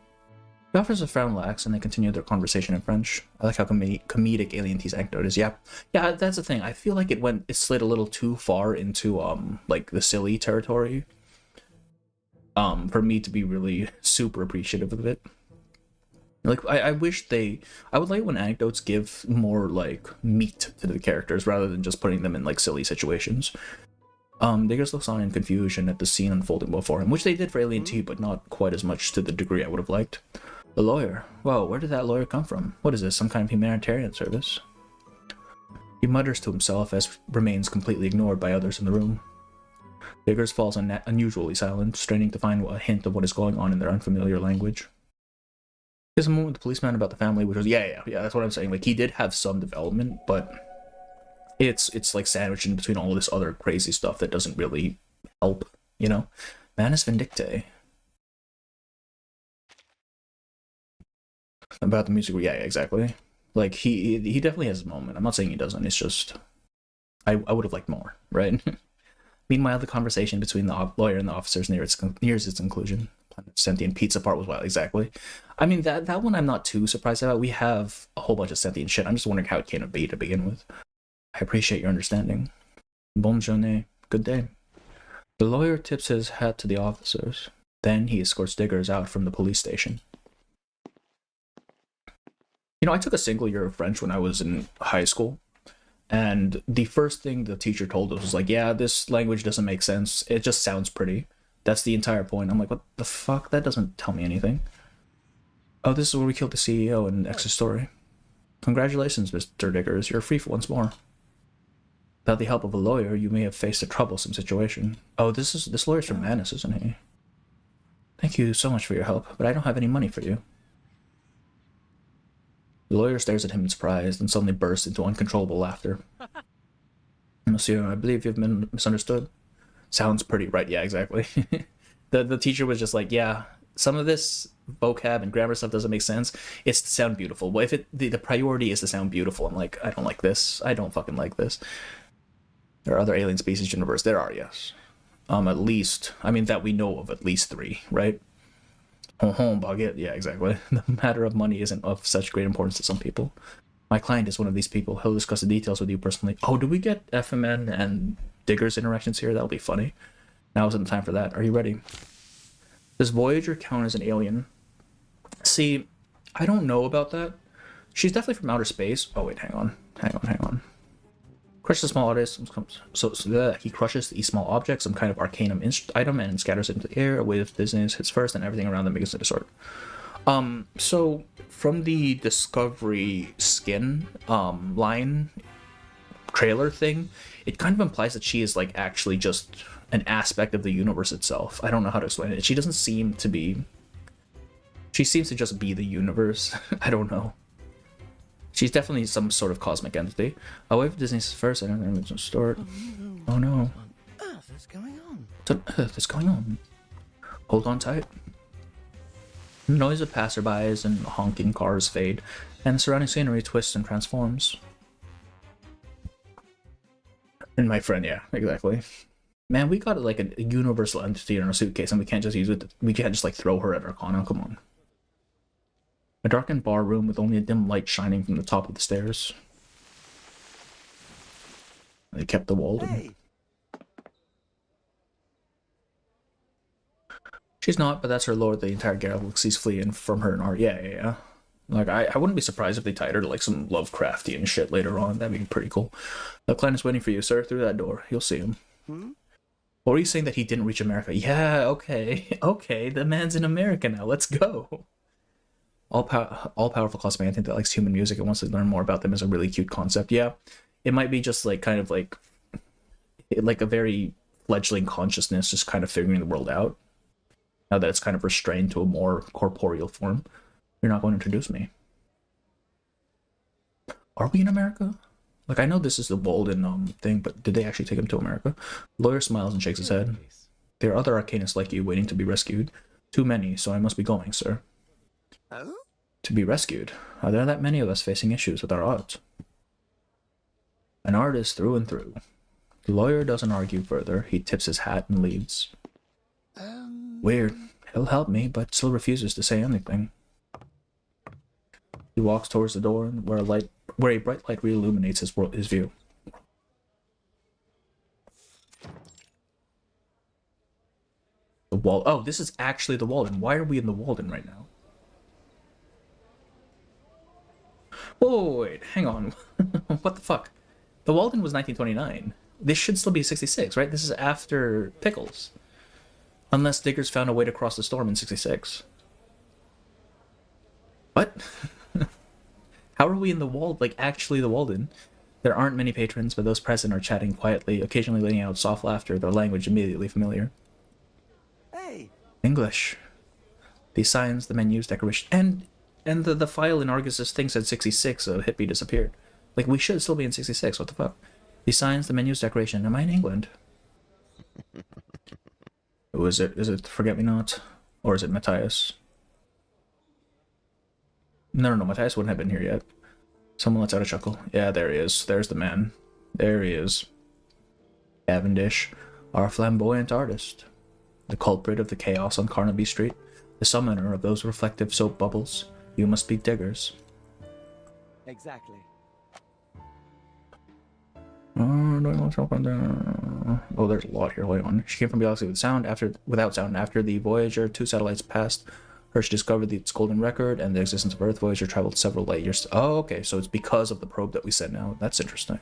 The officers frown lax and they continue their conversation in French. I like how comedic Alien T's anecdote is. Yeah, that's the thing. I feel like it slid a little too far into like the silly territory. For me to be really super appreciative of it. Like I would like when anecdotes give more like meat to the characters rather than just putting them in like silly situations. Diggers looks on in confusion at the scene unfolding before him, which they did for Alien T, but not quite as much to the degree I would have liked. The lawyer. Whoa, where did that lawyer come from? What is this, some kind of humanitarian service? He mutters to himself as remains completely ignored by others in the room. Diggers falls unusually silent, straining to find a hint of what is going on in their unfamiliar language. There's a moment with the policeman about the family, which was yeah, that's what I'm saying. Like, he did have some development, but it's like sandwiched in between all of this other crazy stuff that doesn't really help, you know? Manus Vindictae. About the music, yeah, exactly. Like, he definitely has a moment. I'm not saying he doesn't, it's just... I would have liked more, right? Meanwhile, the conversation between the lawyer and the officers nears its conclusion. Sentient pizza part was wild, exactly. I mean, that one I'm not too surprised about. We have a whole bunch of sentient shit. I'm just wondering how it came to be to begin with. I appreciate your understanding. Bonne journée. Good day. The lawyer tips his hat to the officers. Then he escorts Diggers out from the police station. You know, I took a single year of French when I was in high school. And the first thing the teacher told us was like, yeah, this language doesn't make sense. It just sounds pretty. That's the entire point. I'm like, what the fuck? That doesn't tell me anything. Oh, this is where we killed the CEO in X's story. Congratulations, Mr. Diggers. You're free for once more. Without the help of a lawyer, you may have faced a troublesome situation. Oh, this lawyer's from Manus, isn't he? Thank you so much for your help, but I don't have any money for you. The lawyer stares at him in surprise, and suddenly bursts into uncontrollable laughter. Monsieur, I believe you've been misunderstood. Sounds pretty right, yeah, exactly. The teacher was just like, yeah, some of this vocab and grammar stuff doesn't make sense. it's to sound beautiful. Well, if the priority is to sound beautiful, I'm like, I don't like this. I don't fucking like this. There are other alien species in the universe. There are, yes. At least, I mean, that we know of, at least 3, right? Baguette, yeah, exactly. The matter of money isn't of such great importance to some people. My client is one of these people. He'll discuss the details with you personally. Oh, do we get FMN and Diggers interactions here? That'll be funny. Now isn't the time for that. Are you ready? Does Voyager count as an alien? See, I don't know about that. She's definitely from outer space. Oh, wait, hang on. Crushes the small objects. He crushes the small object, some kind of arcanum item, and scatters it into the air. A wave of dizziness hits first, and everything around them begins to distort. So from the Discovery skin line trailer thing, it kind of implies that she is like actually just an aspect of the universe itself. I don't know how to explain it. She doesn't seem to be... She seems to just be the universe. I don't know. She's definitely some sort of cosmic entity. A wave of Disney's first, and everything will start. Oh no. What on earth is going on? What on earth is going on? Hold on tight. The noise of passerbys and honking cars fade, and the surrounding scenery twists and transforms. And my friend, yeah, exactly. Man, we got like a universal entity in our suitcase, and we can't just use it. We can't just like throw her at Arcana. Come on. A darkened bar room with only a dim light shining from the top of the stairs. They kept the Walden. Hey. She's not, but that's her lord. The entire galaxy's fleeing from her and art. Yeah. Like, I wouldn't be surprised if they tied her to, like, some Lovecraftian shit later on. That'd be pretty cool. The clan is waiting for you, sir, through that door. You'll see him. Or are you saying that he didn't reach America? Yeah, okay. Okay, the man's in America now. Let's go. All-powerful cosmic entity that likes human music and wants to learn more about them is a really cute concept. Yeah, it might be just, like, kind of, like a very fledgling consciousness just kind of figuring the world out. Now that it's kind of restrained to a more corporeal form. You're not going to introduce me. Are we in America? Like, I know this is the Walden thing, but did they actually take him to America? The lawyer smiles and shakes his head. There are other arcanists like you waiting to be rescued. Too many, so I must be going, sir. Oh? To be rescued? Are there that many of us facing issues with our art? An artist through and through. The lawyer doesn't argue further. He tips his hat and leaves. Weird. He'll help me, but still refuses to say anything. He walks towards the door where a bright light re-illuminates his view. The wall. Oh, this is actually the Walden. Why are we in the Walden right now? Whoa, wait, hang on. What the fuck? The Walden was 1929. This should still be 66, right? This is after Pickles. Unless Diggers found a way to cross the storm in 66. What? How are we in the Walden? Like, actually the Walden? There aren't many patrons, but those present are chatting quietly, occasionally letting out soft laughter, their language immediately familiar. Hey! English. These signs, the menus, decoration, and the file in Argus's thing said 66, so Hippie disappeared. Like, we should still be in 66, what the fuck? These signs, the menus, decoration, am I in England? Who is it? Is it Forget-Me-Not? Or is it Matthias? No, Matthias wouldn't have been here yet. Someone lets out a chuckle. Yeah, there he is. There's the man. There he is. Cavendish, our flamboyant artist. The culprit of the chaos on Carnaby Street. The summoner of those reflective soap bubbles. You must be Diggers. Exactly. Oh, there's a lot here. Wait on. She came from the galaxy without sound. After the Voyager 2 satellites passed her, she discovered its golden record and the existence of Earth. Voyager traveled several light years. Oh, okay. So it's because of the probe that we sent now. That's interesting.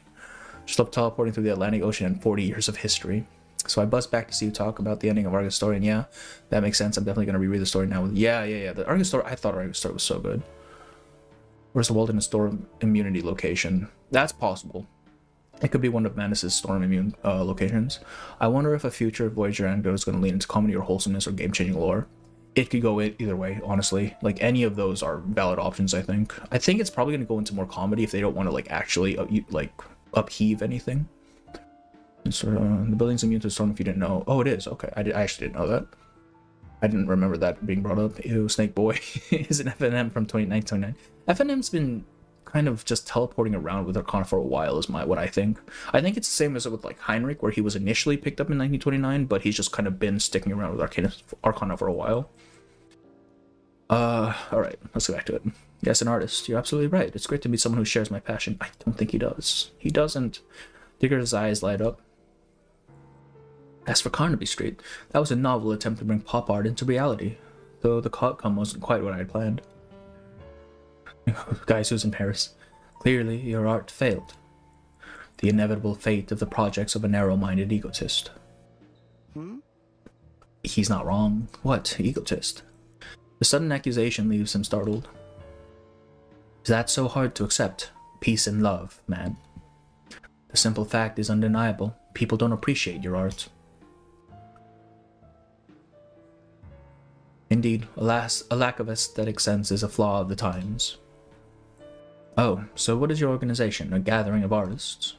She slept teleporting through the Atlantic Ocean and 40 years of history. So I buzzed back to see you talk about the ending of Argus story, and yeah, that makes sense. I'm definitely going to reread the story now. Yeah. The Argus story, I thought Argus story was so good. Where's the Walden Storm immunity location? That's possible. It could be one of Manus's storm immune locations. I wonder if a future Voyager anecdote is going to lean into comedy or wholesomeness or game-changing lore. It could go either way, honestly. Like, any of those are valid options, I think. I think it's probably going to go into more comedy if they don't want to, like, actually, upheave anything. So, the building's immune to the storm if you didn't know. Oh, it is. Okay. I actually didn't know that. I didn't remember that being brought up. Ew, Snake Boy is an FNM from 1929. FNM's been kind of just teleporting around with Arcana for a while is what I think. I think it's the same as with like Heinrich, where he was initially picked up in 1929, but he's just kind of been sticking around with Arcana for a while. Alright, let's get back to it. Yes, an artist. You're absolutely right. It's great to meet someone who shares my passion. I don't think he does. He doesn't. Digger's eyes light up. As for Carnaby Street, that was a novel attempt to bring pop art into reality, though the outcome wasn't quite what I had planned. Guys who's in Paris. Clearly, your art failed. The inevitable fate of the projects of a narrow-minded egotist. He's not wrong. What? Egotist? The sudden accusation leaves him startled. Is that so hard to accept? Peace and love, man. The simple fact is undeniable. People don't appreciate your art. Indeed, alas, a lack of aesthetic sense is a flaw of the times. Oh, so what is your organization? A gathering of artists?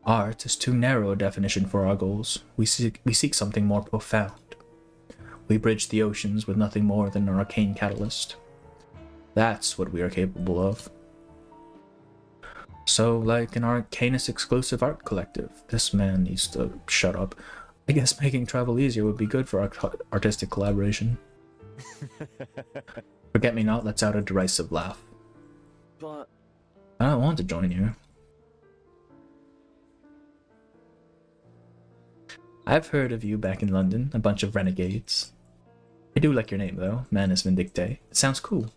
Art is too narrow a definition for our goals. We seek something more profound. We bridge the oceans with nothing more than an arcane catalyst. That's what we are capable of. So, like an Arcanist exclusive art collective. This man needs to shut up. I guess making travel easier would be good for artistic collaboration. Forget-me-not lets out a derisive laugh. But I don't want to join you. I've heard of you back in London, a bunch of renegades. I do like your name, though, Manus Vindicte. It sounds cool.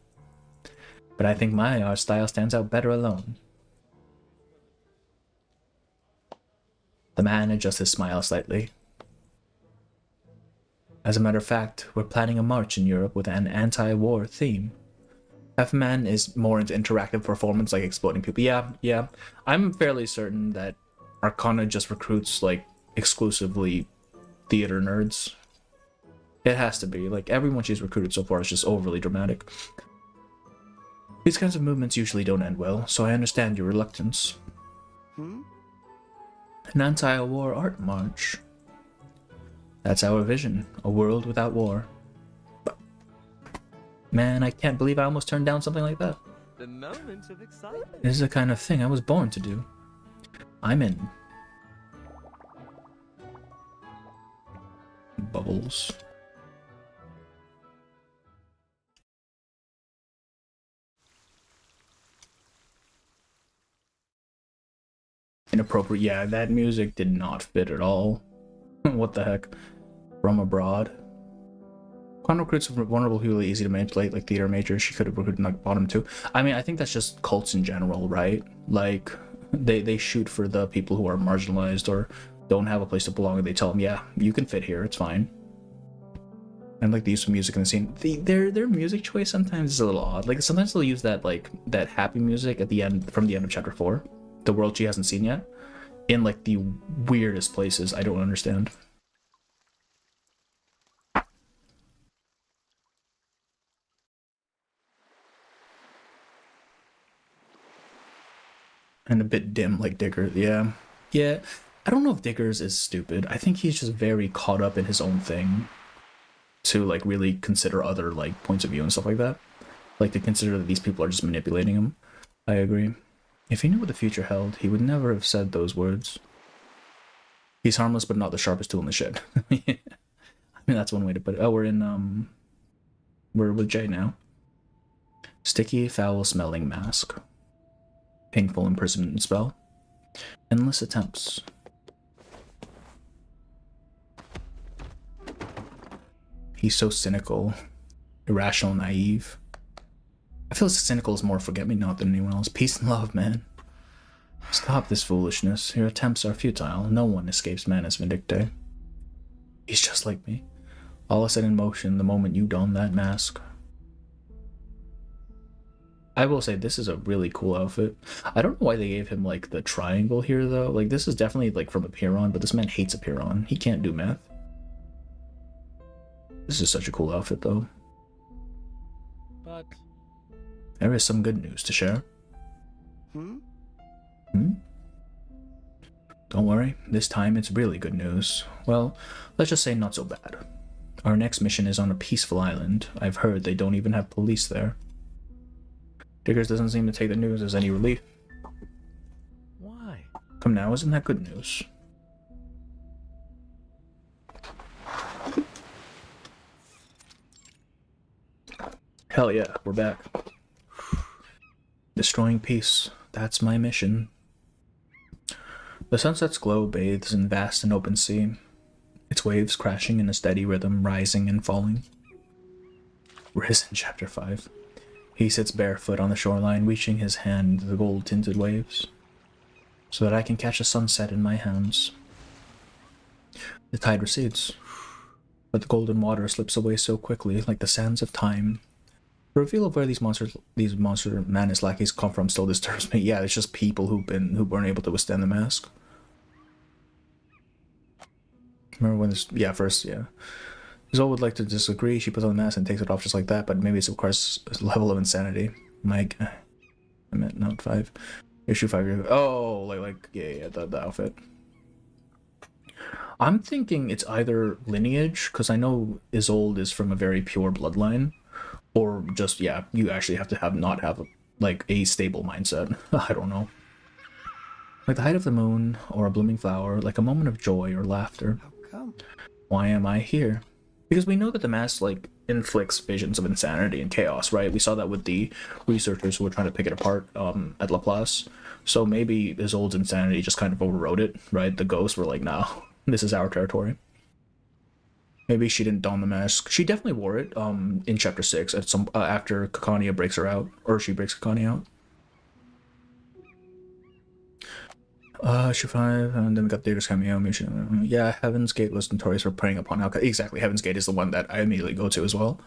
But I think my art style stands out better alone. The man adjusts his smile slightly. As a matter of fact, we're planning a march in Europe with an anti-war theme. F-Man is more into interactive performance, like exploding people. Yeah. I'm fairly certain that Arcana just recruits, like, exclusively theater nerds. It has to be. Like, everyone she's recruited so far is just overly dramatic. These kinds of movements usually don't end well, so I understand your reluctance. An anti-war art march. That's our vision. A world without war. Man, I can't believe I almost turned down something like that. the moment of excitement. This is the kind of thing I was born to do. I'm in. Bubbles. Inappropriate. Yeah, that music did not fit at all. What the heck? From abroad. Quan recruits vulnerable people easy to manipulate, like theater majors. She could have recruited like bottom too. I mean, I think that's just cults in general, right? Like, they shoot for the people who are marginalized or don't have a place to belong, and they tell them, yeah, you can fit here, it's fine. And like the use of music in the scene, their music choice sometimes is a little odd. Like sometimes they'll use that that happy music at the end, from the end of chapter 4, the world she hasn't seen yet, in like the weirdest places. I don't understand. And a bit dim, like Diggers. Yeah. I don't know if Diggers is stupid. I think he's just very caught up in his own thing to like really consider other like points of view and stuff like that. Like to consider that these people are just manipulating him. I agree. If he knew what the future held, he would never have said those words. He's harmless, but not the sharpest tool in the shed. I mean, that's one way to put it. Oh, we're with Jay now. Sticky, foul-smelling mask. Painful imprisonment spell. Endless attempts. He's so cynical, irrational, naive. I feel cynical is more forget-me-not than anyone else. Peace and love, man. Stop this foolishness. Your attempts are futile. No one escapes Manus Vindicte. He's just like me. All is set in motion the moment you don that mask. I will say this is a really cool outfit. I don't know why they gave him like the triangle here though. Like this is definitely like from Apiron, but this man hates Apiron. He can't do math. This is such a cool outfit though. But there is some good news to share. Don't worry, this time it's really good news. Well, let's just say not so bad. Our next mission is on a peaceful island. I've heard they don't even have police there. Diggers doesn't seem to take the news as any relief. why? Come now, isn't that good news? Hell yeah, we're back. Destroying peace. That's my mission. The sunset's glow bathes in vast and open sea, its waves crashing in a steady rhythm, rising and falling. Risen, chapter 5. He sits barefoot on the shoreline, reaching his hand into the gold-tinted waves, so that I can catch a sunset in my hands. The tide recedes, but the golden water slips away so quickly, like the sands of time. The reveal of where these monster Manus lackeys come from still disturbs me. Yeah, it's just people who weren't able to withstand the mask. Remember when this? Yeah, first, yeah. Zol would like to disagree. She puts on the mask and takes it off just like that, but maybe it's of course a level of insanity. Mike, I meant note 5, issue 5. Oh, yeah, the outfit. I'm thinking it's either lineage, because I know Isolde is from a very pure bloodline, or just, yeah, you actually have to not have a stable mindset. I don't know. Like the height of the moon, or a blooming flower, like a moment of joy or laughter. How come? Why am I here? Because we know that the mask, inflicts visions of insanity and chaos, right? We saw that with the researchers who were trying to pick it apart at Laplace. So maybe Isolde's insanity just kind of overrode it, right? The ghosts were like, "No, this is our territory." Maybe she didn't don the mask. She definitely wore it in chapter 6 at some after Kakania breaks her out, or she breaks Kakania out. Issue 5, and then we got Theater's cameo. Yeah, Heaven's Gate was notorious for preying upon alcohol. Exactly, Heaven's Gate is the one that I immediately go to as well.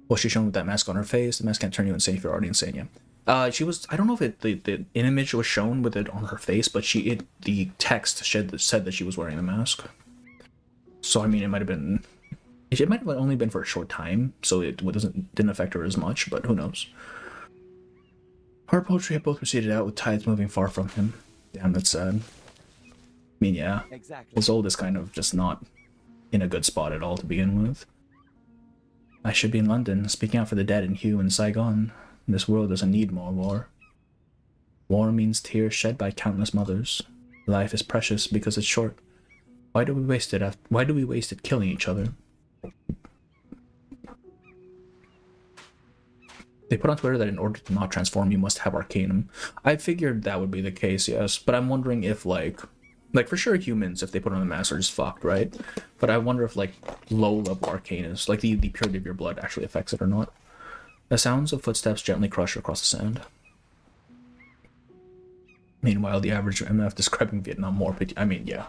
Well, she's shown with that mask on her face. The mask can't turn you insane if you're already insane, yeah. She was, I don't know if the image was shown with it on her face, but the text said that she was wearing the mask. So, I mean, it might have only been for a short time, so it didn't affect her as much, but who knows. Her poetry had both receded out, with tides moving far from him. Damn, that's sad. I mean, yeah. Exactly. Isolde is kind of just not in a good spot at all to begin with. I should be in London, speaking out for the dead in Hue and Saigon. This world doesn't need more war. War means tears shed by countless mothers. Life is precious because it's short. Why do we waste it killing each other? They put on Twitter that in order to not transform, you must have Arcanum. I figured that would be the case, yes, but I'm wondering if, like for sure humans, if they put on the mask, are just fucked, right? But I wonder if, like, low-level Arcanus, like the purity of your blood, actually affects it or not. The sounds of footsteps gently crush across the sand. Meanwhile, the average MF describing Vietnam War, I mean, yeah.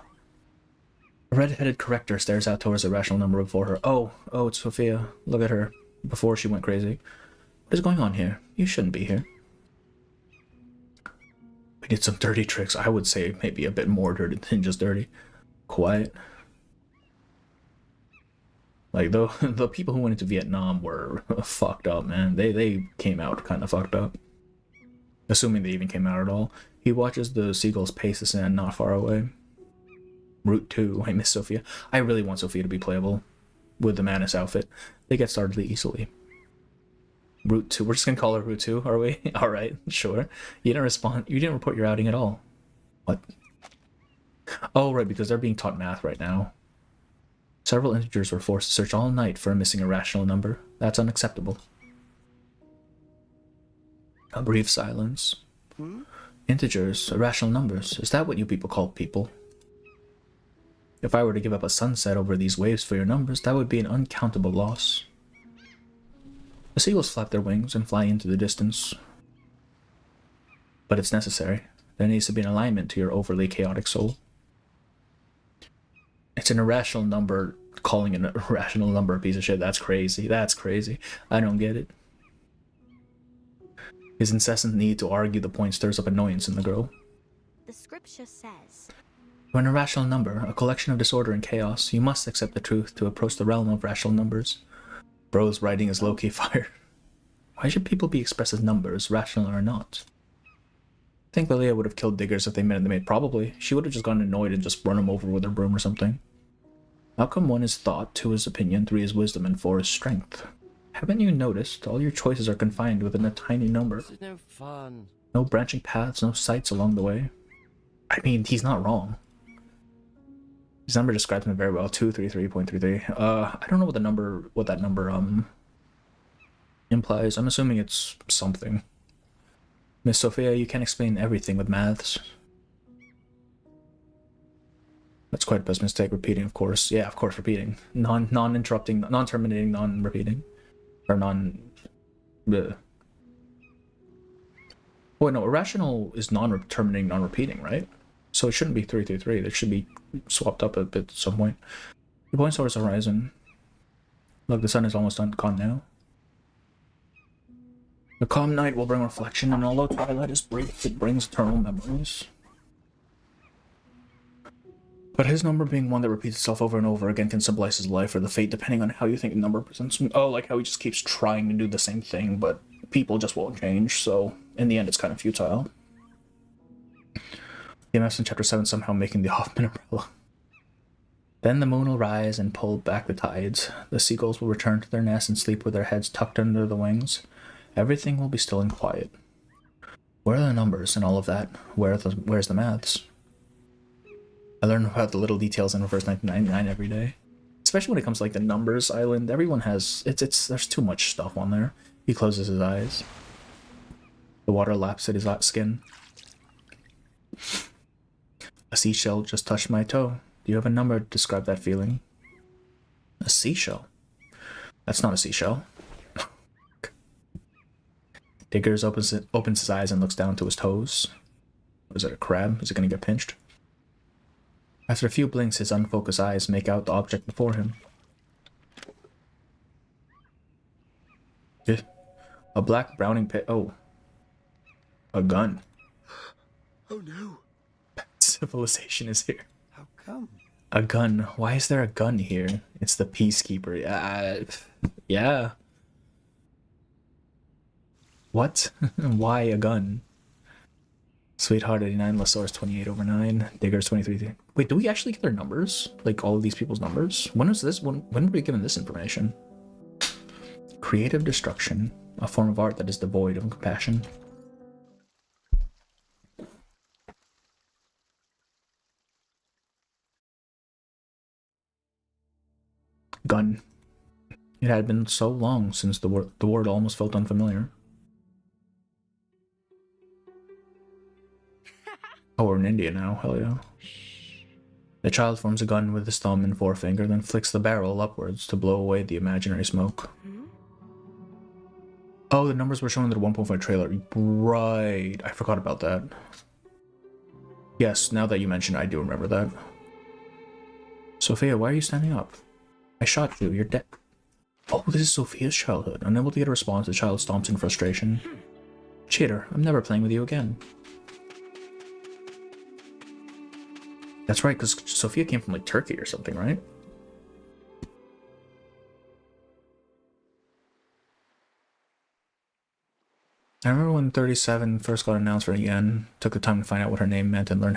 A red-headed corrector stares out towards the rational number before her. Oh, it's Sophia. Look at her. Before she went crazy. What is going on here? You shouldn't be here. We did some dirty tricks. I would say maybe a bit more dirty than just dirty. Quiet. Like, the people who went into Vietnam were fucked up, man. They came out kind of fucked up. Assuming they even came out at all. He watches the seagulls pace the sand not far away. Route 2. I miss Sophia. I really want Sophia to be playable with the Manus outfit. They get started easily. Route 2. We're just gonna call her Route 2, are we? Alright, sure. You didn't respond. You didn't report your outing at all. What? Oh, right, because they're being taught math right now. Several integers were forced to search all night for a missing irrational number. That's unacceptable. A brief silence. Integers, irrational numbers. Is that what you people call people? If I were to give up a sunset over these waves for your numbers, that would be an uncountable loss. The seagulls flap their wings and fly into the distance. But it's necessary. There needs to be an alignment to your overly chaotic soul. It's an irrational number, calling an irrational number a piece of shit. That's crazy. That's crazy. I don't get it. His incessant need to argue the point stirs up annoyance in the girl. The scripture says, You're an irrational number, a collection of disorder and chaos. You must accept the truth to approach the realm of rational numbers. Bro's writing is low-key fire. Why should people be expressed as numbers, rational or not? I think Lilia would have killed diggers if they met in the maid. Probably. She would have just gotten annoyed and just run him over with her broom or something. How come 1 is thought, 2 is opinion, 3 is wisdom, and 4 is strength? Haven't you noticed? All your choices are confined within a tiny number. This is no fun. No branching paths, no sights along the way. I mean, he's not wrong. His number describes him very well. 233.33. I don't know what that number implies. I'm assuming it's something. Miss Sophia, you can't explain everything with maths. That's quite a best mistake. Repeating, of course. Yeah, of course, repeating. Non-interrupting, non-terminating, non-repeating. Or bleh. Wait, no, irrational is non-terminating, non-repeating, right? So it shouldn't be 333. That should be swapped up a bit at some point. He points towards the horizon. Look, the sun is almost gone now. The calm night will bring reflection, and although twilight is brief, it brings eternal memories. But his number being one that repeats itself over and over again can symbolize his life or the fate, depending on how you think the number presents him. Oh, like how he just keeps trying to do the same thing, but people just won't change, so in the end it's kind of futile. The EMFs in Chapter 7 somehow making the Hoffman umbrella. Then the moon will rise and pull back the tides. The seagulls will return to their nests and sleep with their heads tucked under the wings. Everything will be still and quiet. Where are the numbers and all of that? Where's the maths? I learn about the little details in Reverse 1999 every day. especially when it comes to like the numbers island. Everyone has there's too much stuff on there. He closes his eyes. The water laps at his hot skin. A seashell just touched my toe. Do you have a number to describe that feeling? A seashell? That's not a seashell. Diggers opens his eyes and looks down to his toes. Is it a crab? Is it going to get pinched? After a few blinks, his unfocused eyes make out the object before him. Yeah. A black browning pit. Oh. A gun. Oh no. Civilization is here. How come? A gun. Why is there a gun here? It's the Peacekeeper. Yeah. What? Why a gun? Sweetheart 89, Lasaurus 28 over 9, Diggers 23. Wait, do we actually get their numbers? Like all of these people's numbers? When was this? When were we given this information? Creative destruction, a form of art that is devoid of compassion. Gun. It had been so long since the word almost felt unfamiliar. Oh, we're in India now, hell yeah. The child forms a gun with his thumb and forefinger, then flicks the barrel upwards to blow away the imaginary smoke. Oh, the numbers were shown in the 1.5 trailer. Right, I forgot about that. Yes, now that you mention it, I do remember that. Sophia, why are you standing up? I shot you, you're dead. Oh, this is Sophia's childhood. Unable to get a response, the child stomps in frustration. Cheater, I'm never playing with you again. That's right, because Sophia came from like Turkey or something, right? I remember when 37 first got announced for again, took the time to find out what her name meant and learn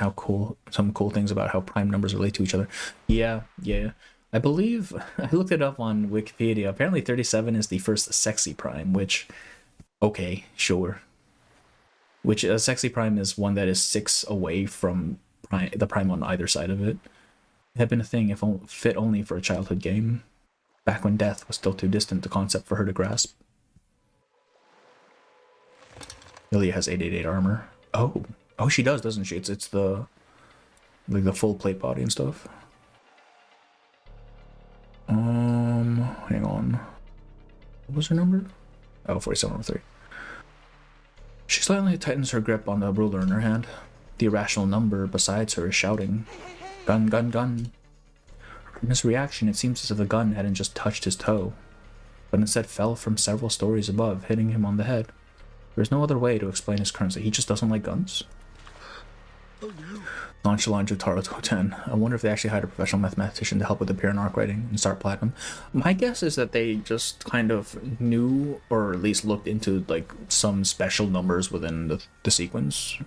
some cool things about how prime numbers relate to each other. Yeah. I believe, I looked it up on Wikipedia. Apparently 37 is the first sexy prime, which, okay, sure. Which a sexy prime is one that is 6 away from the prime on either side of it. It had been a thing if fit only for a childhood game, back when death was still too distant a concept for her to grasp. Ilya has 888 armor. Oh, she does, doesn't she? It's the like the full plate body and stuff. Hang on. What was her number? Oh, 47 over 3. She slightly tightens her grip on the ruler in her hand. The irrational number besides her is shouting, "Gun, gun, gun." From his reaction, it seems as if the gun hadn't just touched his toe, but instead fell from several stories above, hitting him on the head. There's no other way to explain his current state. He just doesn't like guns? Oh no. Nonchalant Jotaro to 10. I wonder if they actually hired a professional mathematician to help with the Piran arc writing and start platinum. My guess is that they just kind of knew, or at least looked into like some special numbers within the sequence,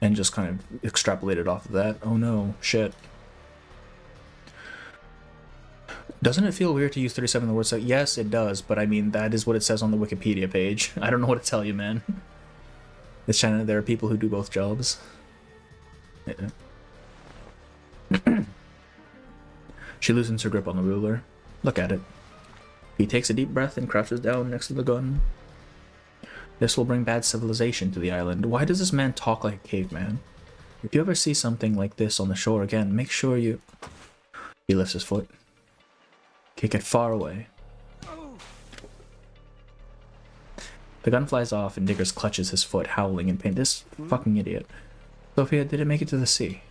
and just kind of extrapolated off of that. Oh no, shit. Doesn't it feel weird to use 37 in the word set? Yes, it does, but I mean, that is what it says on the Wikipedia page. I don't know what to tell you, man. It's China, there are people who do both jobs. Yeah. She loosens her grip on the ruler. Look at it. He takes a deep breath and crouches down next to the gun. This will bring bad civilization to the island. Why does this man talk like a caveman? If you ever see something like this on the shore again, make sure you... He lifts his foot. Kick it far away. The gun flies off and Diggers clutches his foot, howling in pain. This fucking idiot. Sophia, did it make it to the sea?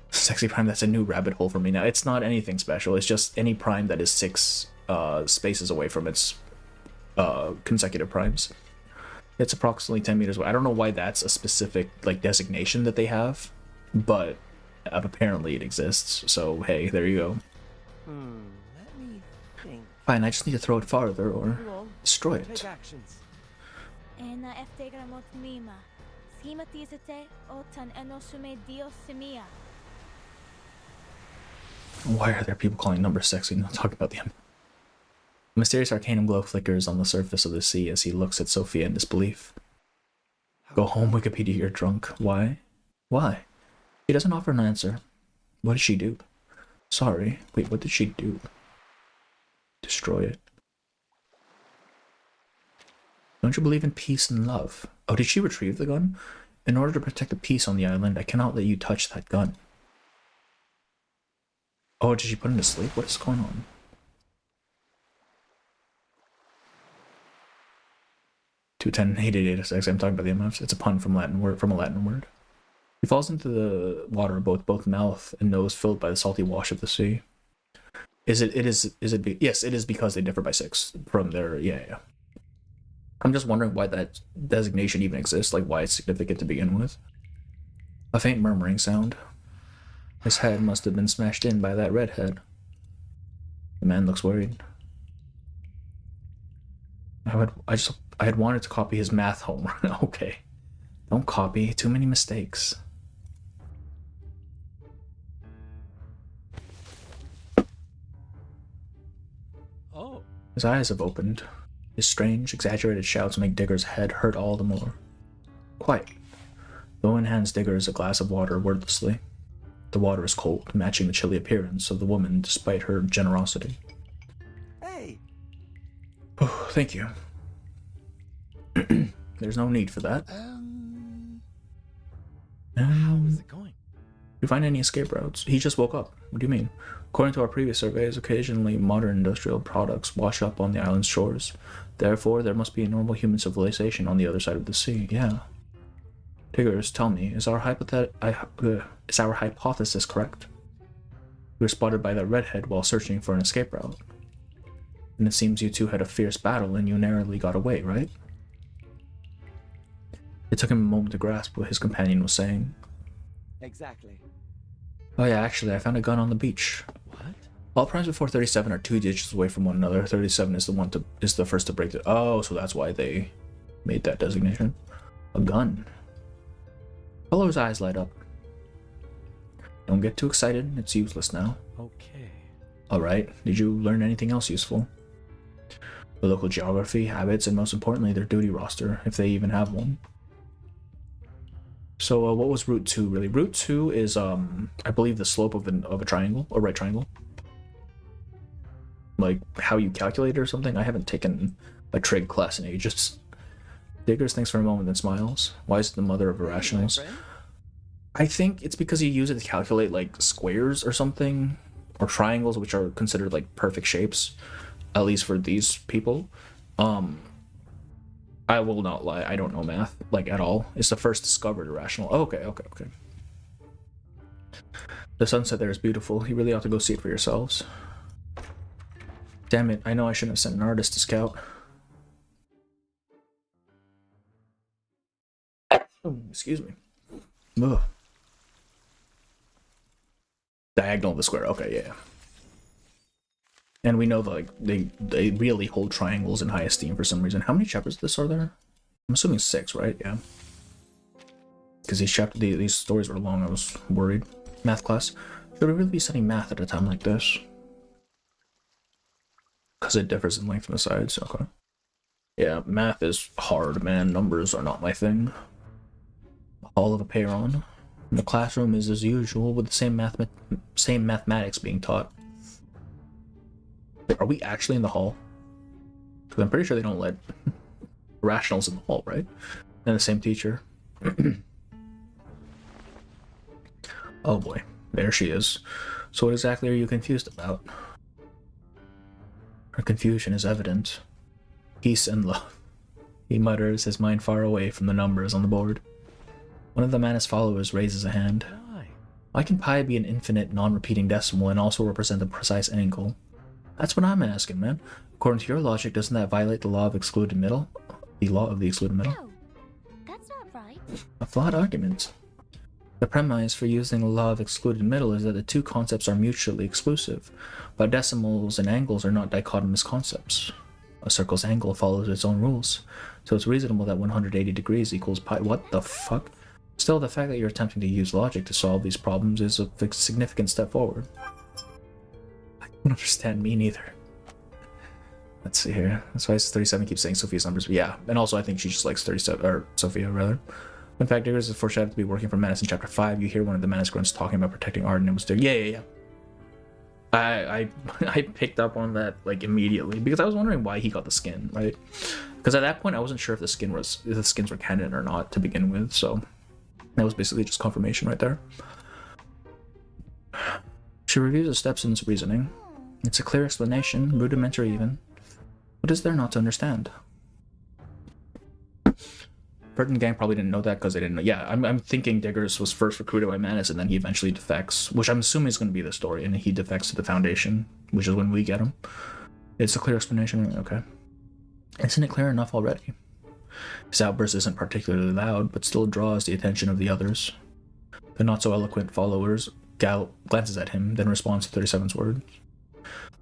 Sexy prime, that's a new rabbit hole for me now. It's not anything special. It's just any prime that is 6 spaces away from its consecutive primes. It's approximately 10 meters away. I don't know why that's a specific like designation that they have, but apparently it exists. So hey, there you go. Let me think. Fine, I just need to throw it farther or destroy it. Take actions. Why are there people calling numbers sexy? Not talking about the... A mysterious arcanum glow flickers on the surface of the sea as he looks at Sophia in disbelief. Go home, Wikipedia, you're drunk. Why? Why? She doesn't offer an answer. What does she do? Sorry. Wait, what did she do? Destroy it. Don't you believe in peace and love? Oh, did she retrieve the gun? In order to protect the peace on the island, I cannot let you touch that gun. Oh, did she put him to sleep? What is going on? $210 888 I'm talking about the MFs. It's a pun from a Latin word. He falls into the water, both mouth and nose filled by the salty wash of the sea. Yes, it is because they differ by 6 from their, yeah. I'm just wondering why that designation even exists, like why it's significant to begin with. A faint murmuring sound. His head must have been smashed in by that redhead. The man looks worried. I had wanted to copy his math homework. Okay. Don't copy. Too many mistakes. Oh. His eyes have opened. His strange, exaggerated shouts make Digger's head hurt all the more. Quiet. Bowen hands Diggers a glass of water wordlessly. The water is cold, matching the chilly appearance of the woman despite her generosity. Hey! Oh, thank you. There's no need for that. How is it going? You find any escape routes? He just woke up. What do you mean? According to our previous surveys, occasionally modern industrial products wash up on the island's shores. Therefore, there must be a normal human civilization on the other side of the sea. Yeah. Diggers, tell me, is our hypothesis correct? We were spotted by that redhead while searching for an escape route. And it seems you two had a fierce battle and you narrowly got away, right? It took him a moment to grasp what his companion was saying. Exactly. Oh yeah, actually, I found a gun on the beach. What? All primes before 37 are 2 digits away from one another. 37 is the first to break the... Oh, so that's why they made that designation. A gun. Fellow's eyes light up. Don't get too excited. It's useless now. Okay. Alright, did you learn anything else useful? The local geography, habits, and most importantly, their duty roster, if they even have one. So what was Route 2 really? Route 2 is, I believe, the slope of a triangle, or right triangle. Like, how you calculate it or something? I haven't taken a trig class in ages. Diggers thinks for a moment, then smiles. Why is it the mother of irrationals? I think it's because you use it to calculate, like, squares or something, or triangles, which are considered, like, perfect shapes, at least for these people. I will not lie, I don't know math, like, at all. It's the first discovered irrational. Oh, okay. The sunset there is beautiful. You really ought to go see it for yourselves. Damn it, I know I shouldn't have sent an artist to scout. Oh, excuse me. Ugh. Diagonal of the square, okay, yeah. And we know that, like, they really hold triangles in high esteem for some reason. How many chapters of this are there? I'm assuming 6, right? Yeah. Because these stories were long, I was worried. Math class. Should we really be studying math at a time like this? Because it differs in length on the sides, okay. Yeah, math is hard, man. Numbers are not my thing. Hall of a Peyron. The classroom is as usual with the same mathematics being taught. Are we actually in the hall? Because I'm pretty sure they don't let rationals in the hall, right? And the same teacher. Oh boy, there she is. So what exactly are you confused about? Her confusion is evident. Peace and love. He mutters, his mind far away from the numbers on the board. One of the Manus followers raises a hand. Why can pi be an infinite, non-repeating decimal and also represent a precise angle? That's what I'm asking, man. According to your logic, doesn't that violate the law of excluded middle? The law of the excluded middle? No, that's not right. A flawed argument. The premise for using the law of excluded middle is that the two concepts are mutually exclusive, but decimals and angles are not dichotomous concepts. A circle's angle follows its own rules, so it's reasonable that 180 degrees equals pi. What the fuck? Still, the fact that you're attempting to use logic to solve these problems is a significant step forward. I don't understand, me neither. Let's see here. That's why 37 keeps saying Sophia's numbers. But yeah, and also I think she just likes 37, or Sophia rather. In fact, Diggers is foreshadowed to be working for Manus in chapter 5. You hear one of the Manus grunts talking about protecting Arden. It was there. Yeah. I I picked up on that like immediately because I was wondering why he got the skin, right? Because at that point I wasn't sure if the skins were canon or not to begin with, so that was basically just confirmation right there. She reviews the steps in its reasoning. It's a clear explanation, rudimentary even. What is there not to understand? Burton gang probably didn't know that because they didn't know. Yeah, I'm thinking Diggers was first recruited by Manus and then he eventually defects, which I'm assuming is going to be the story, and he defects to the Foundation, which is when we get him. It's a clear explanation, okay. Isn't it clear enough already? His outburst isn't particularly loud, but still draws the attention of the others. The not-so-eloquent followers glances at him, then responds to 37's words.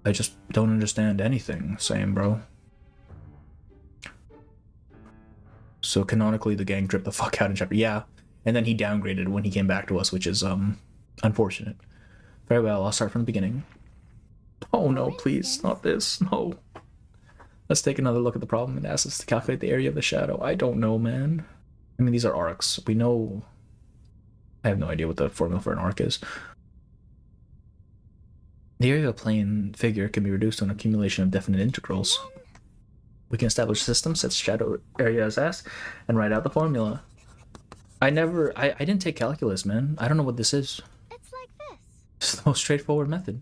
I just don't understand anything, same bro. So canonically, the gang dripped the fuck out in chapter. Yeah, and then he downgraded when he came back to us, which is unfortunate. Very well, I'll start from the beginning. Oh no, please, not this. No. Let's take another look at the problem. It asks us to calculate the area of the shadow. I don't know, man. I mean, these are arcs. We know. I have no idea what the formula for an arc is. The area of a plane figure can be reduced to an accumulation of definite integrals. We can establish a system, set shadow area as S, and write out the formula. I didn't take calculus, man. I don't know what this is. It's like this. It's the most straightforward method.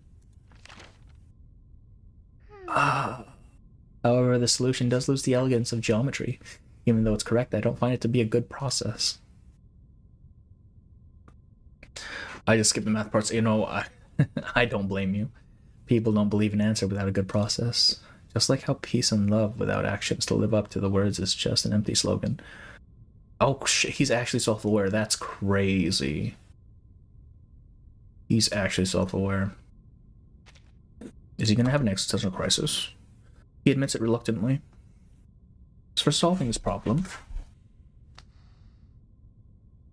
However, the solution does lose the elegance of geometry. Even though it's correct, I don't find it to be a good process. I just skipped the math parts. You know, I don't blame you. People don't believe an answer without a good process. Just like how peace and love without actions to live up to the words is just an empty slogan. Oh shit, he's actually self-aware. That's crazy. He's actually self-aware. Is he gonna have an existential crisis? He admits it reluctantly. As for solving this problem,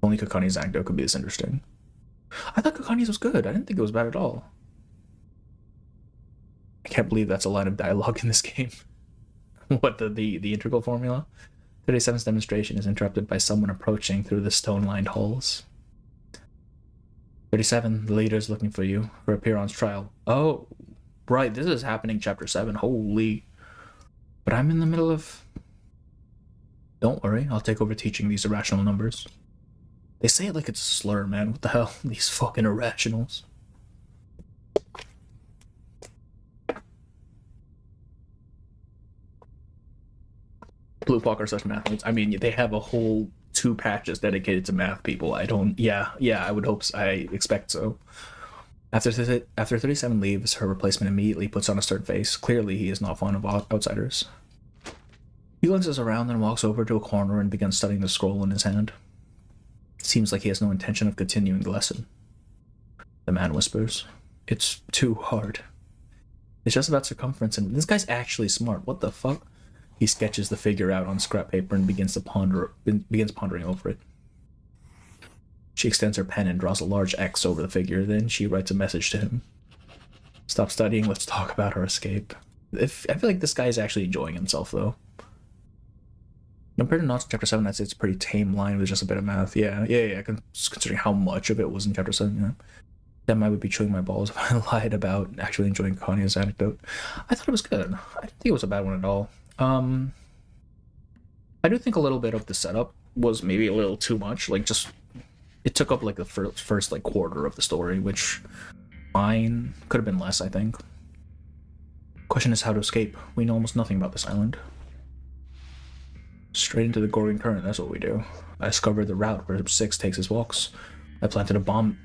only Kakani's anecdote could be this interesting. I thought Kakani's was good. I didn't think it was bad at all. I can't believe that's a line of dialogue in this game. What, the integral formula? 37's demonstration is interrupted by someone approaching through the stone-lined halls. 37, the leader is looking for you for Apeiron's trial. Oh, right, this is happening chapter 7. Holy. But I'm in the middle of... Don't worry, I'll take over teaching these irrational numbers. They say it like it's a slur, man. What the hell? These fucking irrationals. Blue Hawk are such math. I mean, they have a whole 2 patches dedicated to math people. I don't... Yeah, I would hope so. I expect so. After 37 leaves, her replacement immediately puts on a stern face. Clearly, he is not fond of outsiders. He glances around, then walks over to a corner and begins studying the scroll in his hand. It seems like he has no intention of continuing the lesson. The man whispers, "It's too hard. It's just about circumference, and this guy's actually smart. What the fuck?" He sketches the figure out on scrap paper and begins pondering over it. She extends her pen and draws a large X over the figure, then she writes a message to him. "Stop studying, let's talk about our escape." I feel like this guy is actually enjoying himself, though. Compared to Knots in Chapter 7, I'd say it's a pretty tame line with just a bit of math. Yeah, considering how much of it was in Chapter 7, you know. Then I would be chewing my balls if I lied about actually enjoying Kanya's anecdote. I thought it was good. I didn't think it was a bad one at all. I do think a little bit of the setup was maybe a little too much. Like, just... It took up, like, the first like, quarter of the story, which... Fine. Could have been less, I think. Question is how to escape. We know almost nothing about this island. Straight into the Gorgon current, that's what we do. I discovered the route where 6 takes his walks. I planted a bomb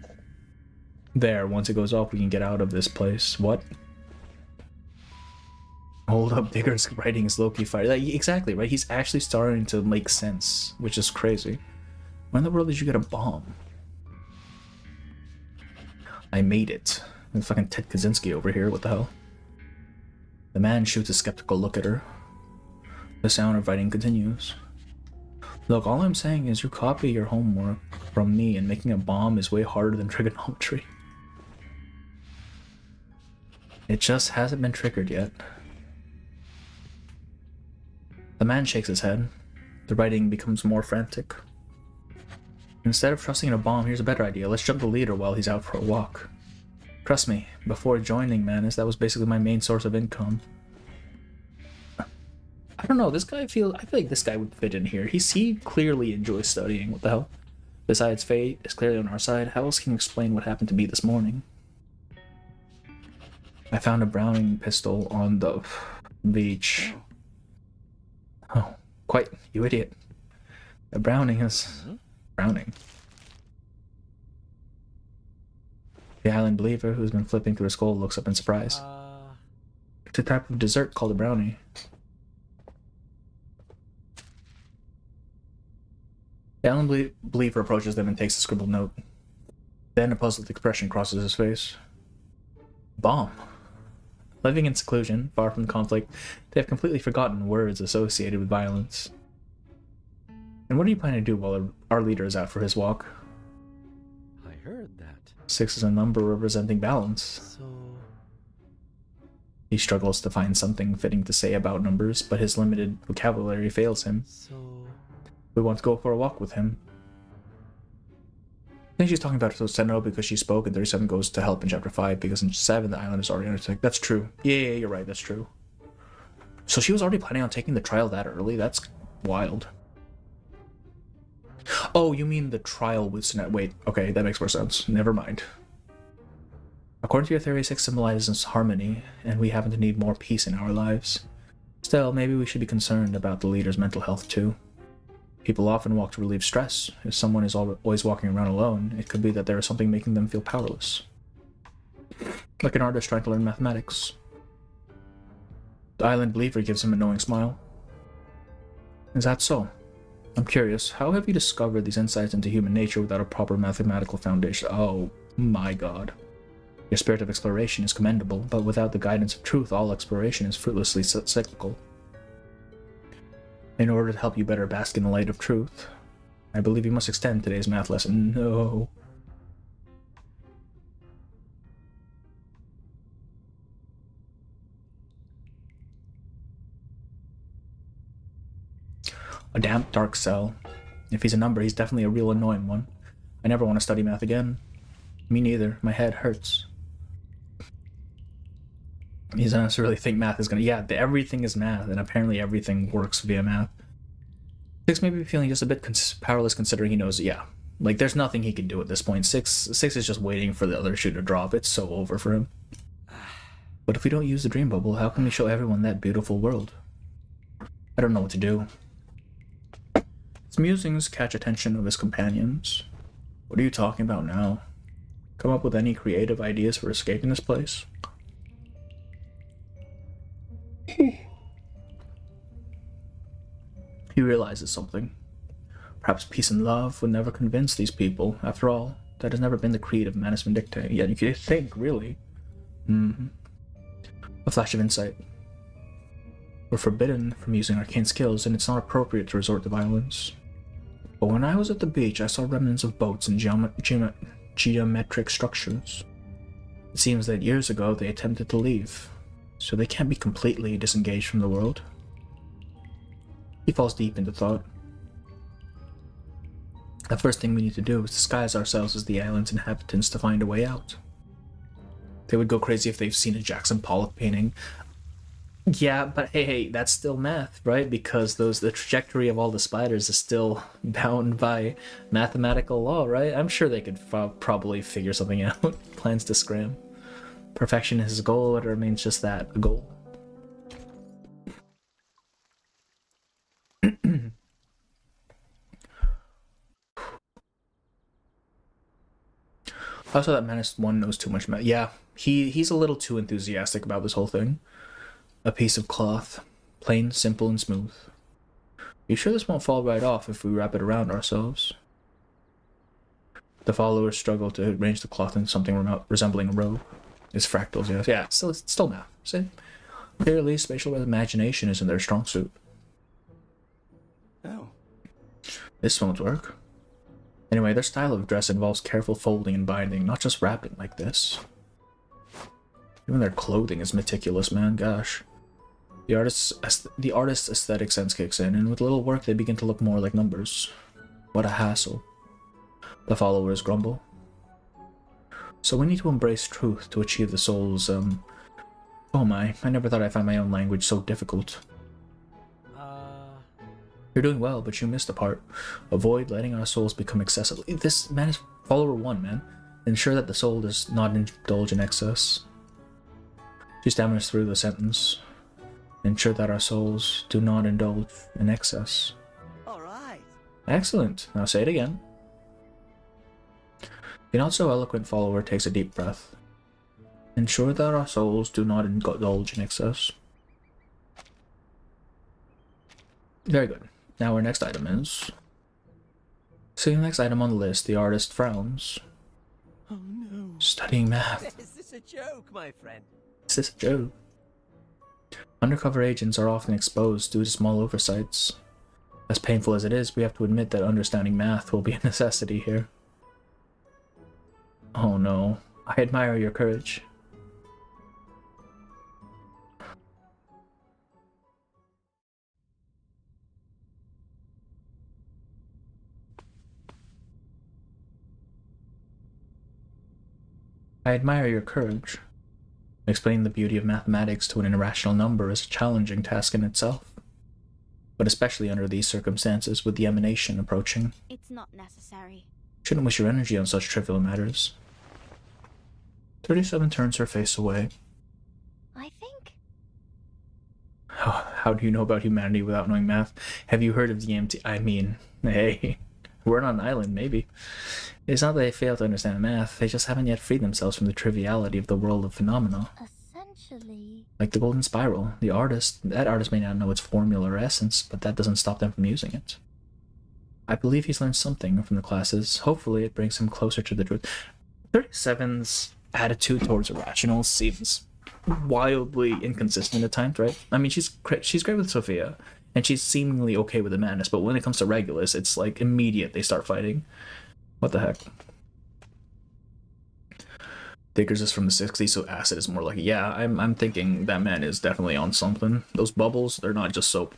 there. Once it goes off, we can get out of this place. What? Hold up, Digger's writing is low-key fire. Exactly, right? He's actually starting to make sense, which is crazy. When in the world did you get a bomb? I made it. And fucking Ted Kaczynski over here, what the hell? The man shoots a skeptical look at her. The sound of writing continues. Look, all I'm saying is you copy your homework from me, and making a bomb is way harder than trigonometry. It just hasn't been triggered yet. The man shakes his head. The writing becomes more frantic. Instead of trusting in a bomb, here's a better idea. Let's jump the leader while he's out for a walk. Trust me, before joining Manus, that was basically my main source of income. I don't know, this guy I feel like this guy would fit in here. He clearly enjoys studying. What the hell? Besides, fate is clearly on our side. How else can you explain what happened to me this morning? I found a Browning pistol on the beach. Oh, quite, you idiot. A Browning is... Browning. The island believer who's been flipping through his skull looks up in surprise. It's a type of dessert called a brownie. The island believer approaches them and takes a scribbled note. Then a puzzled expression crosses his face. Bomb. Living in seclusion, far from conflict, they have completely forgotten words associated with violence. And what are you planning to do while our leader is out for his walk? I heard that. 6 is a number representing balance. So... He struggles to find something fitting to say about numbers, but his limited vocabulary fails him. So... We want to go for a walk with him. I think she's talking about Senno because she spoke, and 37 goes to help in chapter 5 because in 7 the island is already under attack. That's true. Yeah, you're right, that's true. So she was already planning on taking the trial that early? That's wild. Oh, you mean the trial with Senno? Wait, okay, that makes more sense. Never mind. According to your theory, 6 symbolizes harmony, and we happen to need more peace in our lives. Still, maybe we should be concerned about the leader's mental health too. People often walk to relieve stress. If someone is always walking around alone, it could be that there is something making them feel powerless. Like an artist trying to learn mathematics. The island believer gives him a knowing smile. Is that so? I'm curious, how have you discovered these insights into human nature without a proper mathematical foundation? Oh my god. Your spirit of exploration is commendable, but without the guidance of truth, all exploration is fruitlessly cyclical. In order to help you better bask in the light of truth, I believe you must extend today's math lesson. No. A damp, dark cell. If he's a number, he's definitely a real annoying one. I never want to study math again. Me neither. My head hurts. He doesn't necessarily think math is gonna... Yeah, everything is math, and apparently everything works via math. 6 may be feeling just a bit powerless considering he knows, yeah. Like, there's nothing he can do at this point. 6 is just waiting for the other shoe to drop. It's so over for him. But if we don't use the dream bubble, how can we show everyone that beautiful world? I don't know what to do. His musings catch attention of his companions. What are you talking about now? Come up with any creative ideas for escaping this place? He realizes something. Perhaps peace and love would never convince these people. After all, that has never been the creed of Manus Vindictae. Yeah, you could think, really. A flash of insight. We're forbidden from using arcane skills, and it's not appropriate to resort to violence. But when I was at the beach, I saw remnants of boats and geometric structures. It seems that years ago they attempted to leave, so they can't be completely disengaged from the world. He falls deep into thought. The first thing we need to do is disguise ourselves as the island's inhabitants to find a way out. They would go crazy if they've seen a Jackson Pollock painting. Yeah, but hey, that's still math, right? Because the trajectory of all the spiders is still bound by mathematical law, right? I'm sure they could probably figure something out. Plans to scram. Perfection is his goal, it remains just that, a goal. Also, that Manus 1 knows too much. Yeah, he's a little too enthusiastic about this whole thing. A piece of cloth, plain, simple, and smooth. You sure this won't fall right off if we wrap it around ourselves? The followers struggle to arrange the cloth into something resembling a robe. It's fractals, yes. Yeah, it's still math. See? Clearly, spatial imagination isn't their strong suit. Oh. This won't work. Anyway, their style of dress involves careful folding and binding, not just wrapping like this. Even their clothing is meticulous, man, gosh. The artist's aesthetic sense kicks in, and with little work they begin to look more like numbers. What a hassle. The followers grumble. So we need to embrace truth to achieve the soul's, Oh my, I never thought I'd find my own language so difficult. You're doing well, but you missed the part. Avoid letting our souls become excessive. This man is follower 1, man. Ensure that the soul does not indulge in excess. She stammers through the sentence. Ensure that our souls do not indulge in excess. Alright. Excellent. Now say it again. The not so eloquent follower takes a deep breath. Ensure that our souls do not indulge in excess. Very good. Now our next item is... See the next item on the list, the artist frowns. Oh no. Studying math. Is this a joke, my friend? Is this a joke? Undercover agents are often exposed due to small oversights. As painful as it is, we have to admit that understanding math will be a necessity here. Oh no. I admire your courage. I admire your courage. Explaining the beauty of mathematics to an irrational number is a challenging task in itself. But especially under these circumstances with the emanation approaching. It's not necessary. Shouldn't waste your energy on such trivial matters. 37 turns her face away. I think... How do you know about humanity without knowing math? Have you heard of the MT? I mean, hey, we're on an island, maybe. It's not that they fail to understand math, they just haven't yet freed themselves from the triviality of the world of phenomena. Essentially... Like the golden spiral, that artist may not know its formula or essence, but that doesn't stop them from using it. I believe he's learned something from the classes. Hopefully it brings him closer to the truth. 37's attitude towards irrational seems wildly inconsistent at times, right? I mean, she's great with Sophia, and she's seemingly okay with the madness, but when it comes to Regulus, it's like immediate they start fighting. What the heck? Diggers is from the 60s, so acid is more like, yeah, I'm thinking that man is definitely on something. Those bubbles, they're not just soap.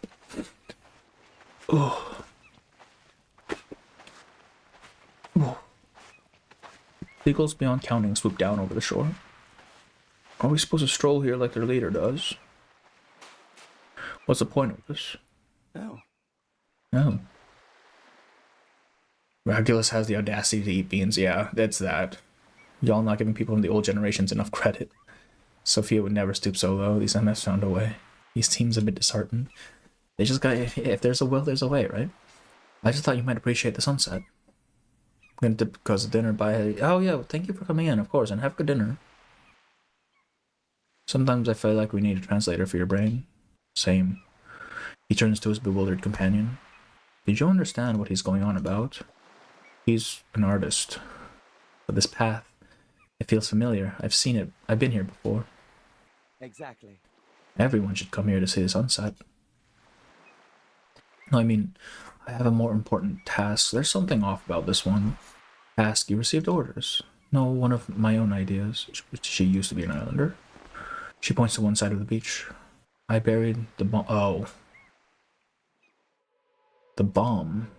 Oh. Oh. Seagulls beyond counting swoop down over the shore. Are we supposed to stroll here like their leader does? What's the point of this? No. No. Regulus has the audacity to eat beans. Yeah, that's that. Y'all not giving people from the old generations enough credit. Sophia would never stoop so low. These MS found a way. He seems a bit disheartened. They just got... If there's a will, there's a way, right? I just thought you might appreciate the sunset. I'm gonna cause a dinner by... Oh yeah, thank you for coming in, of course, and have a good dinner. Sometimes I feel like we need a translator for your brain. Same. He turns to his bewildered companion. Did you understand what he's going on about? He's an artist. But this path, it feels familiar. I've seen it. I've been here before. Exactly. Everyone should come here to see the sunset. No, I mean, I have a more important task. There's something off about this one. Task, you received orders. No, one of my own ideas. She used to be an islander. She points to one side of the beach. I buried the bomb. Oh. The bomb.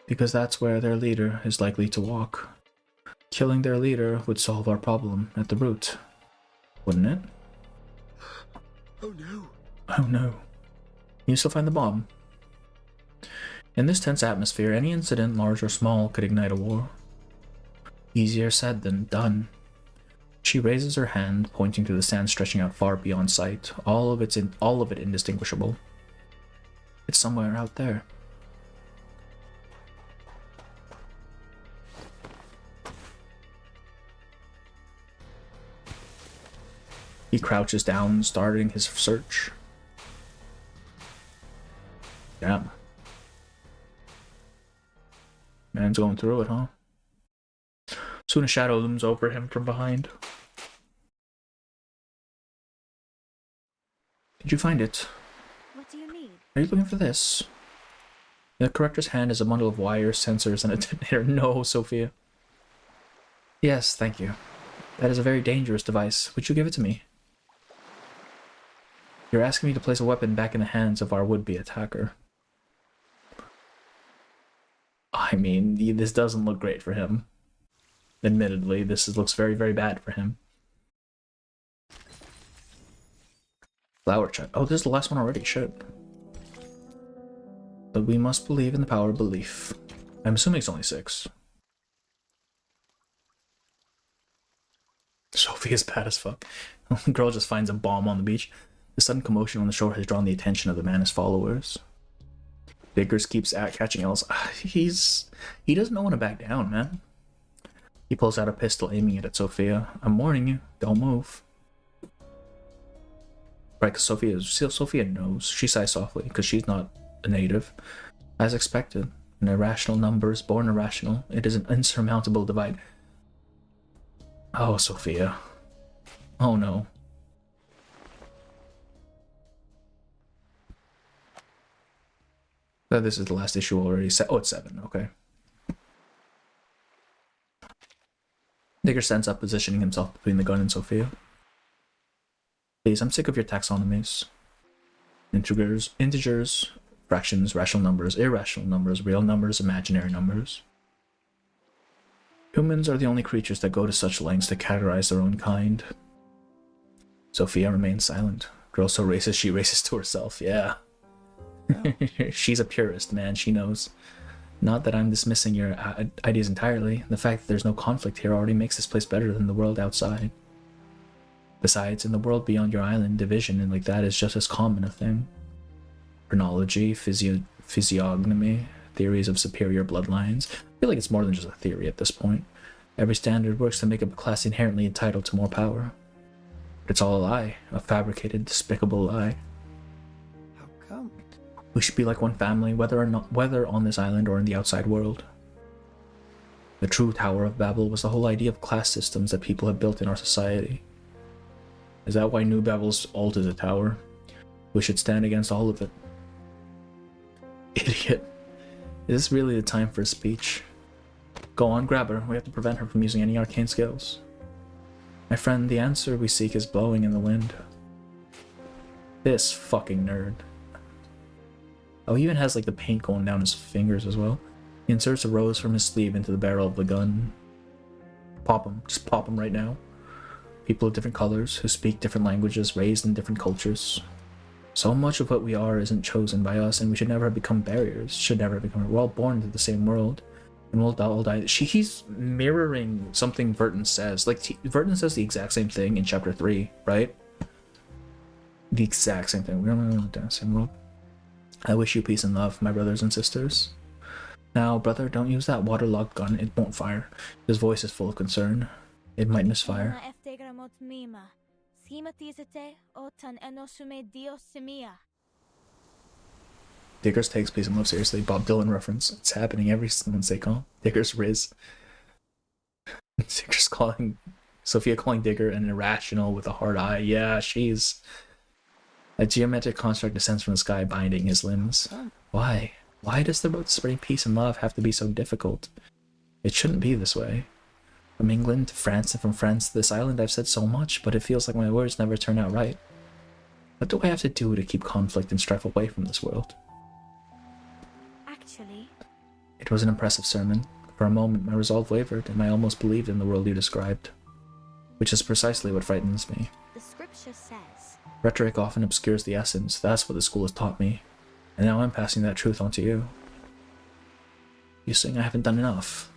Because that's where their leader is likely to walk. Killing their leader would solve our problem at the root. Wouldn't it? Oh no. Oh no. You still find the bomb. In this tense atmosphere, any incident, large or small, could ignite a war. Easier said than done. She raises her hand, pointing to the sand stretching out far beyond sight, all of it indistinguishable. It's somewhere out there. He crouches down, starting his search. Damn. Man's going through it, huh? Soon a shadow looms over him from behind. Did you find it? What do you need? Are you looking for this? In the corrector's hand is a bundle of wires, sensors, and a detonator. No, Sophia. Yes, thank you. That is a very dangerous device. Would you give it to me? You're asking me to place a weapon back in the hands of our would-be attacker. I mean, this doesn't look great for him. Admittedly, looks very, very bad for him. Flower chat. Oh, this is the last one already. Shit. But we must believe in the power of belief. I'm assuming it's only 6. Sophie is bad as fuck. The girl just finds a bomb on the beach. The sudden commotion on the shore has drawn the attention of the man and his followers. Biggers keeps catching L's. He doesn't know when to back down, man. He pulls out a pistol, aiming it at Sophia. I'm warning you, don't move. Right, because Sophia knows. She sighs softly, because she's not a native. As expected, an irrational number is born irrational. It is an insurmountable divide. Oh, Sophia. Oh no. This is the last issue already. Oh, it's 7. Okay. Digger stands up, positioning himself between the gun and Sophia. Please, I'm sick of your taxonomies. Integers, fractions, rational numbers, irrational numbers, real numbers, imaginary numbers. Humans are the only creatures that go to such lengths to categorize their own kind. Sophia remains silent. Girl so racist, she races to herself. Yeah. She's a purist, man. She knows. Not that I'm dismissing your ideas entirely. The fact that there's no conflict here already makes this place better than the world outside. Besides, in the world beyond your island, division and like that is just as common a thing. Chronology, physiognomy, theories of superior bloodlines. I feel like it's more than just a theory at this point. Every standard works to make a class inherently entitled to more power. But it's all a lie, a fabricated, despicable lie. How come? We should be like one family, whether on this island or in the outside world. The true Tower of Babel was the whole idea of class systems that people have built in our society. Is that why New Babel's alt is a tower? We should stand against all of it. Idiot. Is this really the time for a speech? Go on, grab her. We have to prevent her from using any arcane skills. My friend, the answer we seek is blowing in the wind. This fucking nerd. Oh, he even has like the paint going down his fingers as well. He inserts a rose from his sleeve into the barrel of the gun. Pop him. Just pop him right now. People of different colors, who speak different languages, raised in different cultures. So much of what we are isn't chosen by us, and we should never have become barriers. Should never have become. We're all born into the same world, and we'll all die. He's mirroring something Verton says. Like, Verton says the exact same thing in chapter 3, right? The exact same thing. We're all in the same world. I wish you peace and love, my brothers and sisters. Now, brother, don't use that waterlogged gun. It won't fire. His voice is full of concern. It might misfire. Diggers takes peace and love seriously. Bob Dylan reference. It's happening every once they call. Digger's Riz. Digger's calling Sophia calling Digger an irrational with a hard eye. Yeah, she's a geometric construct descends from the sky, binding his limbs. Why? Why does the road to spreading peace and love have to be so difficult? It shouldn't be this way. From England to France and from France to this island, I've said so much, but it feels like my words never turn out right. What do I have to do to keep conflict and strife away from this world? Actually, it was an impressive sermon. For a moment, my resolve wavered, and I almost believed in the world you described. Which is precisely what frightens me. the scripture says. Rhetoric often obscures the essence. That's what the school has taught me. And now I'm passing that truth on to you. You saying I haven't done enough.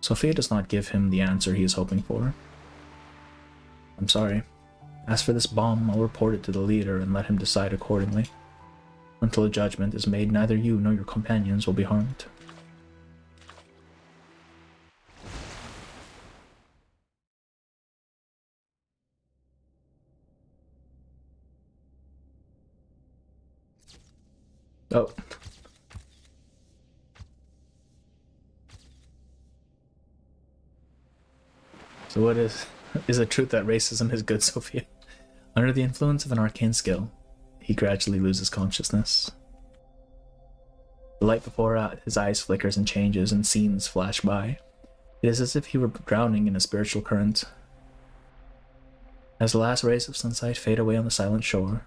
Sophia does not give him the answer he is hoping for. I'm sorry. As for this bomb, I'll report it to the leader and let him decide accordingly. Until a judgment is made, neither you nor your companions will be harmed. Oh. So what is the truth that racism is good, Sophia? Under the influence of an arcane skill, he gradually loses consciousness. The light before his eyes flickers and changes, and scenes flash by. It is as if he were drowning in a spiritual current. As the last rays of sunlight fade away on the silent shore,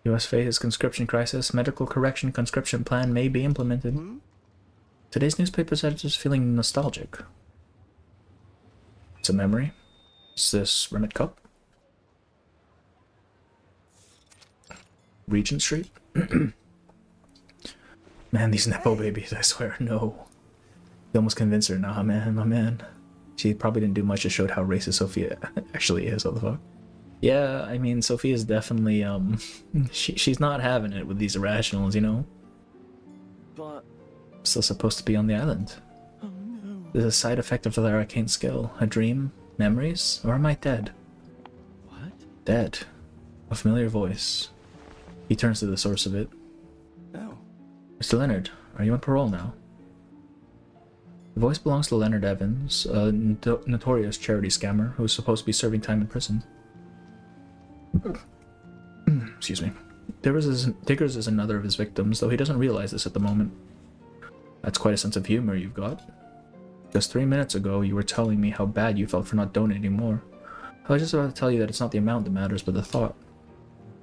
U.S. faces conscription crisis. Medical correction conscription plan may be implemented. Today's newspaper said it's just feeling nostalgic. It's a memory. Is this Remit Cup? Regent Street? Man, these Nepo babies, I swear, no. You almost convinced her. Nah, man, my man. She probably didn't do much to show how racist Sophia actually is, what the fuck. Yeah, I mean, Sophia's definitely, she's not having it with these irrationals, you know? But... Still supposed to be on the island. Oh no. There's a side effect of the arcane skill. A dream? Memories? Or am I dead? What? Dead. A familiar voice. He turns to the source of it. No. Mr. Leonard, are you on parole now? The voice belongs to Leonard Evans, a notorious charity scammer who is supposed to be serving time in prison. Excuse me. Diggers is another of his victims, though he doesn't realize this at the moment. That's quite a sense of humor you've got. Just 3 minutes ago, you were telling me how bad you felt for not donating more. I was just about to tell you that it's not the amount that matters, but the thought.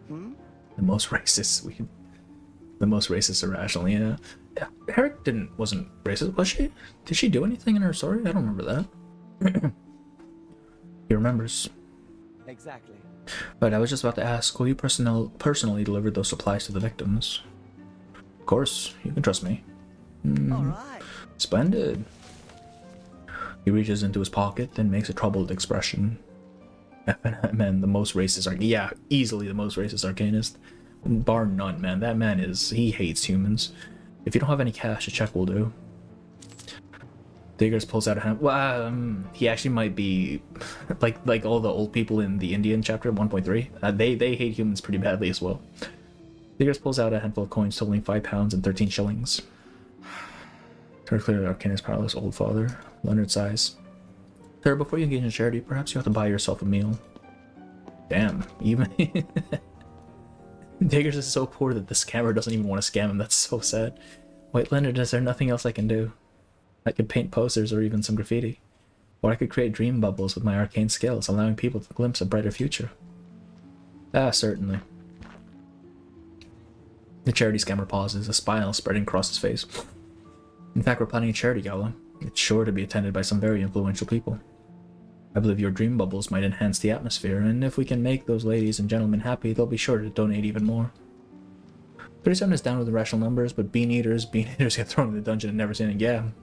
The most racist irrational, yeah. Eric wasn't racist, was she? Did she do anything in her story? I don't remember that. He remembers. Exactly. But I was just about to ask, will you personally deliver those supplies to the victims? Of course, you can trust me. Alright. Splendid. He reaches into his pocket, then makes a troubled expression. Man, the most racist yeah, easily the most racist arcanist. Bar none, man. That man he hates humans. If you don't have any cash, a check will do. Diggers pulls out a hand. Well, he actually might be like all the old people in the Indian chapter 1.3. They hate humans pretty badly as well. Diggers pulls out a handful of coins totaling 5 pounds and 13 shillings. Turn clear the arcanist powerless old father. Leonard sighs. Sir, before you engage in charity, perhaps you have to buy yourself a meal. Damn, even Diggers is so poor that the scammer doesn't even want to scam him. That's so sad. Wait, Leonard, is there nothing else I can do? I could paint posters or even some graffiti. Or I could create dream bubbles with my arcane skills, allowing people to glimpse a brighter future. Ah, certainly. The charity scammer pauses, a smile spreading across his face. In fact, we're planning a charity gala. It's sure to be attended by some very influential people. I believe your dream bubbles might enhance the atmosphere, and if we can make those ladies and gentlemen happy, they'll be sure to donate even more. 37 is down with the rational numbers, but bean eaters get thrown in the dungeon and never seen again.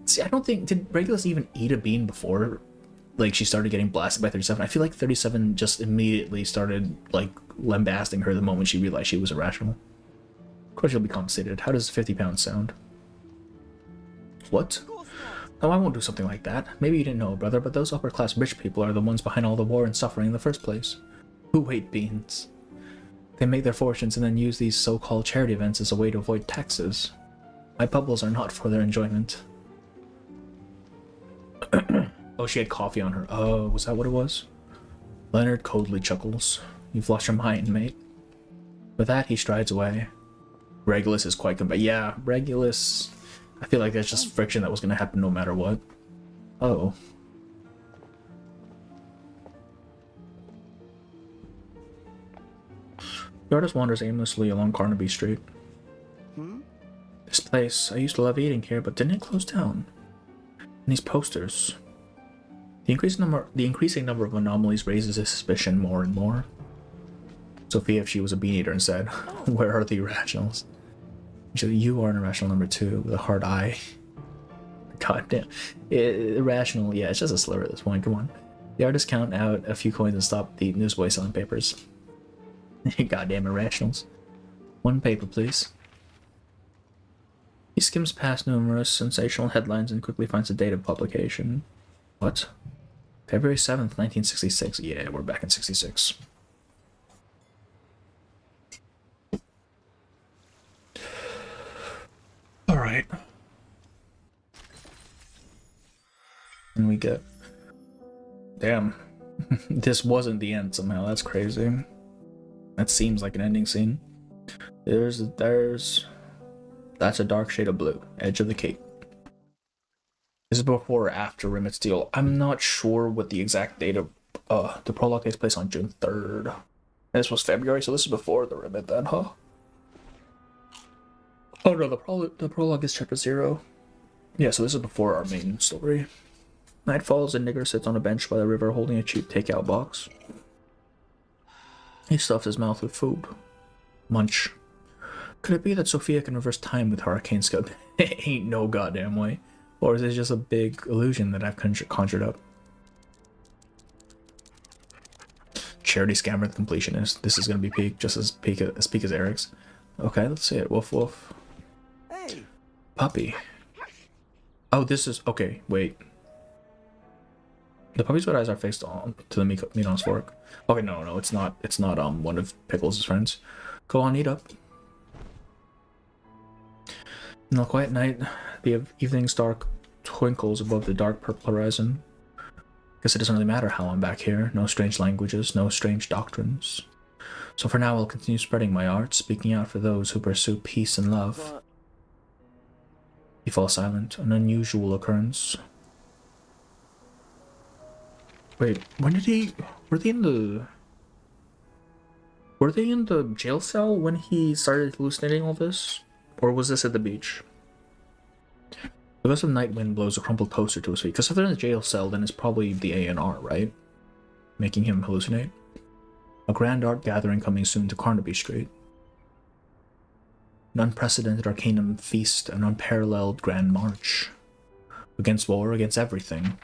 See, I don't think... Did Regulus even eat a bean before, like, she started getting blasted by 37? I feel like 37 just immediately started, like, lambasting her the moment she realized she was irrational. Of course she'll be compensated. How does 50 pounds sound? What? No, I won't do something like that. Maybe you didn't know, brother, but those upper-class rich people are the ones behind all the war and suffering in the first place. Who hate beans? They make their fortunes and then use these so-called charity events as a way to avoid taxes. My bubbles are not for their enjoyment. Oh, she had coffee on her. Oh, was that what it was? Leonard coldly chuckles. You've lost your mind, mate. With that, he strides away. Regulus is quite yeah, Regulus... I feel like that's just friction that was going to happen no matter what. Oh. The artist wanders aimlessly along Carnaby Street. This place, I used to love eating here, but didn't it close down? And these posters. The increasing number of anomalies raises his suspicion more and more. Sophia, if she was a bean eater, and said, where are the irrationals? You are an irrational number 2 with a hard eye. God damn. Irrational, yeah, it's just a slur at this point, come on. The artists count out a few coins and stop the newsboy selling papers. Goddamn irrationals. 1 paper, please. He skims past numerous sensational headlines and quickly finds the date of publication. What? February 7th, 1966. Yeah, we're back in 66. Alright. And we get... Damn. This wasn't the end somehow, that's crazy. That seems like an ending scene. That's a dark shade of blue. Edge of the cape. This is before or after Remit Steel. I'm not sure what the exact date of The prologue takes place on June 3rd. And this was February, so this is before the remit then, huh? Oh no, the prologue is chapter 0. Yeah, so this is before our main story. Night falls and Nigger sits on a bench by the river holding a cheap takeout box. He stuffs his mouth with food. Munch. Could it be that Sophia can reverse time with her arcane skill? Ain't no goddamn way. Or is this just a big illusion that I've conjured up? Charity scammer the completionist. This is gonna be peak, just as peak as Eric's. Okay, let's see it. Woof woof. Hey. Puppy. Oh, this is okay. Wait. The puppy's red eyes are fixed on to the meat on his fork. Okay, no, it's not. It's not one of Pickles' friends. Go on, eat up. In the quiet night, the evening star twinkles above the dark purple horizon. Guess it doesn't really matter how I'm back here. No strange languages, no strange doctrines. So for now, I'll continue spreading my art, speaking out for those who pursue peace and love. He falls silent, an unusual occurrence. Wait, when did he... Were they in the jail cell when he started hallucinating all this? Or was this at the beach? The gust of night wind blows a crumpled poster to his feet. Because if they're in the jail cell, then it's probably the A&R, right? Making him hallucinate. A grand art gathering coming soon to Carnaby Street. An unprecedented Arcanum feast, an unparalleled grand march. Against war, against everything.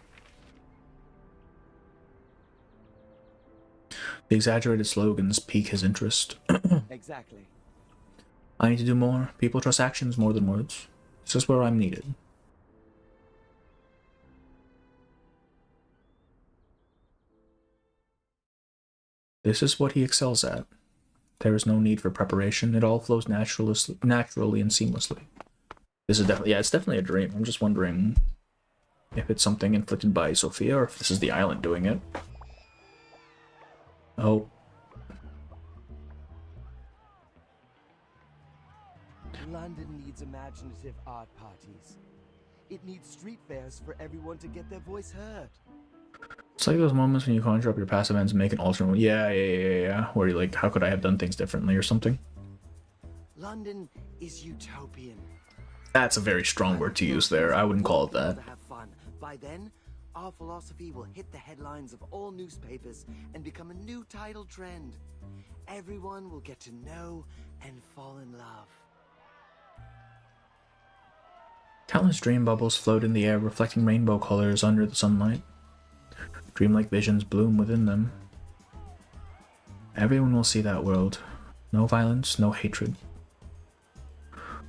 The exaggerated slogans pique his interest. Exactly. I need to do more. People trust actions more than words. This is where I'm needed. This is what he excels at. There is no need for preparation. It all flows naturally and seamlessly. This is definitely, yeah, it's definitely a dream. I'm just wondering if it's something inflicted by Sophia or if this is the island doing it. Oh. London needs imaginative art parties. It needs street fairs for everyone to get their voice heard. It's like those moments when you conjure up your past events and make an alternate one. Yeah. Where you're like, how could I have done things differently or something? London is utopian. That's a very strong word to use there. I wouldn't call it that. Have fun. By then, our philosophy will hit the headlines of all newspapers and become a new title trend. Everyone will get to know and fall in love. Countless dream bubbles float in the air, reflecting rainbow colors under the sunlight. Dreamlike visions bloom within them. Everyone will see that world. No violence, no hatred.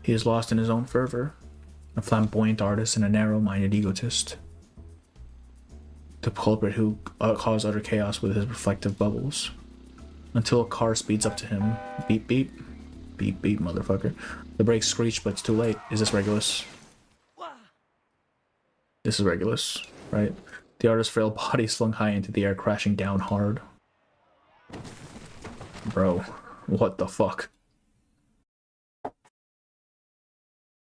He is lost in his own fervor, a flamboyant artist and a narrow-minded egotist. The culprit who caused utter chaos with his reflective bubbles. Until a car speeds up to him. Beep beep. Beep beep, motherfucker. The brakes screech, but it's too late. Is this Regulus? This is Regulus, right? The artist's frail body slung high into the air, crashing down hard. Bro, what the fuck?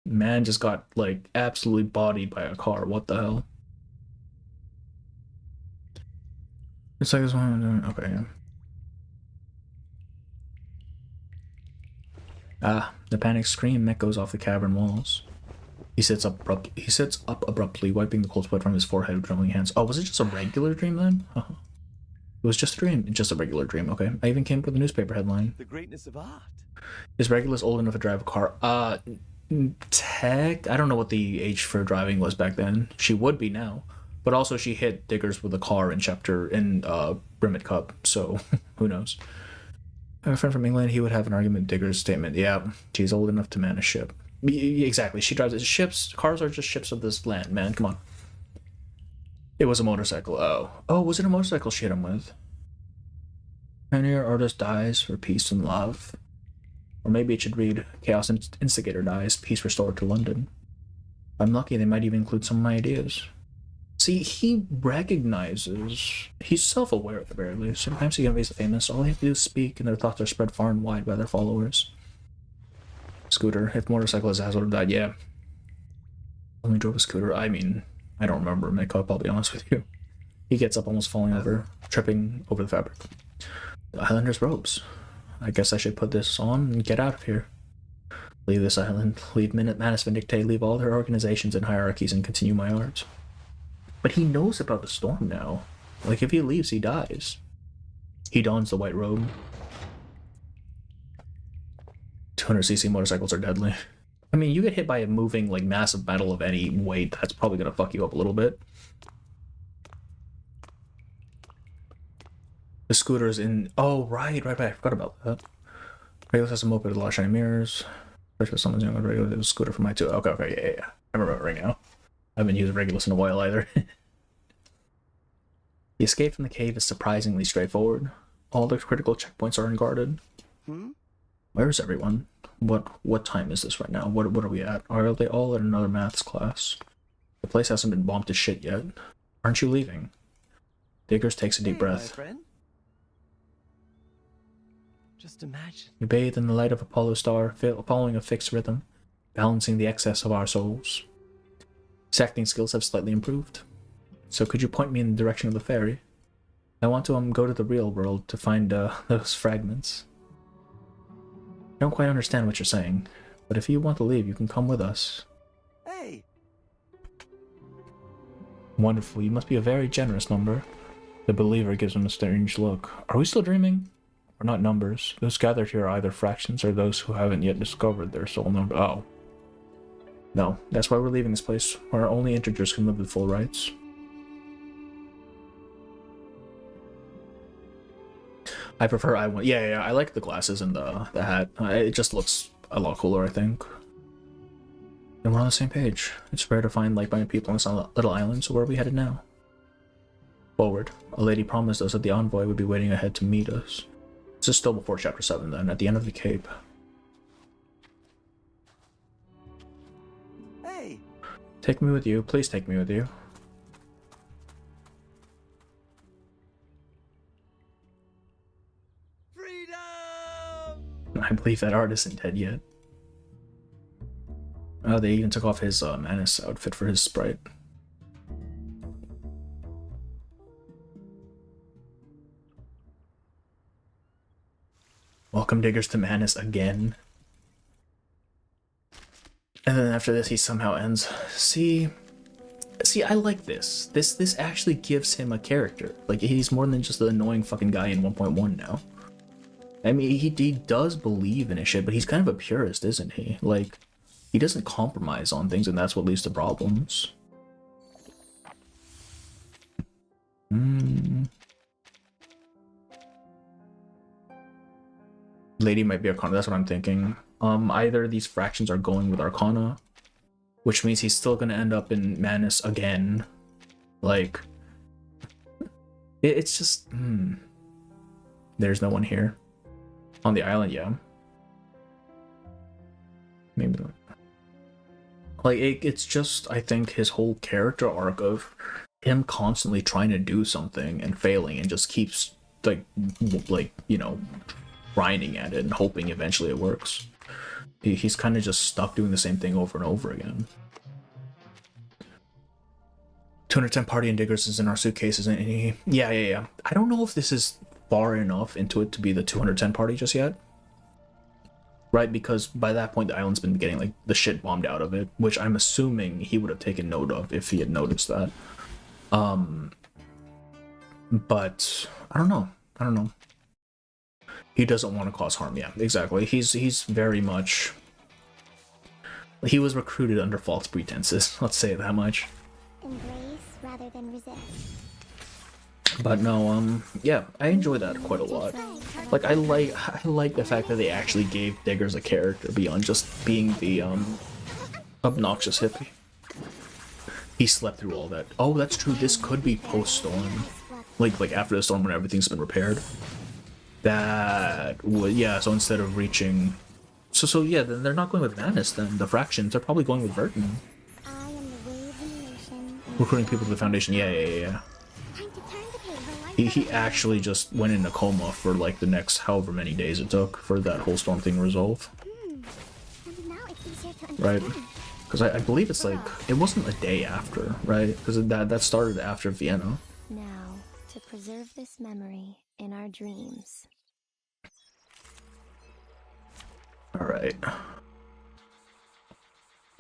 Man just got, like, absolutely bodied by a car. What the hell? It's like this one. Okay, yeah. Ah, the panicked scream echoes off the cavern walls. He sits up abruptly, wiping the cold sweat from his forehead with trembling hands. Oh, was it just a regular dream then? It was just a dream. Just a regular dream, okay. I even came up with a newspaper headline. The greatness of art. Is Regulus old enough to drive a car? I don't know what the age for driving was back then. She would be now. But also she hit diggers with a car in Brimmet Cup, so who knows. I have a friend from England, he would have an argument with Digger's statement. Yeah, she's old enough to man a ship. Exactly, she drives it. Ships, cars are just ships of this land, man, come on. It was a motorcycle, oh, was it a motorcycle she hit him with? Pioneer artist dies for peace and love. Or maybe it should read, Chaos Instigator dies, peace restored to London. If I'm lucky, they might even include some of my ideas. See, he recognizes, he's self-aware at the very least. Sometimes he conveys the famous, all they have to do is speak, and their thoughts are spread far and wide by their followers. Scooter, if motorcycle is hazard died, yeah. Only drove a scooter. I mean, I don't remember makeup, I'll be honest with you. He gets up, almost falling over, tripping over the fabric. The islander's robes. I guess I should put this on and get out of here. Leave this island, leave Manus Vindictae, leave all their organizations and hierarchies, and continue my art. But he knows about the storm now. Like, if he leaves, he dies. He dons the white robe. 200cc motorcycles are deadly. I mean, you get hit by a moving, like, massive metal of any weight, that's probably gonna fuck you up a little bit. The scooter is in... Oh, right, I forgot about that. Regulus has a moped with a lot of shiny mirrors. Someone's young Regulus has a scooter for my two. Okay, yeah. I remember it right now. I haven't used Regulus in a while either. The escape from the cave is surprisingly straightforward. All the critical checkpoints are unguarded. Where is everyone? What time is this right now? What are we at? Are they all in another maths class? The place hasn't been bombed to shit yet. Aren't you leaving? Diggers takes a deep breath. My friend. Just imagine. We bathe in the light of Apollo star, following a fixed rhythm, balancing the excess of our souls. His acting skills have slightly improved. So could you point me in the direction of the ferry? I want to go to the real world to find those fragments. I don't quite understand what you're saying, but if you want to leave, you can come with us. Hey! Wonderful, you must be a very generous number. The believer gives him a strange look. Are we still dreaming? We're not numbers. Those gathered here are either fractions or those who haven't yet discovered their soul number. Oh. No, that's why we're leaving this place, where only integers can live with full rights. I prefer I1. Yeah, I like the glasses and the hat. It just looks a lot cooler, I think. And we're on the same page. It's rare to find like-minded people on this little island, so where are we headed now? Forward. A lady promised us that the envoy would be waiting ahead to meet us. This is still before Chapter 7 then, at the end of the cape. Hey! Take me with you. Please take me with you. I believe that art isn't dead yet. Oh, they even took off his Manus outfit for his sprite. Welcome diggers to Manus again. And then after this he somehow ends. See, I like this. This actually gives him a character. Like, he's more than just the annoying fucking guy in 1.1 now. I mean, he does believe in his shit, but he's kind of a purist, isn't he? Like, he doesn't compromise on things, and that's what leads to problems. Lady might be Arcana, that's what I'm thinking. Either these fractions are going with Arcana, which means he's still gonna end up in Manus again. Like, it's just, There's no one here. On the island, yeah. Maybe not. Like, it's just, I think, his whole character arc of him constantly trying to do something and failing and just keeps, like, you know, grinding at it and hoping eventually it works. He's kind of just stuck doing the same thing over and over again. 210 party and diggers is in our suitcases, and he... Yeah. I don't know if this is far enough into it to be the 210 party just yet. Right, because by that point the island's been getting like the shit bombed out of it, which I'm assuming he would have taken note of if he had noticed that. But I don't know. He doesn't want to cause harm. Yeah, exactly. He's very much... He was recruited under false pretenses, let's say that much. Embrace rather than resist. But no, yeah, I enjoy that quite a lot. Like, I like the fact that they actually gave Diggers a character beyond just being the, obnoxious hippie. He slept through all that. Oh, that's true, this could be post-storm. Like after the storm when everything's been repaired. That would, yeah, so instead of reaching... So yeah, then they're not going with Manus then, the fractions, they're probably going with Vertin. Recruiting people to the Foundation, yeah. He actually just went in a coma for like the next however many days it took for that whole storm thing to resolve. Right? Because I believe it's like, it wasn't a day after, right? Because that started after Vienna. preserve this memory in our dreams. Alright. I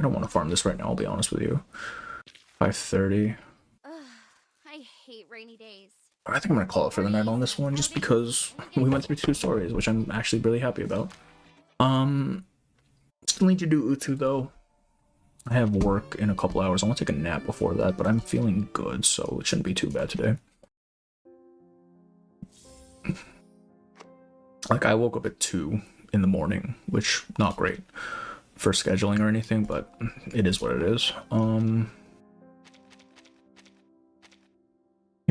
don't want to farm this right now, I'll be honest with you. 5:30. I hate rainy days. I think I'm gonna call it for the night on this one, just because we went through 2 stories, which I'm actually really happy about. Still need to do Utu though. I have work in a couple hours. I want to take a nap before that, but I'm feeling good, so it shouldn't be too bad today. Like, I woke up at 2 in the morning, which not great for scheduling or anything, but it is what it is. You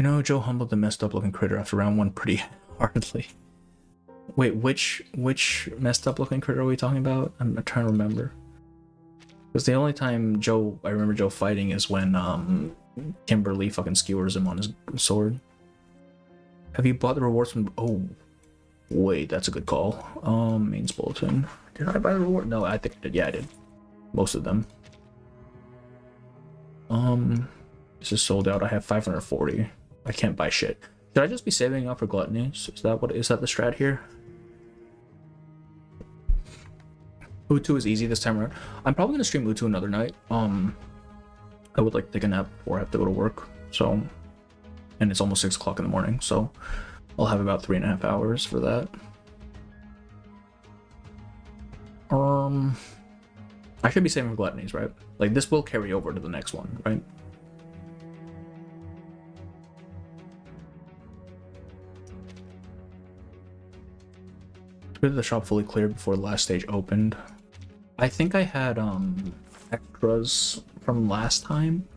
know, Joe humbled the messed up looking critter after round 1 pretty hardly. Wait, which messed up looking critter are we talking about? I'm trying to remember. Because the only time I remember Joe fighting is when Kimberly fucking skewers him on his sword. Have you bought the rewards from... Oh, wait, that's a good call. Mains bulletin. Did I buy the reward? No, I think I did. Yeah, I did. Most of them. This is sold out. I have 540. I can't buy shit. Should I just be saving up for gluttony? Is that the strat here? Utu is easy this time around. I'm probably gonna stream Utu another night. I would like to take a nap before I have to go to work. So, and it's almost 6 o'clock in the morning, so I'll have about 3.5 hours for that. I should be saving for gluttonies, right? Like, this will carry over to the next one, right? The shop fully cleared before the last stage opened. I think I had extras from last time,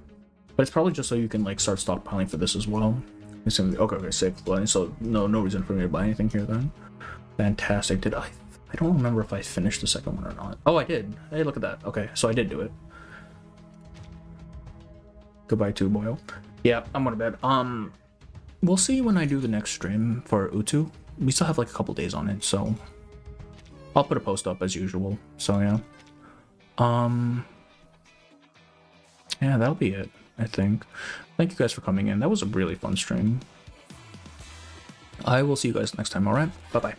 but it's probably just so you can like start stockpiling for this as well. It's gonna be, okay, safe. So no reason for me to buy anything here then. Fantastic. Did I don't remember if I finished the second one or not. Oh, I did. Hey, look at that. Okay, so I did do it. Goodbye to Boyle. Yeah, I'm going to bed. We'll see when I do the next stream for Utu. We still have like a couple days on it, so I'll put a post up as usual. So yeah. Yeah, that'll be it, I think. Thank you guys for coming in. That was a really fun stream. I will see you guys next time, alright? Bye-bye.